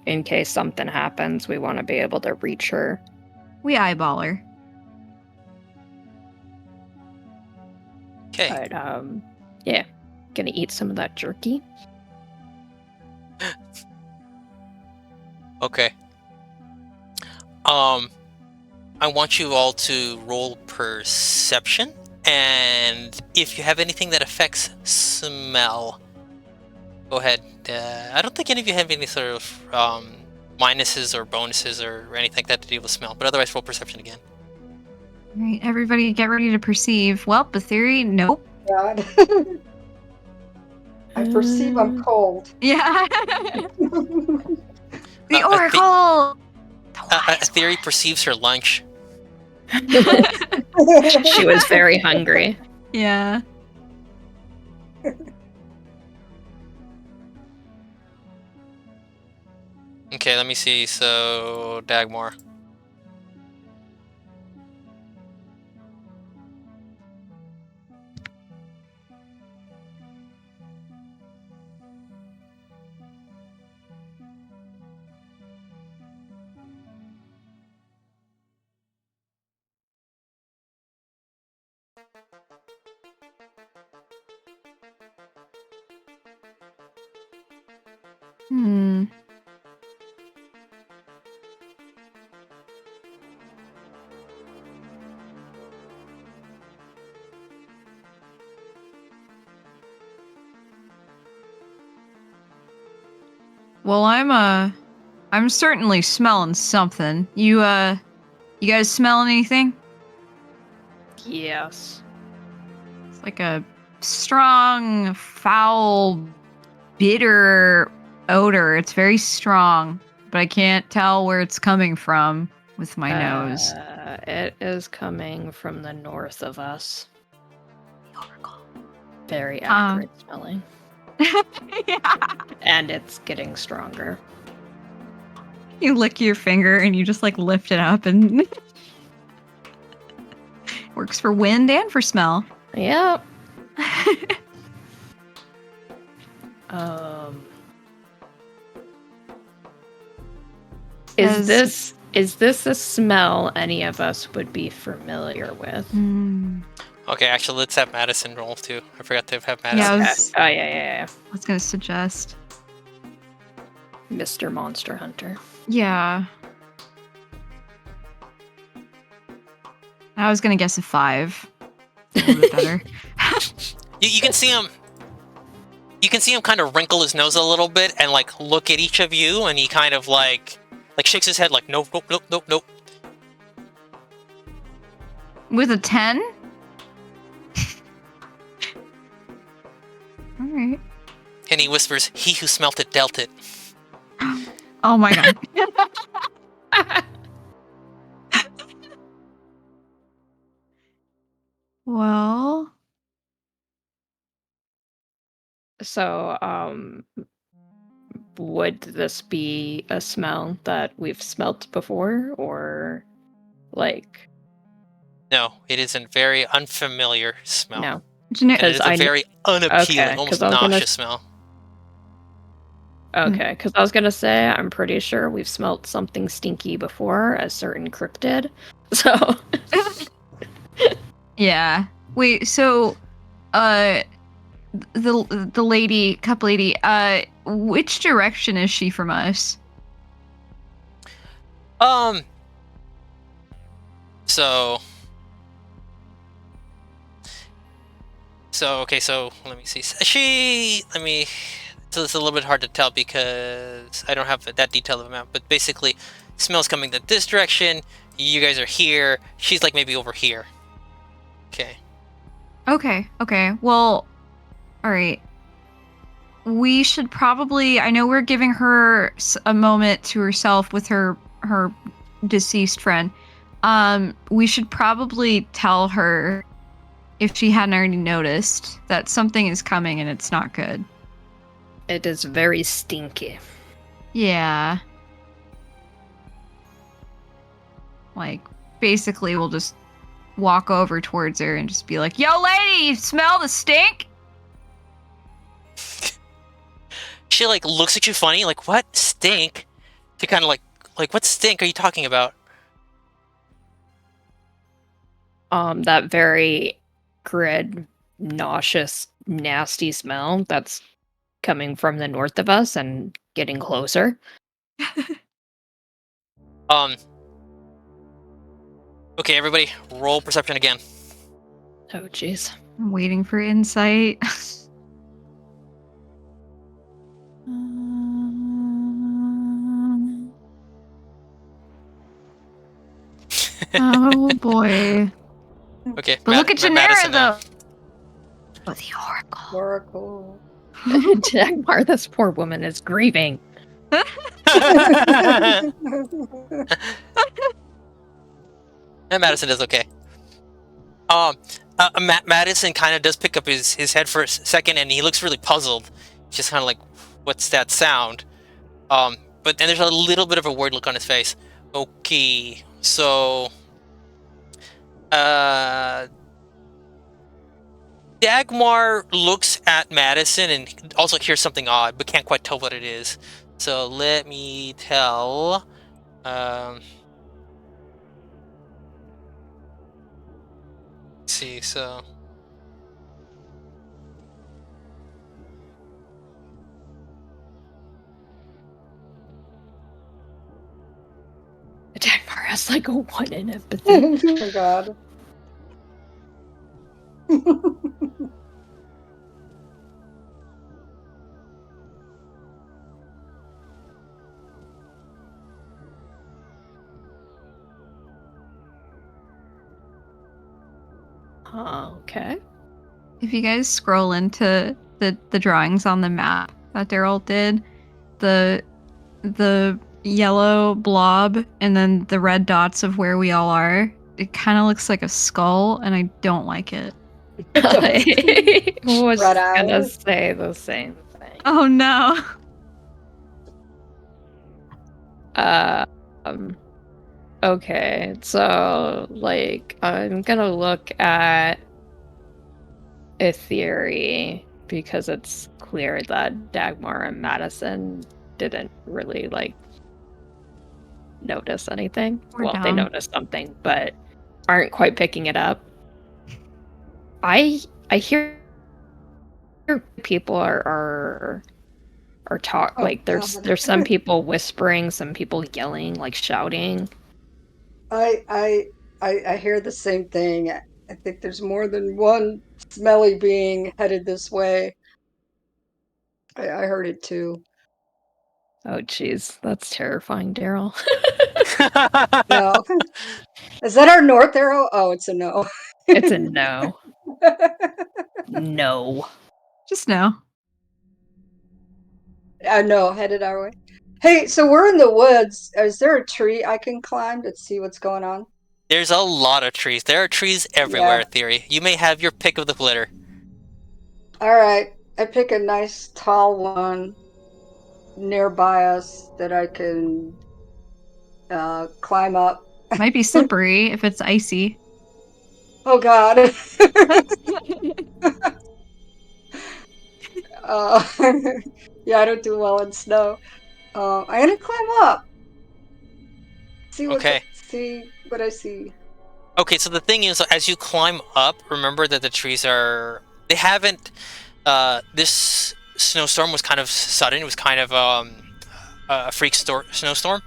in case something happens, we want to be able to reach her. We eyeball her. Okay. But, yeah. Gonna eat some of that jerky. Okay. I want you all to roll perception, and if you have anything that affects smell, go ahead. I don't think any of you have any sort of minuses or bonuses or anything like that to deal with smell, but otherwise roll perception again. All right, everybody get ready to perceive. Well, the theory, nope. God. I perceive I'm cold. Yeah. The Oracle! A theory perceives her lunch. She was very hungry. Yeah. Okay, let me see. So, Dagmar. Well, I'm certainly smelling something. You guys smell anything? Yes. It's like a strong, foul, bitter odor. It's very strong, but I can't tell where it's coming from with my nose. It is coming from the north of us. The Oracle. Very accurate smelling. Yeah. And it's getting stronger. You lick your finger and you just like lift it up and works for wind and for smell. Yep. Is this a smell any of us would be familiar with? Okay, actually, let's have Madison roll too. I forgot to have Yeah, Madison. Yeah. I was gonna suggest. Mr. Monster Hunter. Yeah. I was gonna guess a 5. A little bit better. You can see him. You can see him kind of wrinkle his nose a little bit and like look at each of you, and he kind of like shakes his head like nope. With a 10? Alright. And he whispers, "He who smelt it dealt it." Oh my god. Well, So, would this be a smell that we've smelt before, or like No, it is a very unfamiliar smell. no? And it Because is a very unappealing, okay, almost 'cause I was gonna- nauseous smell. Okay, because I was gonna say I'm pretty sure we've smelt something stinky before, a certain cryptid. So yeah. Wait, so the lady, cup lady, which direction is she from us? So okay, so let me see. So it's a little bit hard to tell because I don't have that detailed of a map, but basically smells coming this direction, you guys are here, she's like maybe over here. Okay. Okay. Well, all right. We should probably, I know we're giving her a moment to herself with her deceased friend. We should probably tell her, if she hadn't already noticed, that something is coming and it's not good. it is very stinky. Yeah. Like, basically, we'll just walk over towards her and just be like, "Yo, lady, you smell the stink?" She like looks at you funny, like, what stink? To kind of like what stink are you talking about? That very grid, nauseous, nasty smell that's coming from the north of us and getting closer. Okay, everybody, roll perception again. Oh, jeez. I'm waiting for insight. Oh boy. Okay, But look at Janera Madison now. though. Oh, the Oracle. Oracle. Dagmar, this poor woman is grieving. And Madison does okay. Madison kind of does pick up his head for a second, and he looks really puzzled. Just kind of like, what's that sound? But then there's a little bit of a worried look on his face. Okay, so, Dagmar looks at Madison and also hears something odd, but can't quite tell what it is. So let me tell. Let's see, so. Dagmar has like a 1 in empathy. Oh my god. Okay. If you guys scroll into the drawings on the map that Daryl did, the yellow blob and then the red dots of where we all are, it kind of looks like a skull, and I don't like it. I was Red gonna eye. say the same thing. Oh no. Okay, so like I'm gonna look at a theory because it's clear that Dagmar and Madison didn't really like notice anything. We're They dumb. noticed something, but aren't quite picking it up. I hear people are talk Oh like there's God. there's some people whispering, some people yelling, like shouting. I I I hear the same thing. I think there's more than one smelly being headed this way. I heard it too. Oh jeez, that's terrifying, Daryl. No. Is that our north arrow? Oh, it's a no. It's a no. No. Just no. No, headed our way. Hey, so we're in the woods. Is there a tree I can climb to see what's going on? There's a lot of trees. There are trees everywhere, Yeah. Theory. You may have your pick of the litter. All right. I pick a nice tall one nearby us that I can climb up. Might be slippery if it's icy. Oh God. uh, yeah, I don't do well in snow. I'm gonna climb up. Okay. See what I see. Okay, so the thing is, as you climb up, remember that the trees are... They haven't... this snowstorm was kind of sudden. It was kind of a freak snowstorm.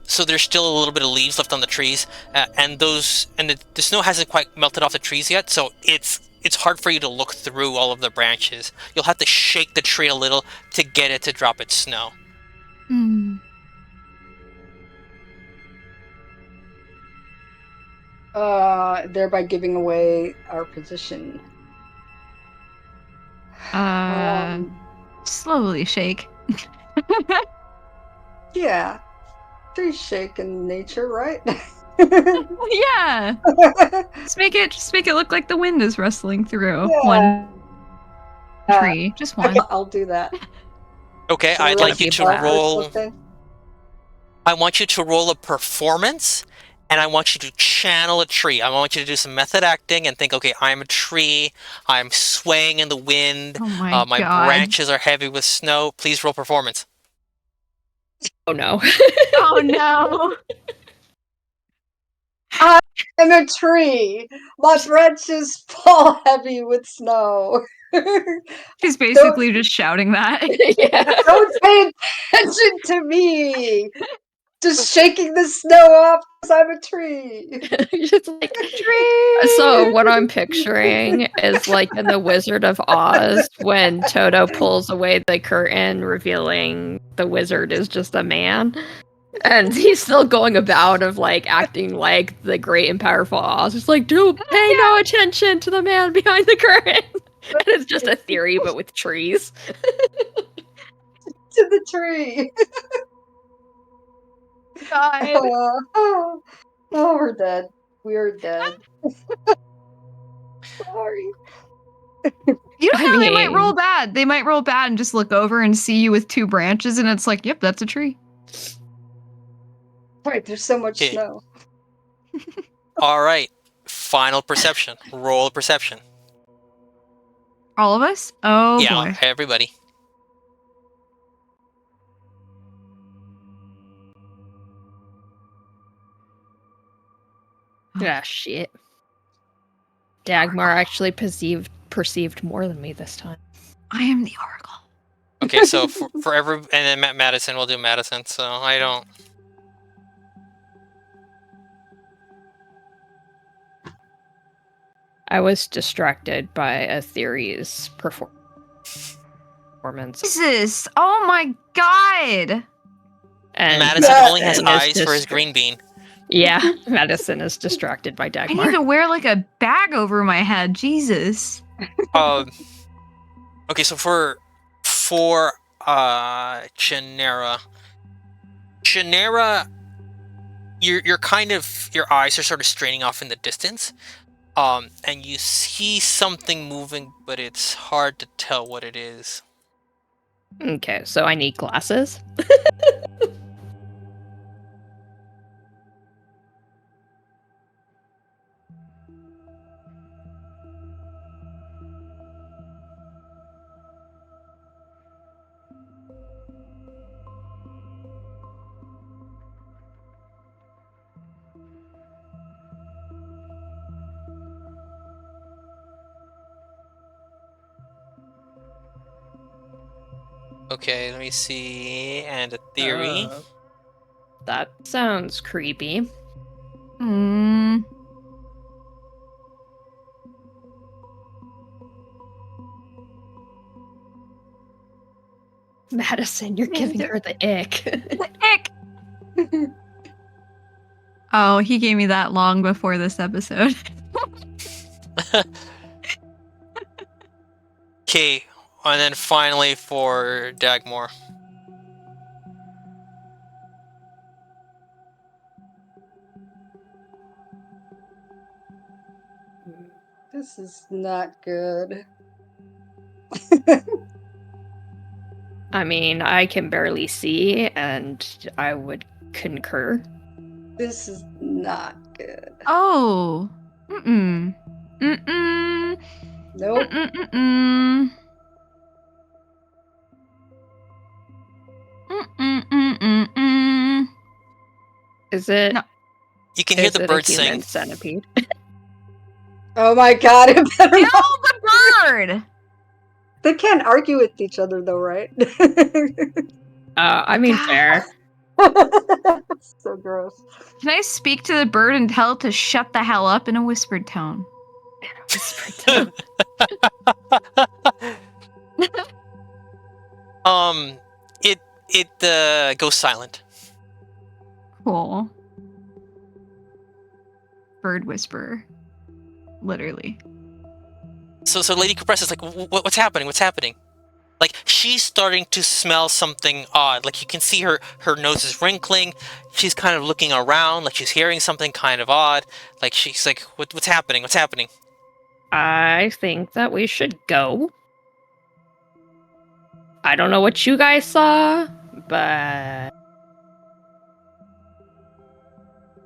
So there's still a little bit of leaves left on the trees, and the snow hasn't quite melted off the trees yet, so it's hard for you to look through all of the branches. You'll have to shake the tree a little to get it to drop its snow. Hmm. Thereby giving away our position. Uh, Um, slowly shake. yeah, trees shake in nature, right? Yeah. Just make it look like the wind is rustling through Yeah, one tree. Just okay, one. I'll do that. Okay, Should I I'd roll like Can't you be to for bad. roll... something? I want you to roll a performance, and I want you to channel a tree. I want you to do some method acting and think, okay, I'm a tree. I'm swaying in the wind. Oh my My god. branches are heavy with snow. Please roll performance. Oh no. Oh no. I am a tree. My branches fall heavy with snow. She's Don't basically just shouting that. Yeah. don't pay attention to me. Just shaking the snow off because I'm a tree. Just like so Tree. what I'm picturing is like in the Wizard of Oz when Toto pulls away the curtain revealing the wizard is just a man. And he's still going about of like acting like the great and powerful Oz. It's like, do pay no attention to the man behind the curtain. And it's just a theory, but with trees. To the tree. God. Oh, we're dead. We're dead. Sorry. You I don't know, they might roll mean, bad. They might roll bad and just look over and see you with two branches, and it's like, yep, that's a tree. Right, there's so much Okay. snow. All right. Final perception. Roll a perception. All of us? Oh Yeah, boy. everybody. ah, shit. Dagmar actually perceived more than me this time. I am the Oracle. Okay, so for every... And then Madison, we'll do Madison, so I don't... I was distracted by a theory's performance. Jesus. Oh my god. And Madison only has Madison is eyes for his distra- green bean. Yeah, Madison is distracted by I Dagmar. need to wear like a bag over my head. Jesus. Um... Okay, so for Chinera, you're kind of... Your eyes are sort of straining off in the distance. And you see something moving, but it's hard to tell what it is. Okay, so I need glasses. Okay, let me see. And a theory. That sounds creepy. Hmm. Madison, you're giving her the ick. Ick. Oh, he gave me that long before this episode. Okay, and then finally for Dagmore. This is not good. I mean, I can barely see, and I would concur. This is not good. Oh. Mm-mm. Mm-mm. Nope. Mm-mm-mm-mm. Mm-mm-mm-mm-mm. Is it? No. You can hear Is the it a birds human sing. centipede? Oh my god, it better Kill not. the bird! They can't argue with each other though, right? I mean, God. fair. So gross. Can I speak to the bird and tell it to shut the hell up in a whispered tone? It goes silent. Cool. Bird whisperer. Literally. So Lady Compress is like, what's happening? What's happening? Like, she's starting to smell something odd. Like, you can see her nose is wrinkling. She's kind of looking around, like she's hearing something kind of odd. Like, she's like, what's happening? What's happening? I think that we should go. I don't know what you guys saw, but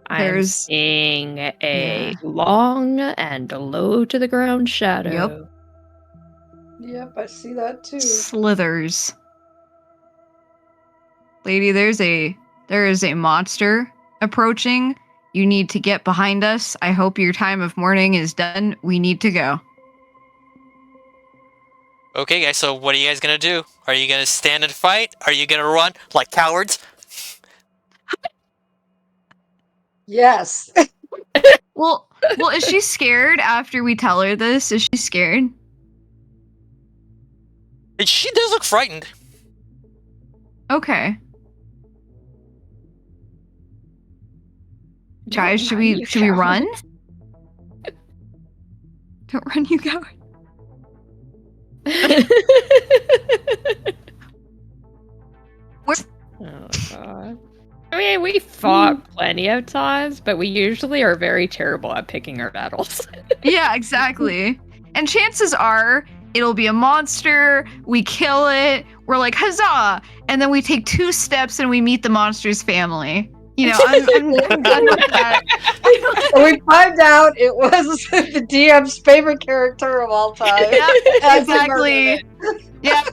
I'm seeing a long and low to the ground shadow. Yep, I see that too. Slithers. Lady, there is a monster approaching. You need to get behind us. I hope your time of mourning is done. We need to go. Okay, guys, so what are you guys gonna do? Are you gonna stand and fight? Are you gonna run like cowards? Yes. Well, is she scared after we tell her this? Is she scared? And she does look frightened. Okay. Guys, should we run? Don't run, you coward. Oh god. I mean, we fought plenty of times, but we usually are very terrible at picking our battles. Yeah, exactly. And chances are it'll be a monster, we kill it, we're like, huzzah! And then we take 2 steps and we meet the monster's family. You know, I'm done with that. We find out it was the DM's favorite character of all time. Yeah, As exactly. Yeah.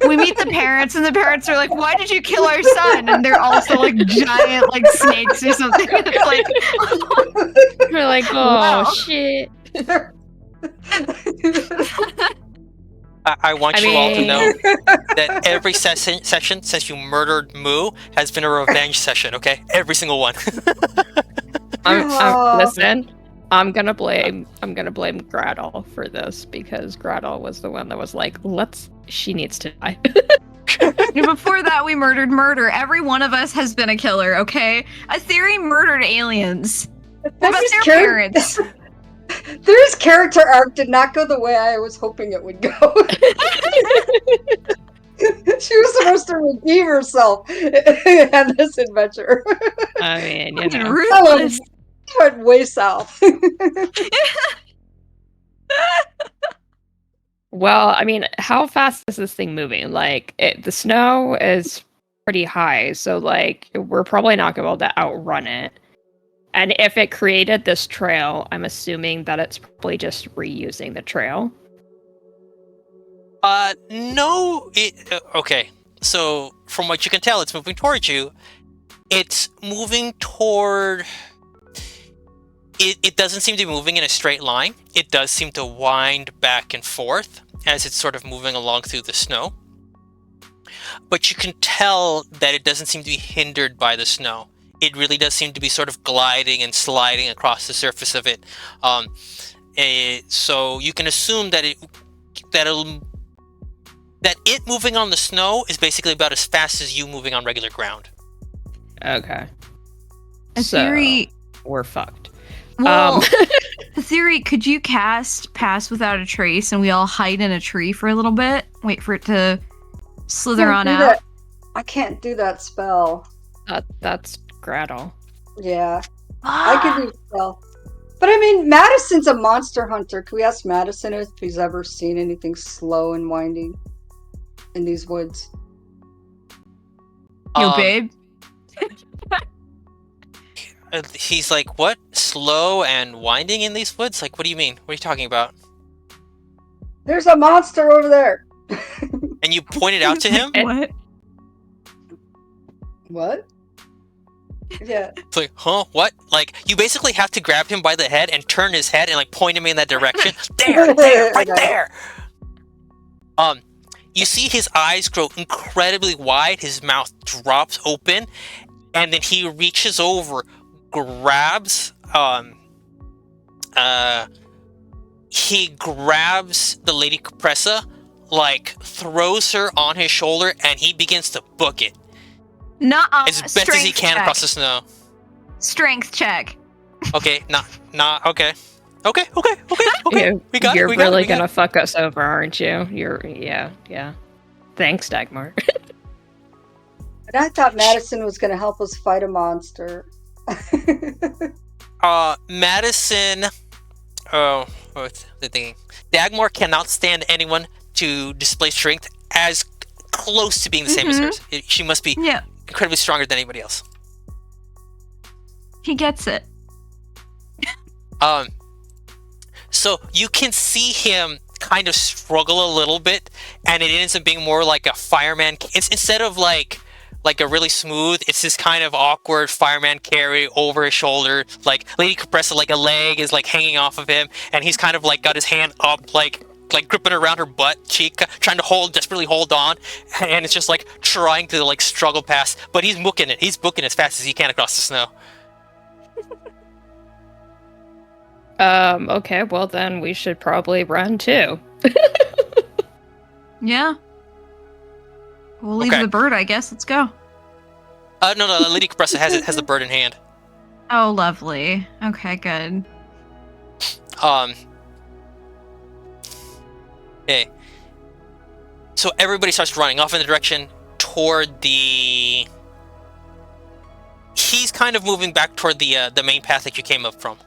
We meet the parents, and the parents are like, why did you kill our son? And they're also like giant like snakes or something. It's like We're like, oh shit. I want you all to know that every session since you murdred Moo has been a revenge session, okay? Every single one. Listen, I'm gonna blame Gradal for this because Gradal was the one that was like, she needs to die. Before that, we murdered murder. Every one of us has been a killer, okay? Aetheri murdered aliens. What about their parents? There's character arc did not go the way I was hoping it would go. She was supposed to redeem herself in this adventure. I mean, you know. Ruthless. Went way south. Well, I mean, how fast is this thing moving? Like, the snow is pretty high, so like we're probably not going to be able to outrun it. And if it created this trail, I'm assuming that it's probably just reusing the trail. No. Okay. So from what you can tell, it's moving towards you. It's moving toward. It doesn't seem to be moving in a straight line. It does seem to wind back and forth as it's sort of moving along through the snow. but you can tell that it doesn't seem to be hindered by the snow. It really does seem to be sort of gliding and sliding across the surface of it. So you can assume that it moving on the snow is basically about as fast as you moving on regular ground. Okay. A theory. So, we're fucked. Well, the theory, could you cast Pass Without a Trace and we all hide in a tree for a little bit? Wait for it to slither on out? I can't do that spell. That's Graddle. Yeah. I could do spell. But I mean, Madison's a monster hunter. Can we ask Madison if he's ever seen anything slow and winding in these woods? Yo, babe. He's like, what? Slow and winding in these woods? Like, what do you mean? What are you talking about? There's a monster over there. And you pointed out to him? What? What? Yeah. It's like, huh? What? Like, you basically have to grab him by the head and turn his head and like point him in that direction. There, right there. You see his eyes grow incredibly wide. His mouth drops open, and then he reaches over, grabs he grabs the Lady Capressa, like throws her on his shoulder, and he begins to book it as best as he can across the snow. Strength check. Okay, not okay. Okay. We got You're it. really gonna fuck us over, aren't you? Yeah. Thanks, Dagmar. And I thought Madison was gonna help us fight a monster. Madison. Oh, what's the thing? Dagmar cannot stand anyone to display strength as close to being the same as hers. She must be incredibly stronger than anybody else. He gets it. So you can see him kind of struggle a little bit, and it ends up being more like a fireman. Instead of like a really smooth, it's this kind of awkward fireman carry over his shoulder. Like Lady Capressa, like a leg is like hanging off of him, and he's kind of like got his hand up, like gripping around her butt cheek, trying to desperately hold on, and it's just like trying to like struggle past. But he's booking it. He's booking as fast as he can across the snow. Okay, well then we should probably run too. Yeah. We'll leave the bird, I guess. Let's go. No, Lady Capressa has the bird in hand. Oh, lovely. Okay, good. Okay. So everybody starts running off in the direction toward the... He's kind of moving back toward the main path that you came up from.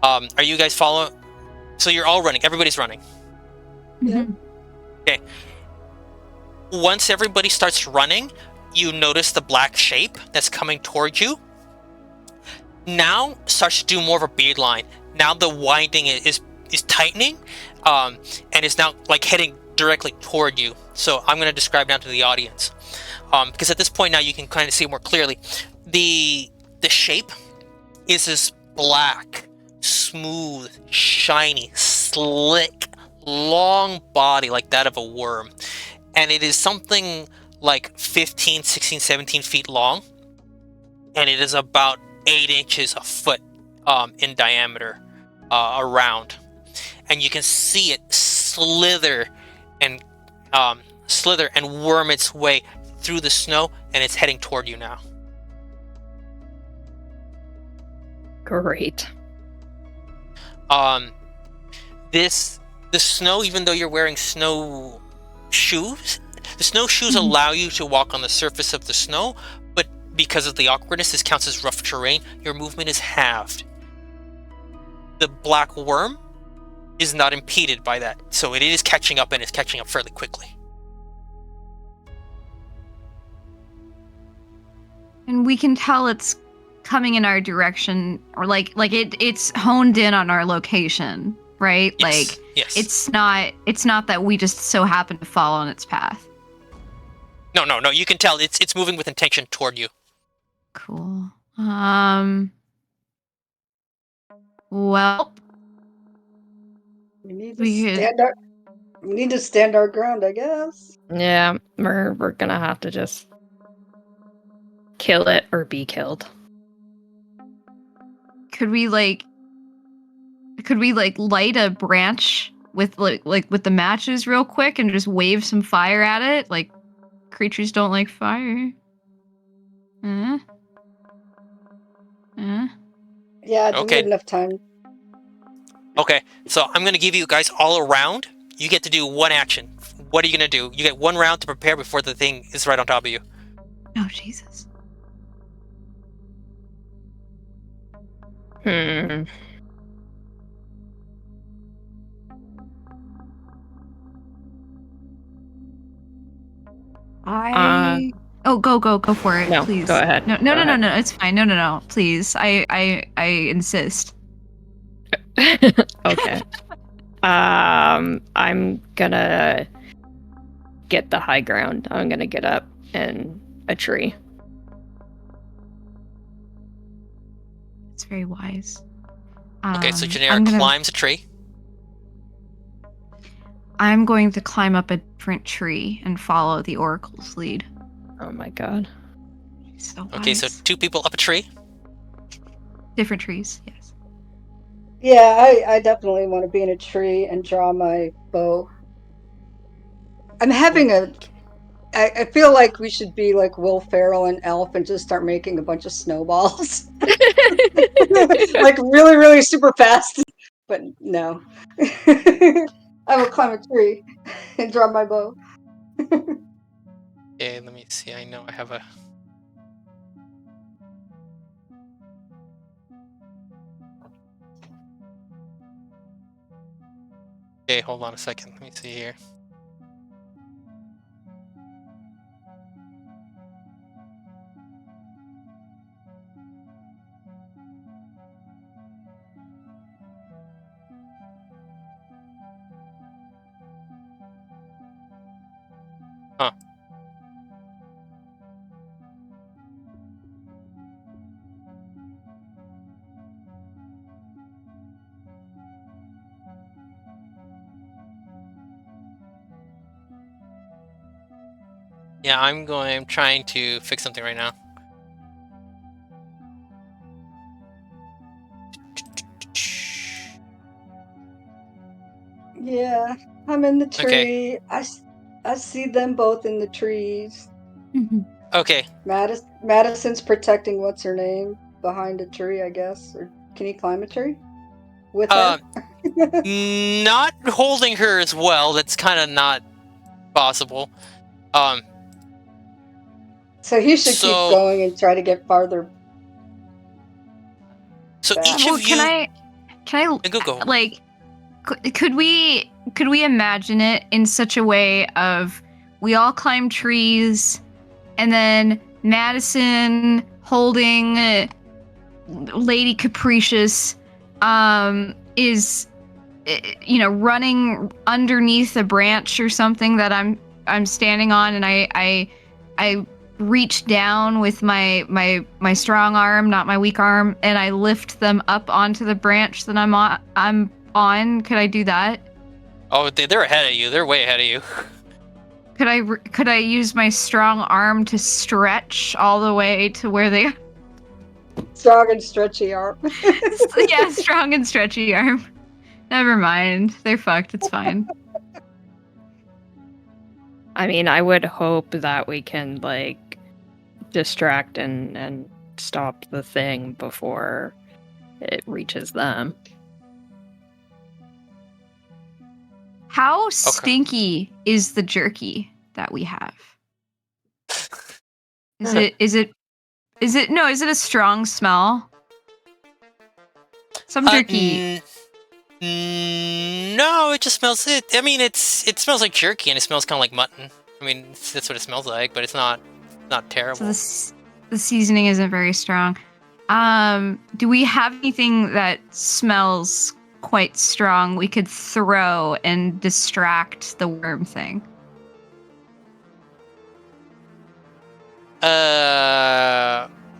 Are you guys following? So you're all running. Everybody's running. Yeah. Okay. Once everybody starts running, you notice the black shape that's coming towards you. Now starts to do more of a bead line. Now the winding is tightening, and is now like heading directly toward you. So I'm going to describe now to the audience, because at this point now you can kind of see more clearly. The shape is this black, smooth, shiny, slick, long body like that of a worm, and it is something like 15, 16, 17 feet long, and it is about 8 inches a foot in diameter around, and you can see it slither and worm its way through the snow, and it's heading toward you now. Great. The snow, even though you're wearing snow shoes, the snowshoes allow you to walk on the surface of the snow, but because of the awkwardness, this counts as rough terrain. Your movement is halved. The black worm is not impeded by that, so it is catching up, and it's catching up fairly quickly. And we can tell it's coming in our direction, or like it's honed in on our location, right? Yes. Like yes. it's not that we just so happen to fall on its path. No, you can tell it's moving with intention toward you. Cool. Well, we need to stand up. We need to stand our ground, I guess. Yeah, we're gonna have to just kill it or be killed. Could we light a branch with with the matches real quick and just wave some fire at it? Like creatures don't like fire. Uh, uh. Yeah, do we have Okay. enough time? Okay. So I'm gonna give you guys all a round. You get to do one action. What are you gonna do? You get 1 round to prepare before the thing is right on top of you. Oh Jesus. Hmm. Go for it, No, please. go ahead. No, Go ahead. it's fine. No, please. I insist. Okay. I'm gonna get the high ground. I'm gonna get up in a tree. It's very wise. Okay, so I'm Janera gonna climbs a tree. I'm going to climb up a different tree and follow the oracle's lead. Oh my god. She's so wise. Okay, so 2 people up a tree. Different trees, yes. Yeah, I definitely want to be in a tree and draw my bow. I'm having a. I feel like we should be like Will Ferrell and Elf and just start making a bunch of snowballs. Like really, really super fast. But no. I will climb a tree and draw my bow. Okay, let me see. I know I have a. Okay, hold on a second. Let me see here. Huh. Yeah, I'm trying to fix something right now. Yeah, I'm in the Okay. tree. I see them both in the trees. Okay. Madison's protecting what's her name behind a tree, I guess. Or can he climb a tree with her? Uh, not holding her as well. That's kind of not possible. Um, So he should keep so going and try to get farther back. each Well, of you. can Go. I like could we imagine it in such a way of we all climb trees and then Madison holding Lady Capricious is running underneath a branch or something that I'm standing on, and I reach down with my strong arm, not my weak arm, and I lift them up onto the branch that I'm on. Could I do that? Oh, they're ahead of you. They're way ahead of you. Could I use my strong arm to stretch all the way to where they are? Strong and stretchy arm. Yeah, strong and stretchy arm. Never mind. They're fucked. It's fine. I mean, I would hope that we can like distract and stop the thing before it reaches them. How stinky is the jerky that we have? Is it a strong smell? Some jerky. No, it just smells it. I mean, it smells like jerky and it smells kind of like mutton. I mean, that's what it smells like, but it's not terrible. So the seasoning isn't very strong. Do we have anything that smells quite strong we could throw and distract the worm thing?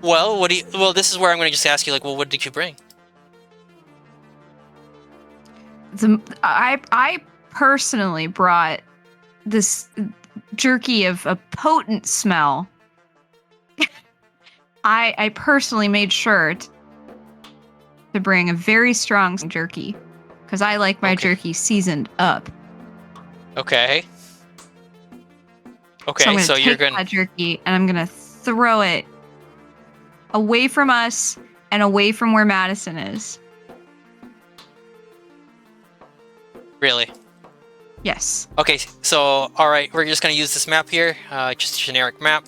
Well, this is where I'm going to just ask you, like, well, what did you bring? I personally brought this jerky of a potent smell. I personally made sure to bring a very strong jerky because I like my jerky seasoned up. Okay. Okay, So I'm going to you're take going that jerky and I'm going to throw it away from us and away from where Madison is. Really? Yes. Okay, so alright, we're just gonna use this map here, just a generic map.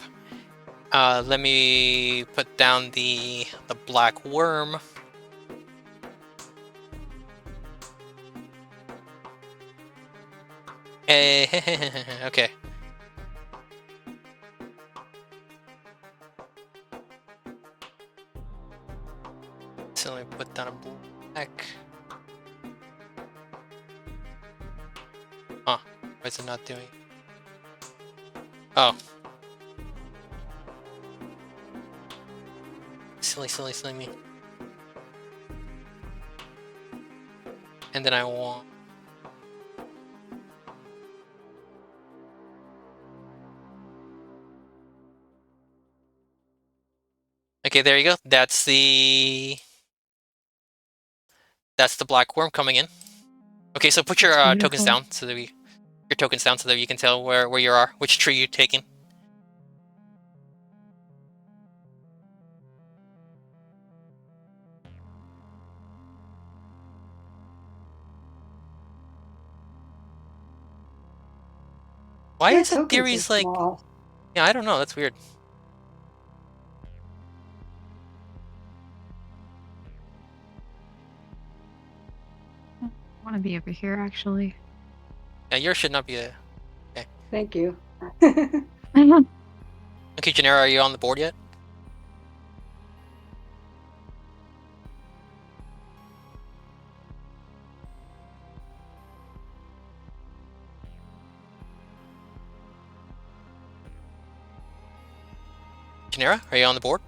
Let me put down the black worm. Okay. So let me put down a black. Huh, why is it not doing? Oh. Silly me. And then I want... Okay, there you go. That's the black worm coming in. Okay, so put your tokens down so that you can tell where you are, which tree you're taking. Why is it theories like... Small. Yeah, I don't know. That's weird. I want to be over here, actually. Yeah, yours should not be a... Okay. Thank you. Okay, Janera, are you on the board yet? Janera, are you on the board?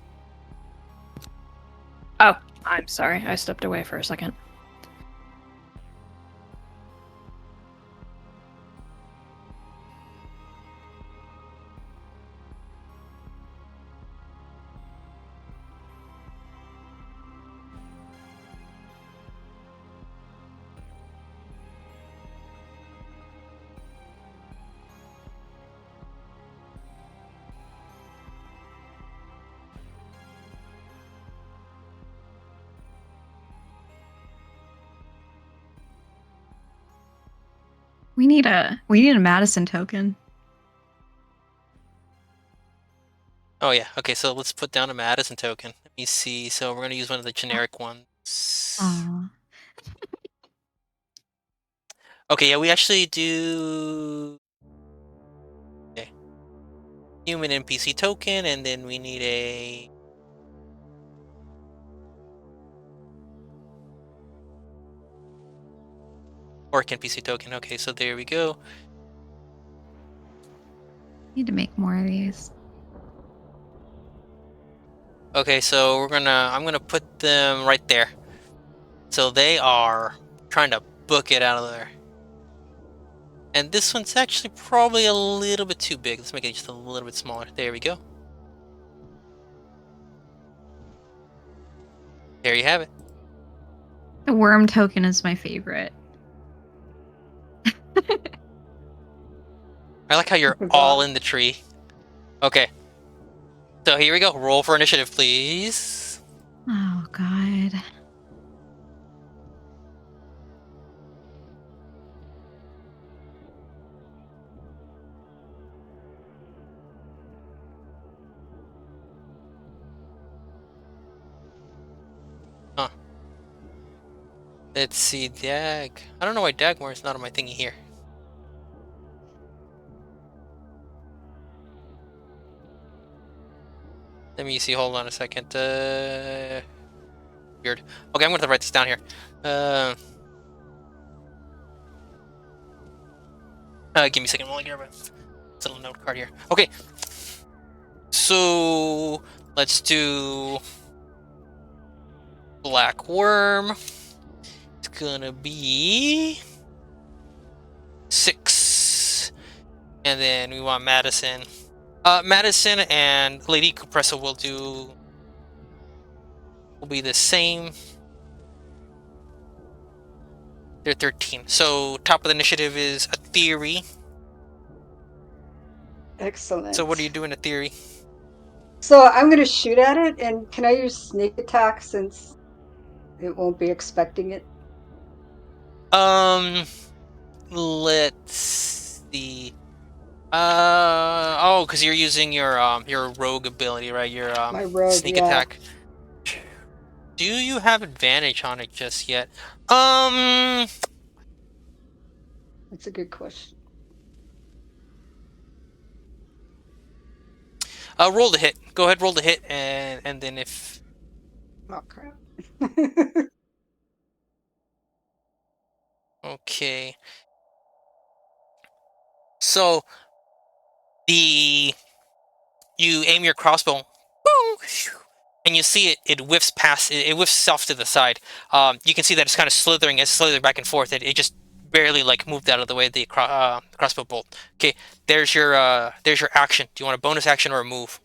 Oh, I'm sorry. I stepped away for a second. We need a Madison token. Oh yeah. Okay, so let's put down a Madison token. Let me see. So we're gonna use one of the generic ones. Aww. Okay, yeah, we actually do... Okay. Human NPC token, and then we need a... Orc NPC token. Okay, so there we go. Need to make more of these. Okay, so I'm gonna put them right there. So they are trying to book it out of there. And this one's actually probably a little bit too big. Let's make it just a little bit smaller. There we go. There you have it. The worm token is my favorite. I like how you're all in the tree. Okay. So here we go. Roll for initiative, please. Oh, God. Huh. Let's see, Dag. I don't know why Dagmar is not on my thingy here. Let me see, hold on a second. Weird. Okay, I'm gonna write this down here. Give me a second while I grab a little note card here. Okay. So, let's do... Black Worm. It's gonna be... 6. And then we want Madison. Madison and Lady Cupressa will be the same. They're 13. So top of the initiative is a theory. Excellent. So what are you doing a theory? So I'm going to shoot at it, and can I use sneak attack since it won't be expecting it? Let's see. Because you're using your rogue ability, right? Your My rogue, sneak yeah. attack. Do you have advantage on it just yet? That's a good question. Roll the hit. Go ahead, roll the hit, and then if. Oh crap. Okay. So you aim your crossbow, boom, and you see it whiffs past. It whiffs off to the side. You can see that it's kind of slithering. It's slithering back and forth. It just barely moved out of the way of the crossbow bolt. Okay, there's your action. Do you want a bonus action or a move?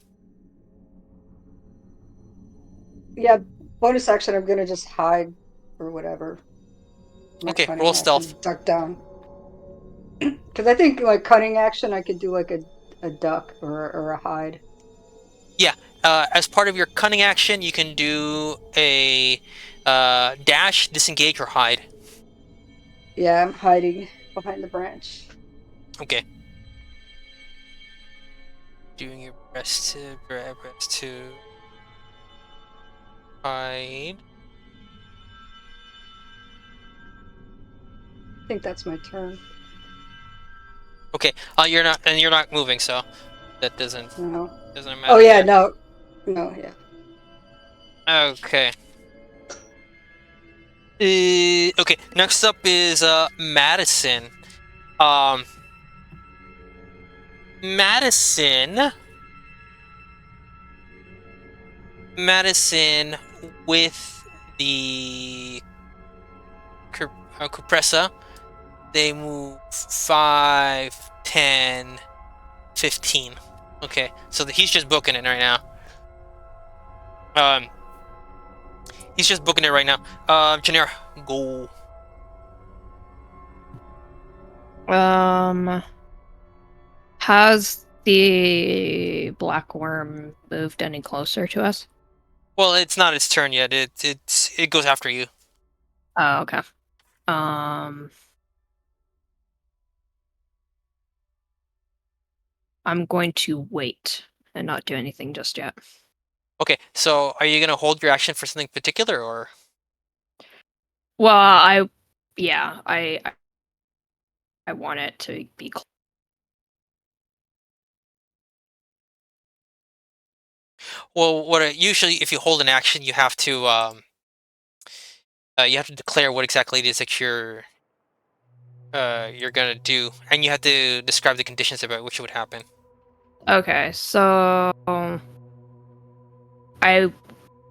Yeah, bonus action. I'm gonna just hide or whatever. My Okay, cunning roll action, stealth. duck down. Because I think like cunning action, I could do like a duck or a hide. Yeah. As part of your cunning action, you can do a dash, disengage, or hide. Yeah, I'm hiding behind the branch. Okay. Doing your best to hide. I think that's my turn. Okay. You're not moving, so that doesn't No. matter Oh yeah, there. no, no, yeah. Okay. Okay. Next up is Madison. Um, Madison. Madison with the Compressa. They move 5, 10, 15. Okay, so he's just booking it right now. Um, he's just booking it right now. Janira, go. Has the black worm moved any closer to us? Well, it's not its turn yet. It goes after you. Oh, okay. I'm going to wait and not do anything just yet. Okay, so are you gonna hold your action for something particular, or? Well, I want it to be close. Well, usually if you hold an action, you have to declare what exactly it is that you're gonna do, and you have to describe the conditions about which would happen. Okay, so I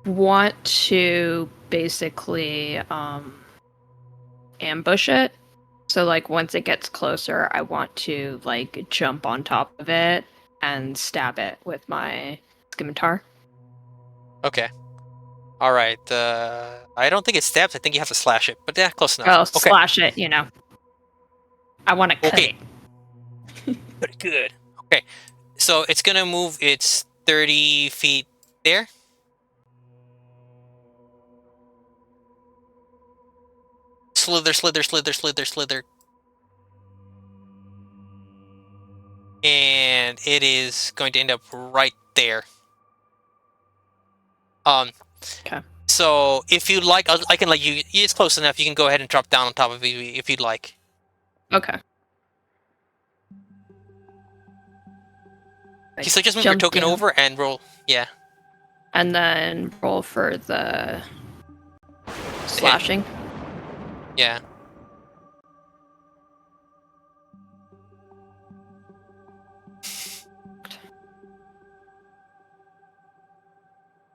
want to basically ambush it. So like once it gets closer, I want to like jump on top of it and stab it with my scimitar. Okay. All right. I don't think it stabs. I think you have to slash it. But yeah, close enough. Oh, Okay. slash it, you know. I want to cut Okay. it. Good. Okay. So it's gonna move. It's 30 feet there. Slither, slither, slither, slither, slither. And it is going to end up right there. Okay. So if you like, I can let you. It's close enough. You can go ahead and drop down on top of it if you'd like. Okay. Okay, so just move your Jump token down. over and roll. Yeah. And then roll for the slashing. Yeah.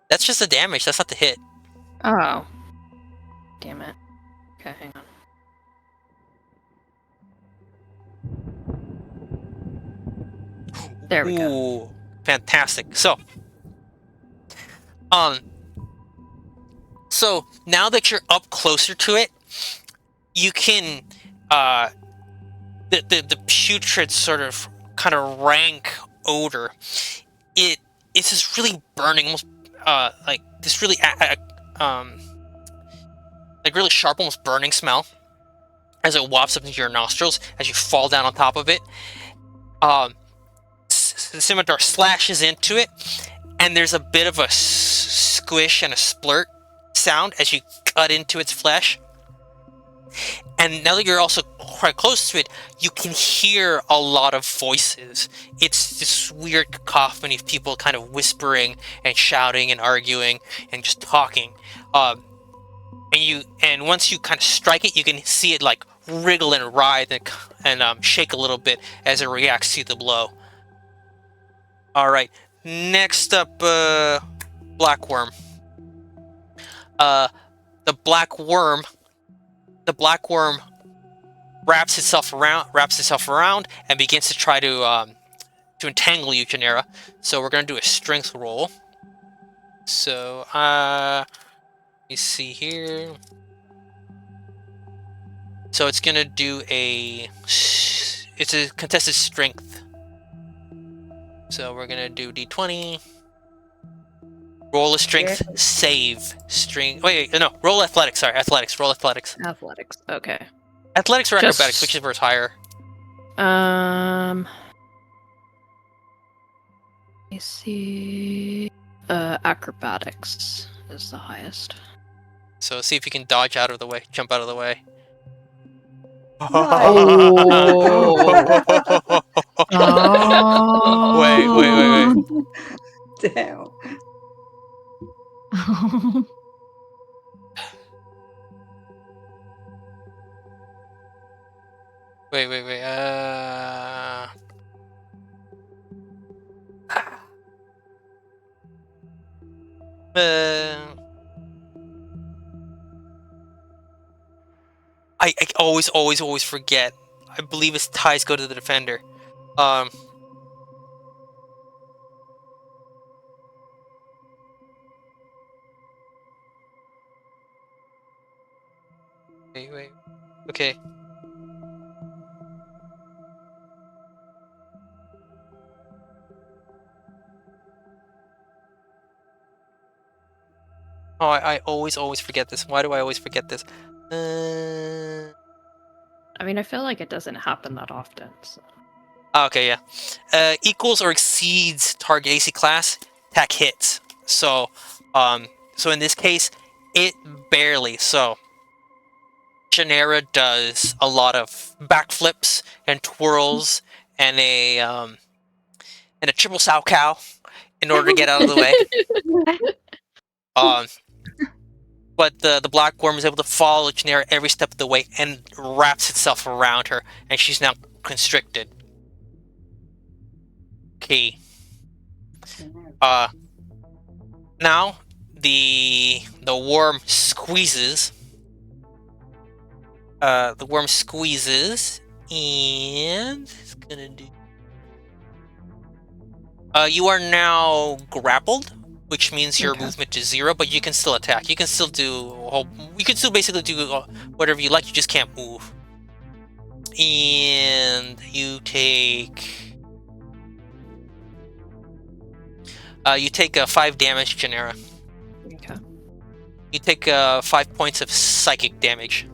That's just the damage. That's not the hit. Oh. Damn it. Okay, hang on. There we go. Ooh, fantastic. Um, so now that you're up closer to it, you can, the putrid sort of kind of rank odor. It's this really burning, almost like this really like really sharp, almost burning smell as it wafts up into your nostrils as you fall down on top of it. The scimitar slashes into it, and there's a bit of a squish and a splurt sound as you cut into its flesh. And now that you're also quite close to it, you can hear a lot of voices. It's this weird cacophony of people kind of whispering and shouting and arguing and just talking. And once you kind of strike it, you can see it like wriggle and writhe and shake a little bit as it reacts to the blow. All right, next up, black worm. The black worm wraps itself around, and begins to try to entangle you, Genera. So we're gonna do a strength roll. So let me see here. So it's gonna do it's a contested strength. So we're gonna do d20. Roll a strength save. Roll athletics. Sorry, athletics. Roll athletics. Athletics. Okay. Athletics or acrobatics, whichever is higher. Let me see. Acrobatics is the highest. So see if you can dodge out of the way, jump out of the way. Oh. Wait. Damn. Wait. I always forget. I believe its ties go to the defender. Wait. Okay. Oh, I always forget this. Why do I always forget this? I mean, I feel like it doesn't happen that often. So. Okay, yeah. Equals or exceeds target AC class, attack hits. So in this case, it barely. So Genera does a lot of backflips and twirls and a triple sow cow in order to get out of the way. But the black worm is able to follow Genera every step of the way and wraps itself around her, and she's now constricted. Okay. Now the worm squeezes. The worm squeezes, and it's gonna do. You are now grappled, which means your movement is 0, but you can still attack. You can still do. You can still basically do whatever you like. You just can't move. And you take. You take 5 damage, Genera. Okay. You take 5 points of psychic damage.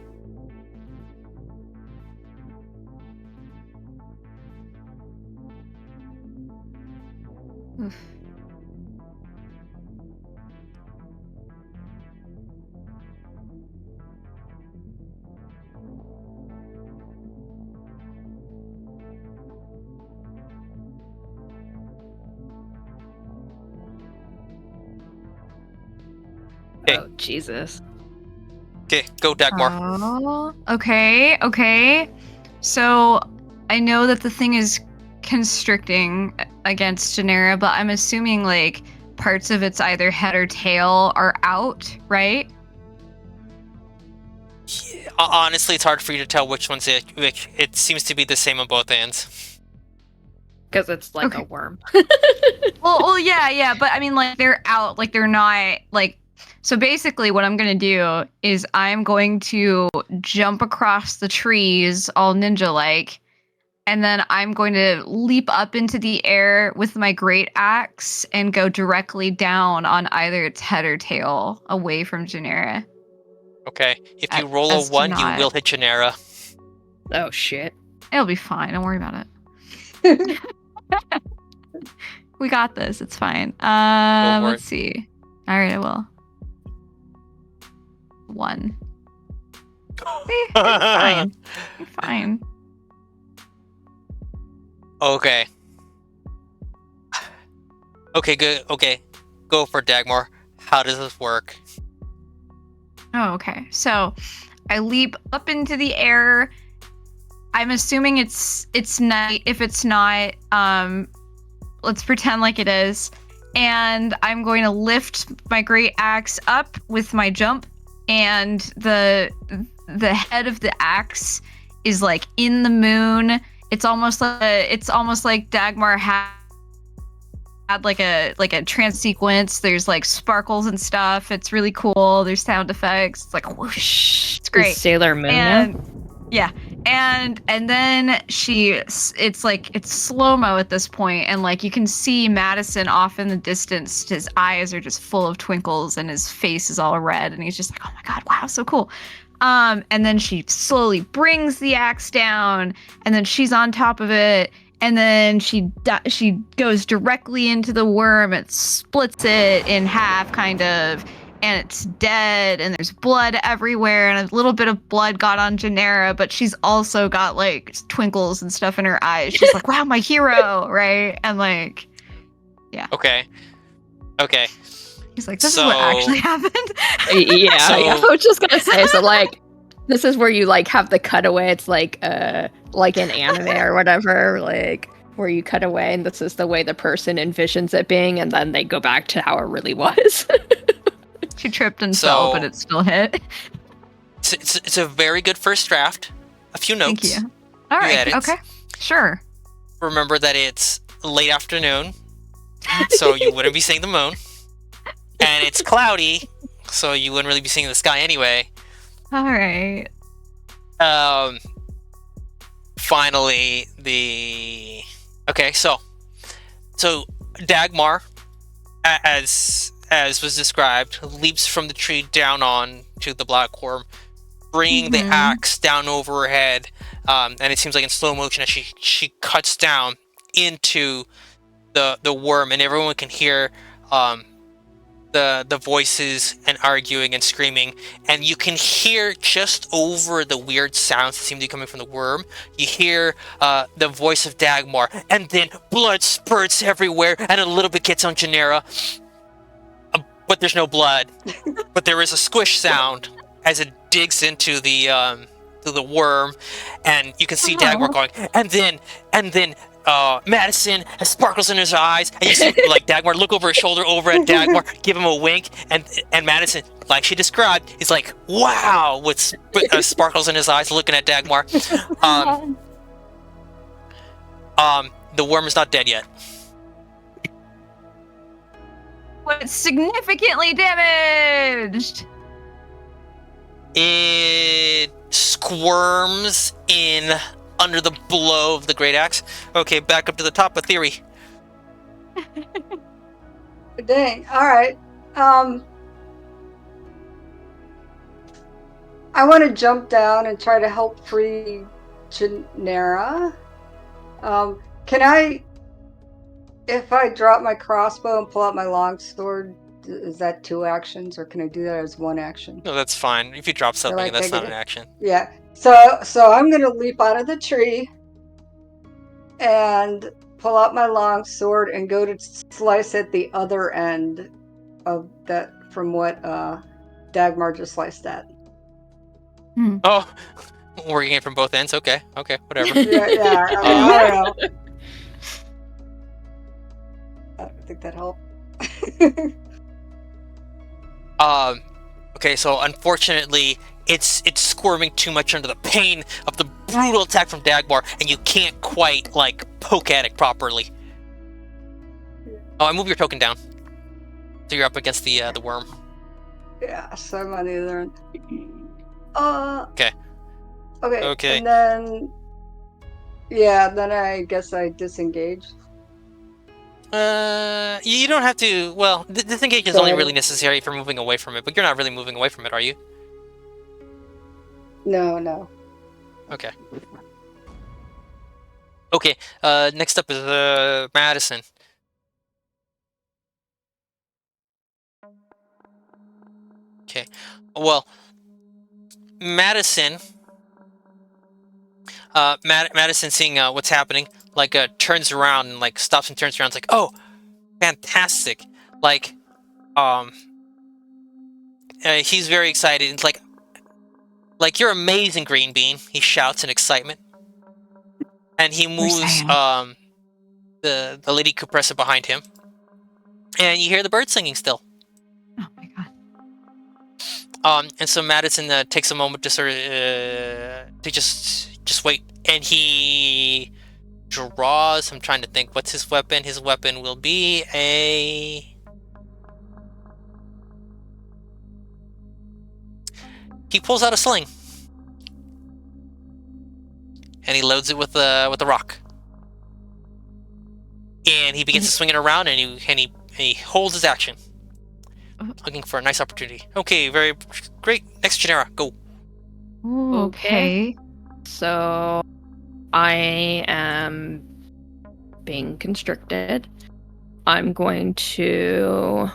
Okay. Oh, Jesus. Okay, go Dagmar. Oh, okay. So I know that the thing is constricting against Genera, but I'm assuming like parts of its either head or tail are out, right? Yeah, honestly, it's hard for you to tell which one's which. It seems to be the same on both ends. Because it's like Okay. a worm. Well, yeah, but I mean, like, they're out, like, they're not, like, so basically what I'm gonna do is I'm going to jump across the trees, all ninja-like, and then I'm going to leap up into the air with my great axe and go directly down on either its head or tail, away from Janera. Okay. If you roll a As to 1, you not. will hit Janera. Oh shit. It'll be fine. Don't worry about it. We got this. It's fine. Go for Let's it. see. All right, I will. 1. See, it's fine. It's fine. Okay. Okay, good. Okay. Go for it, Dagmar. How does this work? Oh, okay. So I leap up into the air. I'm assuming it's night. If it's not, let's pretend like it is. And I'm going to lift my great axe up with my jump, and the head of the axe is like in the moon. It's almost like Dagmar had like a trance sequence. There's like sparkles and stuff. It's really cool. There's sound effects. It's like whoosh. It's great. Is Sailor Moon And now? yeah, and then it's like it's slow-mo at this point, and like you can see Madison off in the distance. His eyes are just full of twinkles and his face is all red, and he's just like, oh my god, wow, so cool. And then she slowly brings the axe down, and then she's on top of it, and then she goes directly into the worm. It splits it in half, kind of, and it's dead, and there's blood everywhere, and a little bit of blood got on Janera, but she's also got like twinkles and stuff in her eyes. She's like, wow, my hero, right? And like, yeah. Okay. He's like, this is what actually happened. Yeah, So- I was just gonna say, so like, this is where you like have the cutaway. It's like an anime or whatever, like where you cut away, and this is the way the person envisions it being, and then they go back to how it really was. She tripped and fell, but it still hit. It's a very good first draft. A few notes. Thank you. All right. edits. Okay. Sure. Remember that it's late afternoon, so you wouldn't be seeing the moon. And it's cloudy, so you wouldn't really be seeing the sky anyway. All right. Finally, okay, so Dagmar, as was described, leaps from the tree down on to the black worm, bringing the axe down over her head, and it seems like in slow motion as she cuts down into the worm, and everyone can hear the voices and arguing and screaming, and you can hear just over the weird sounds that seem to be coming from the worm, you hear the voice of Dagmar, and then blood spurts everywhere, and a little bit gets on Janera, but there's no blood. But there is a squish sound as it digs into the worm, and you can see Dagmar going, and then Madison has sparkles in his eyes, and you see like Dagmar look over his shoulder over at Dagmar, give him a wink, and Madison, like she described, is like, wow, with sparkles in his eyes, looking at Dagmar. The worm is not dead yet. But significantly damaged. It squirms in under the blow of the great axe. Okay, back up to the top of theory. Dang. All right. I want to jump down and try to help free Janera. Can I, if I drop my crossbow and pull out my longsword, is that 2 actions, or can I do that as 1 action? No, that's fine. If you drop something, like that's not negative. an action. Yeah. So I'm gonna leap out of the tree and pull out my longsword and go to slice at the other end of that from what Dagmar just sliced at. Oh, working it from both ends. Okay, whatever. Yeah. I don't know. I don't think that helped. Okay, so unfortunately, it's squirming too much under the pain of the brutal attack from Dagmar, and you can't quite like poke at it properly. Oh, I move your token down, so you're up against the worm. Yeah, so I'm on the other end. Okay. Okay. And then, yeah, then I guess I disengage. You don't have to. Well, disengage is only really necessary for moving away from it, but you're not really moving away from it, are you? No. Okay. Okay. Next up is Madison. Okay. Well, Madison. Madison seeing what's happening, like turns around and like stops and turns around. It's like, oh, fantastic! Like, he's very excited. It's like you're amazing, Green Bean. He shouts in excitement, and he moves the Lady Cupressa behind him, and you hear the bird singing still. Oh my god. And so Madison takes a moment to sort of to just wait, and he draws. I'm trying to think, what's his weapon? His weapon will be he pulls out a sling, and he loads it with a rock, and he begins to swing it around, and he holds his action, looking for a nice opportunity. Okay, very great. Next Genera, go. Okay. So I am being constricted. I'm going to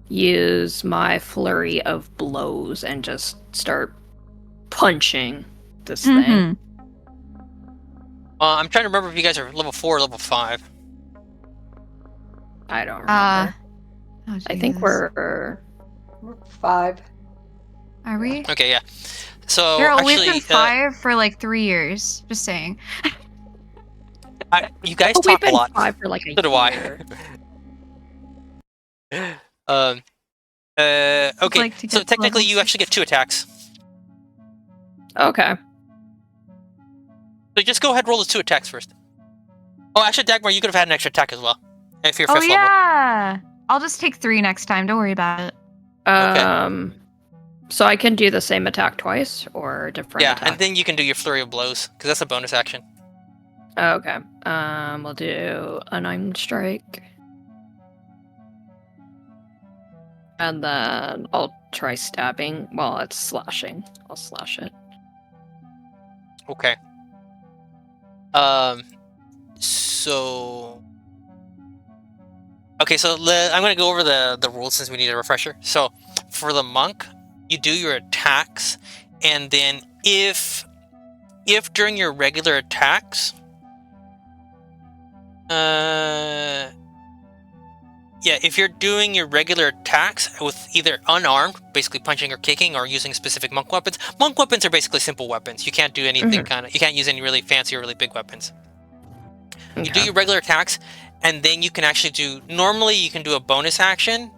use my flurry of blows and just start punching this thing. I'm trying to remember if you guys are level 4 or level 5. I don't remember. I think we're 5. Are we? Okay, yeah. So Girl, actually, we've been 5 for like 3 years. Just saying. You guys we've talk been a lot. 5 for like a So do year. Okay. Like to So get technically, level you actually get 2 attacks. Okay. So just go ahead, roll the 2 attacks first. Oh, actually, Dagmar, you could have had an extra attack as well if you're 5th level. Yeah. I'll just take 3 next time. Don't worry about it. Okay. So I can do the same attack twice or different Yeah, attack? and then you can do your flurry of blows because that's a bonus action. Okay. We'll do unarmed strike. And then I'll try stabbing. Well, it's slashing. I'll slash it. Okay. So. Okay, so I'm going to go over the rules since we need a refresher. So, for the monk, you do your attacks, and then if during your regular attacks, if you're doing your regular attacks with either unarmed, basically punching or kicking, or using specific monk weapons are basically simple weapons. You can't do anything you can't use any really fancy or really big weapons. Okay. You do your regular attacks, and then you can actually normally you can do a bonus action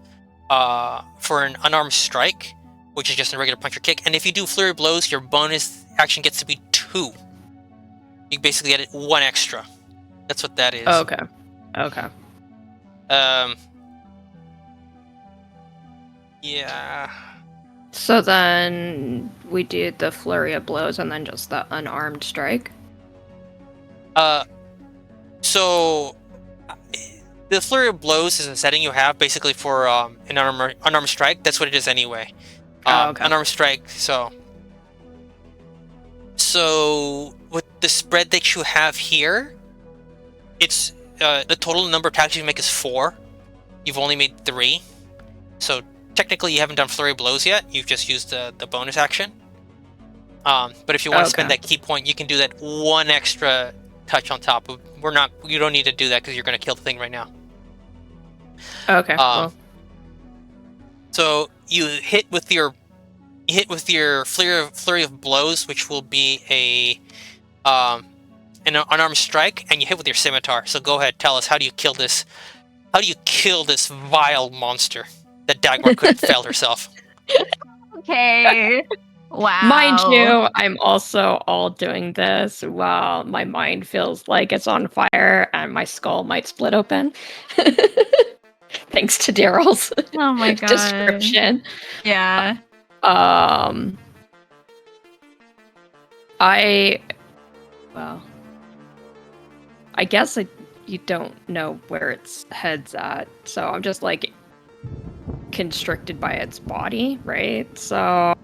for an unarmed strike, which is just a regular punch or kick. And if you do flurry of blows, your bonus action gets to be 2. You basically get 1 extra. That's what that is. Okay. Yeah. So then we do the flurry of blows and then just the unarmed strike? So the flurry of blows is a setting you have basically for an unarmed strike. That's what it is anyway. Okay. Unarmed strike. So with the spread that you have here, it's the total number of attacks you make is 4. You've only made 3, so technically you haven't done flurry of blows yet. You've just used the bonus action. But if you want to spend that key point, you can do that 1 extra touch on top. You don't need to do that because you're going to kill the thing right now. Okay. So you hit with your flurry of blows, which will be an unarmed strike, and you hit with your scimitar. So go ahead, tell us, how do you kill this vile monster that Dagmar couldn't fell herself? Okay. Wow. Mind you, I'm also all doing this while my mind feels like it's on fire and my skull might split open. Thanks to Daryl's Oh my god. description. Yeah. I guess you don't know where its head's at, so I'm just like constricted by its body, right? So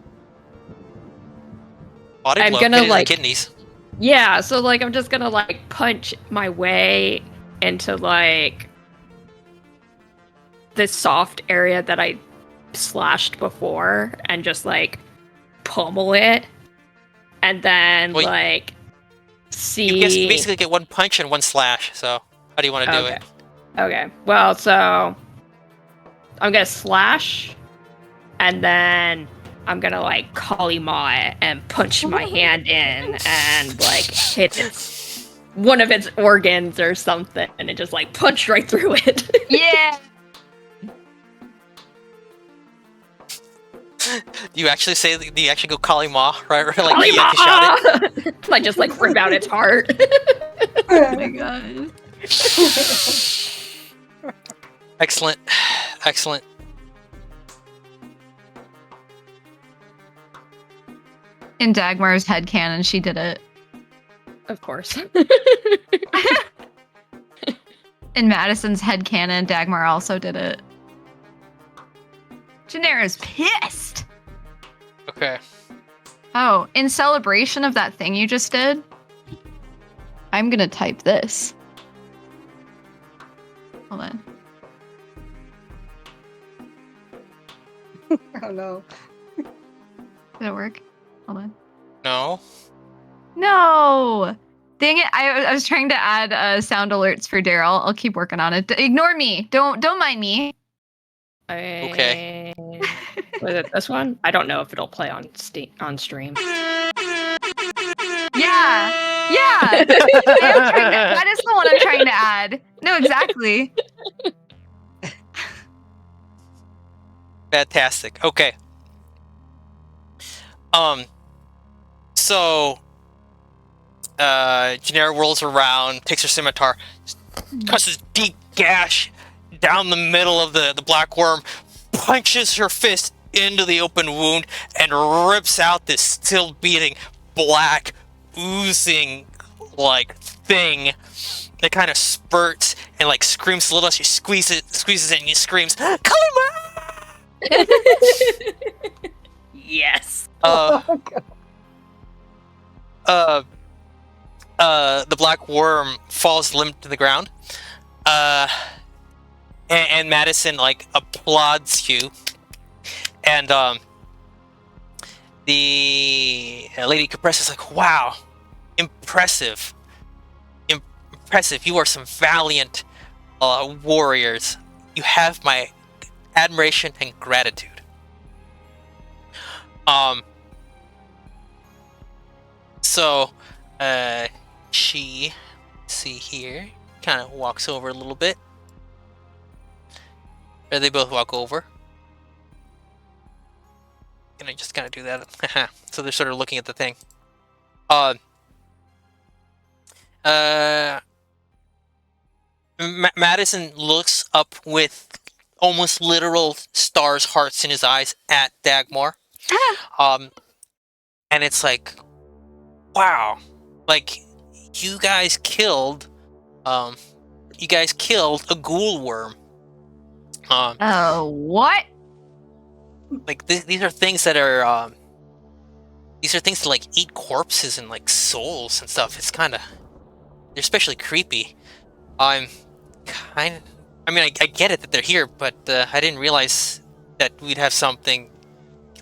Body I'm blow, gonna hit it in the like kidneys. yeah, so like I'm just gonna like punch my way into like the soft area that I slashed before and just like pummel it and then Well, like you guess you see basically get one punch and one slash. So how do you want to do okay. it? Okay. Well, so I'm gonna slash and then I'm gonna like Kalima it and punch my hand in and like hit one of its organs or something and it just like punch right through it. Yeah. Do you actually go Kali Ma, right? Like Kalima! you shot it? I just like rip out its heart. Oh my god. Excellent. Excellent. In Dagmar's headcanon, she did it. Of course. In Madison's headcanon, Dagmar also did it. Janera's pissed. Okay. Oh, in celebration of that thing you just did, I'm gonna type this. Hold on. Oh no. Did it work? Hold on. No. No! Dang it! I was trying to add sound alerts for Daryl. I'll keep working on it. Ignore me. Don't mind me. Okay. Was it this one? I don't know if it'll play on stream. Yeah. That is the one I'm trying to add. No, exactly. Fantastic. Okay. So Janera whirls around, takes her scimitar, cuts this deep gash down the middle of the black worm, punches her fist into the open wound, and rips out this still beating black oozing like thing that kind of spurts and like screams a little as she squeezes it and he screams, Kalima! Yes. The black worm falls limp to the ground. And Madison like applauds you. And the Lady Capress is like, wow, impressive. You are some valiant warriors. You have my admiration and gratitude. So she, see here, kind of walks over a little bit. Or they both walk over. And I just kind of do that. So they're sort of looking at the thing. Madison looks up with almost literal stars, hearts in his eyes at Dagmar. And it's like, wow, like you guys killed a ghoul worm. Oh, what? Like these are things that are these are things that like eat corpses and like souls and stuff. It's kind of, they're especially creepy. I mean, I get it that they're here, but I didn't realize that we'd have something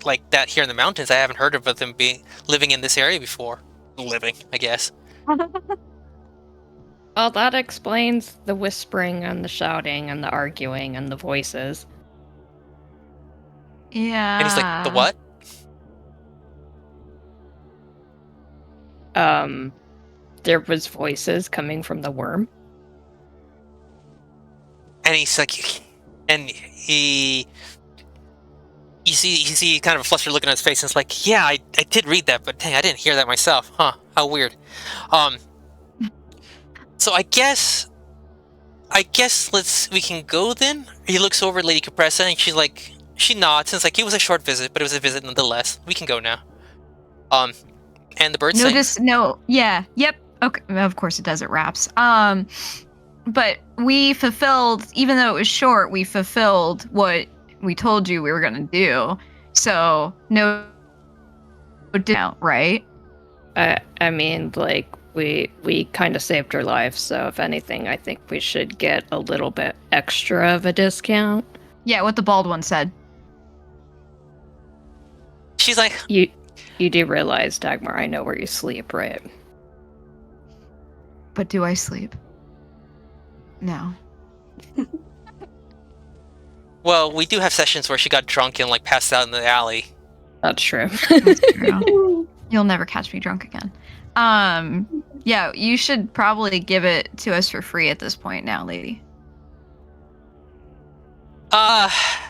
like that here in the mountains. I haven't heard of them living in this area before. Living, I guess. Well, that explains the whispering and the shouting and the arguing and the voices. Yeah. And he's like, the what? There was voices coming from the worm. And he's like, and you see kind of a flustered look on his face, and it's like, yeah, I did read that, but dang, I didn't hear that myself. Huh? How weird. So I guess we can go then. He looks over at Lady Capressa, and she nods, and it's like, it was a short visit, but it was a visit nonetheless. We can go now. And the bird sings. Yep. Okay, of course it does. It wraps. But we fulfilled, even though it was short, we fulfilled what we told you we were gonna do. So no doubt, right? I mean, like, we kind of saved her life, so if anything, I think we should get a little bit extra of a discount. Yeah, what the bald one said. She's like, You do realize, Dagmar, I know where you sleep, right? But do I sleep? No. well, we do have sessions where she got drunk and like passed out in the alley. That's true. That's true. You'll never catch me drunk again. Yeah, you should probably give it to us for free at this point now, lady.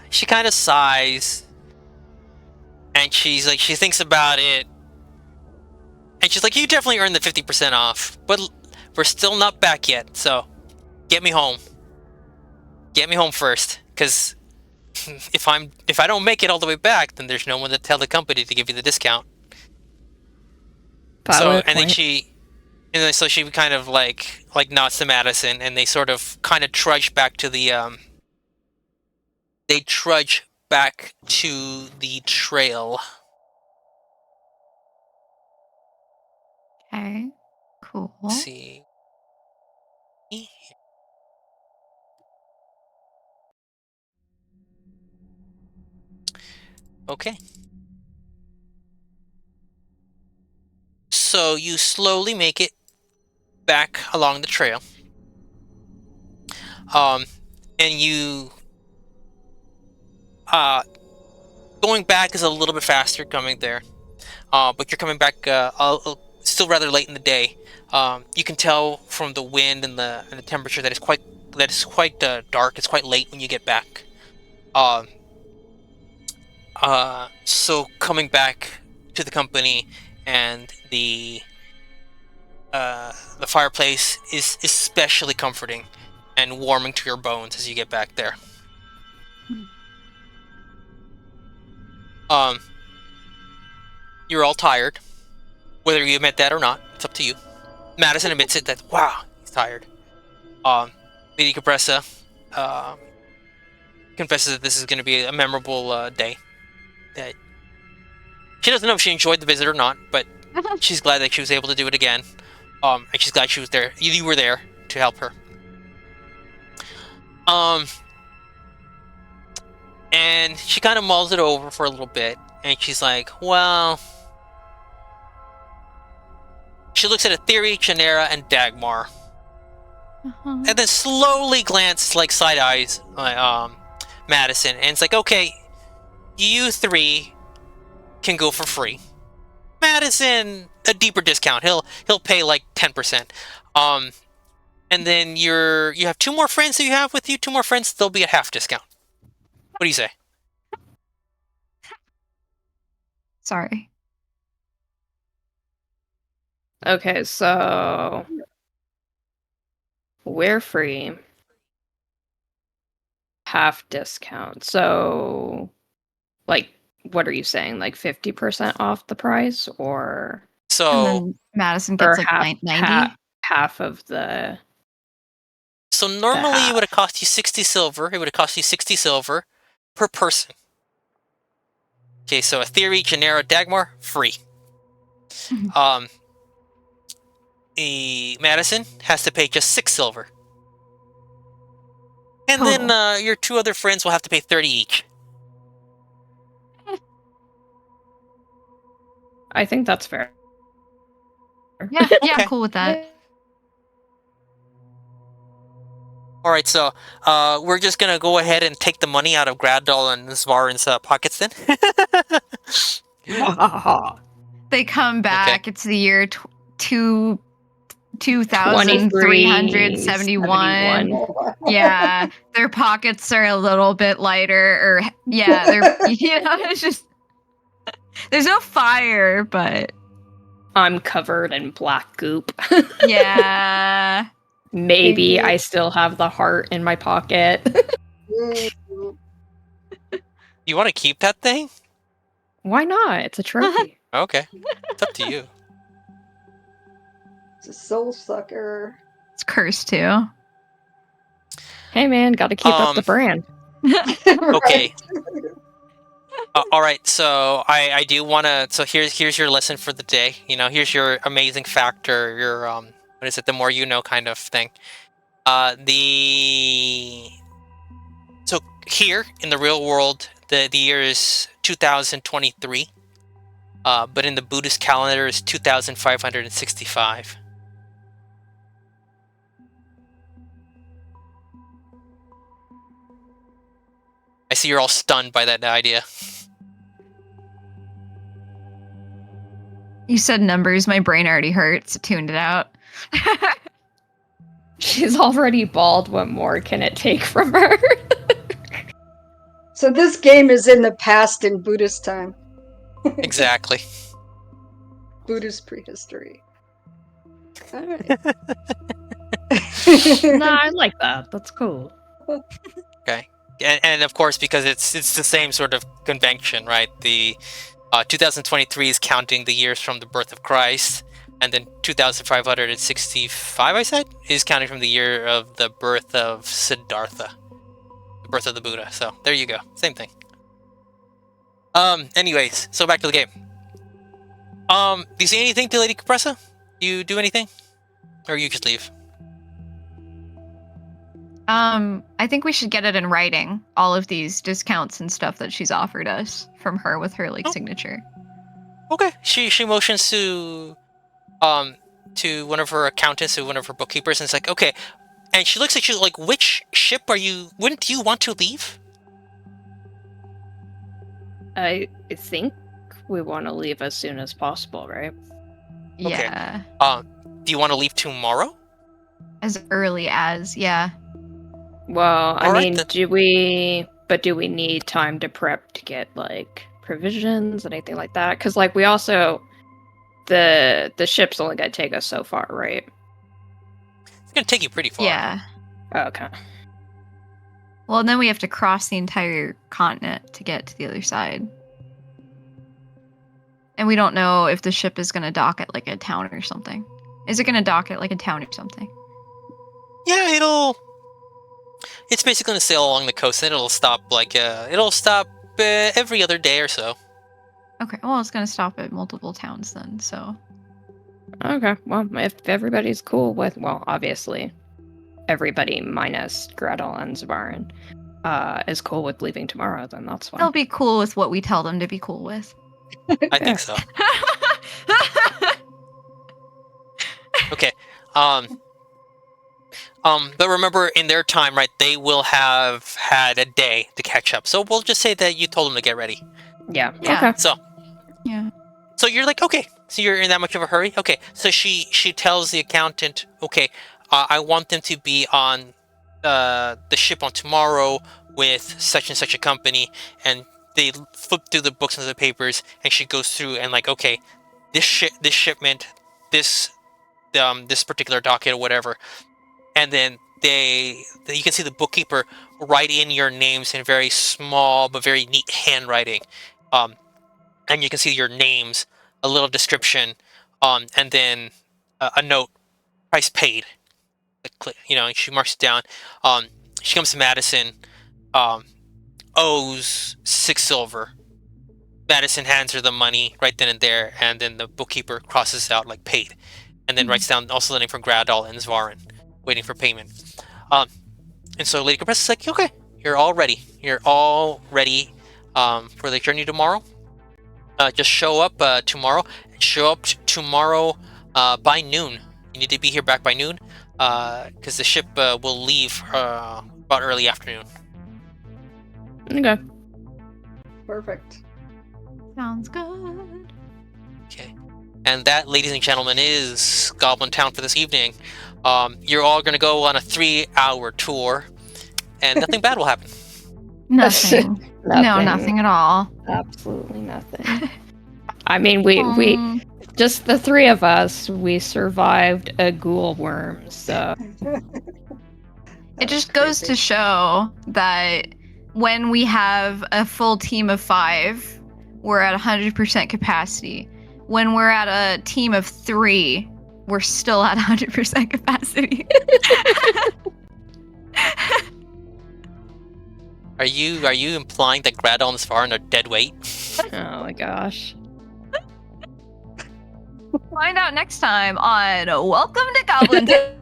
She kind of sighs, and she's like, she thinks about it, and she's like, you definitely earned the 50% off, but we're still not back yet, so get me home. Get me home first, because if I don't make it all the way back, then there's no one to tell the company to give you the discount. So she kind of like nods to Madison, and they sort of kind of trudge back to the trail. Okay. Cool. Let's see. Okay. So you slowly make it back along the trail. And you going back is a little bit faster coming there. But you're coming back still rather late in the day. You can tell from the wind and the temperature that it's quite dark. It's quite late when you get back. So coming back to the company, and the fireplace is especially comforting and warming to your bones as you get back there. You're all tired, whether you admit that or not. It's up to you. Madison admits it, that wow, he's tired. Lady Capressa confesses that this is going to be a memorable day. That she doesn't know if she enjoyed the visit or not, but she's glad that she was able to do it again. And she's glad she was there. You were there to help her. And she kind of mulls it over for a little bit, and she's like, well... She looks at Aetheri, Janera, and Dagmar. And then slowly glances, like, side-eyes Madison, and it's like, okay, you three can go for free. Madison, a deeper discount. He'll pay like 10%. And then you have two more friends that you have with you. Two more friends, they'll be at half discount. What do you say? Sorry. Okay, so we're free. Half discount. So, like, what are you saying? Like 50% off the price, or so? And then Madison gets like half, 90. Half of the. So normally it would have cost you 60 silver. It would have cost you 60 silver per person. Okay, so Aetheri, Janera, Dagmar, free. Madison has to pay just 6 silver. And then your two other friends will have to pay 30 each. I think that's fair. Yeah, Okay. I'm cool with that. All right, so we're just gonna go ahead and take the money out of Graddol and Svarin's pockets then. They come back. Okay. It's the year 2,371. Yeah, their pockets are a little bit lighter, or they're it's just there's no fire, but I'm covered in black goop. yeah. Maybe I still have the heart in my pocket. You want to keep that thing? Why not? It's a trophy. Okay, it's up to you. It's a soul sucker. It's cursed too. Hey man, gotta keep up the brand. Okay. All right, so I do want to. So here's your lesson for the day. Here's your amazing factor. Your what is it? The more you know, kind of thing. So here in the real world, the year is 2023. But in the Buddhist calendar is 2,565. I see you're all stunned by that idea. You said numbers. My brain already hurts. It tuned it out. She's already bald. What more can it take from her? So this game is in the past in Buddhist time. Exactly. Buddhist prehistory. All right. Nah, I like that. That's cool. Okay. And of course, because it's the same sort of convention, right? The 2023 is counting the years from the birth of Christ, and then 2,565, I said, is counting from the year of the birth of Siddhartha, the birth of the Buddha. So there you go, same thing. Anyways, so back to the game. Do you see anything to Lady Compressa? You do anything, or you just leave? I think we should get it in writing, all of these discounts and stuff that she's offered us from her with her signature. Okay. She motions to one of her accountants, to one of her bookkeepers, and it's like, okay. And she looks at you like, which ship wouldn't you want to leave? I think we want to leave as soon as possible, right? Yeah. Do you want to leave tomorrow? As early as, yeah. Well, I mean, then. do we need time to prep to get, like, provisions, anything like that? Because, like, we also, the ship's only going to take us so far, right? It's going to take you pretty far. Yeah. Okay. Well, and then we have to cross the entire continent to get to the other side. And we don't know if the ship is going to dock at, like, a town or something. Is it going to dock at, like, a town or something? Yeah, it's basically going to sail along the coast, and it'll stop every other day or so. Okay, well, it's going to stop at multiple towns then, so. Okay, well, if everybody's cool with, well, obviously, everybody minus Gretel and Zvarin is cool with leaving tomorrow, then that's fine. They'll be cool with what we tell them to be cool with. I think so. Okay. But remember, in their time, right, they will have had a day to catch up. So we'll just say that you told them to get ready. Yeah. Yeah. Okay. So you're like, okay. So you're in that much of a hurry? Okay. So she tells the accountant, okay, I want them to be on the ship on tomorrow with such and such a company, and they flip through the books and the papers, and she goes through and like, okay, this shipment, this particular docket or whatever. And then you can see the bookkeeper write in your names in very small but very neat handwriting, and you can see your names, a little description, and then a note, price paid. And she marks it down. She comes to Madison, owes 6 silver. Madison hands her the money right then and there, and then the bookkeeper crosses out like paid, and then writes down also the name for Gradal and Zvarin, waiting for payment. And so Lady Compress is like, okay, you're all ready. You're all ready for the journey tomorrow. Just show up tomorrow. Show up tomorrow by noon. You need to be here back by noon because the ship will leave about early afternoon. Okay. Perfect. Sounds good. Okay. And that, ladies and gentlemen, is Goblin Town for this evening. You're all going to go on a 3-hour tour, and nothing bad will happen. Nothing. No, nothing at all. Absolutely nothing. I mean, we just the three of us, we survived a ghoul worm, so it just goes to show that when we have a full team of 5, we're at 100% capacity. When we're at a team of 3, we're still at 100% capacity. Are you implying that Gradon is far in a dead weight? oh my gosh. Find out next time on Welcome to Goblin Town.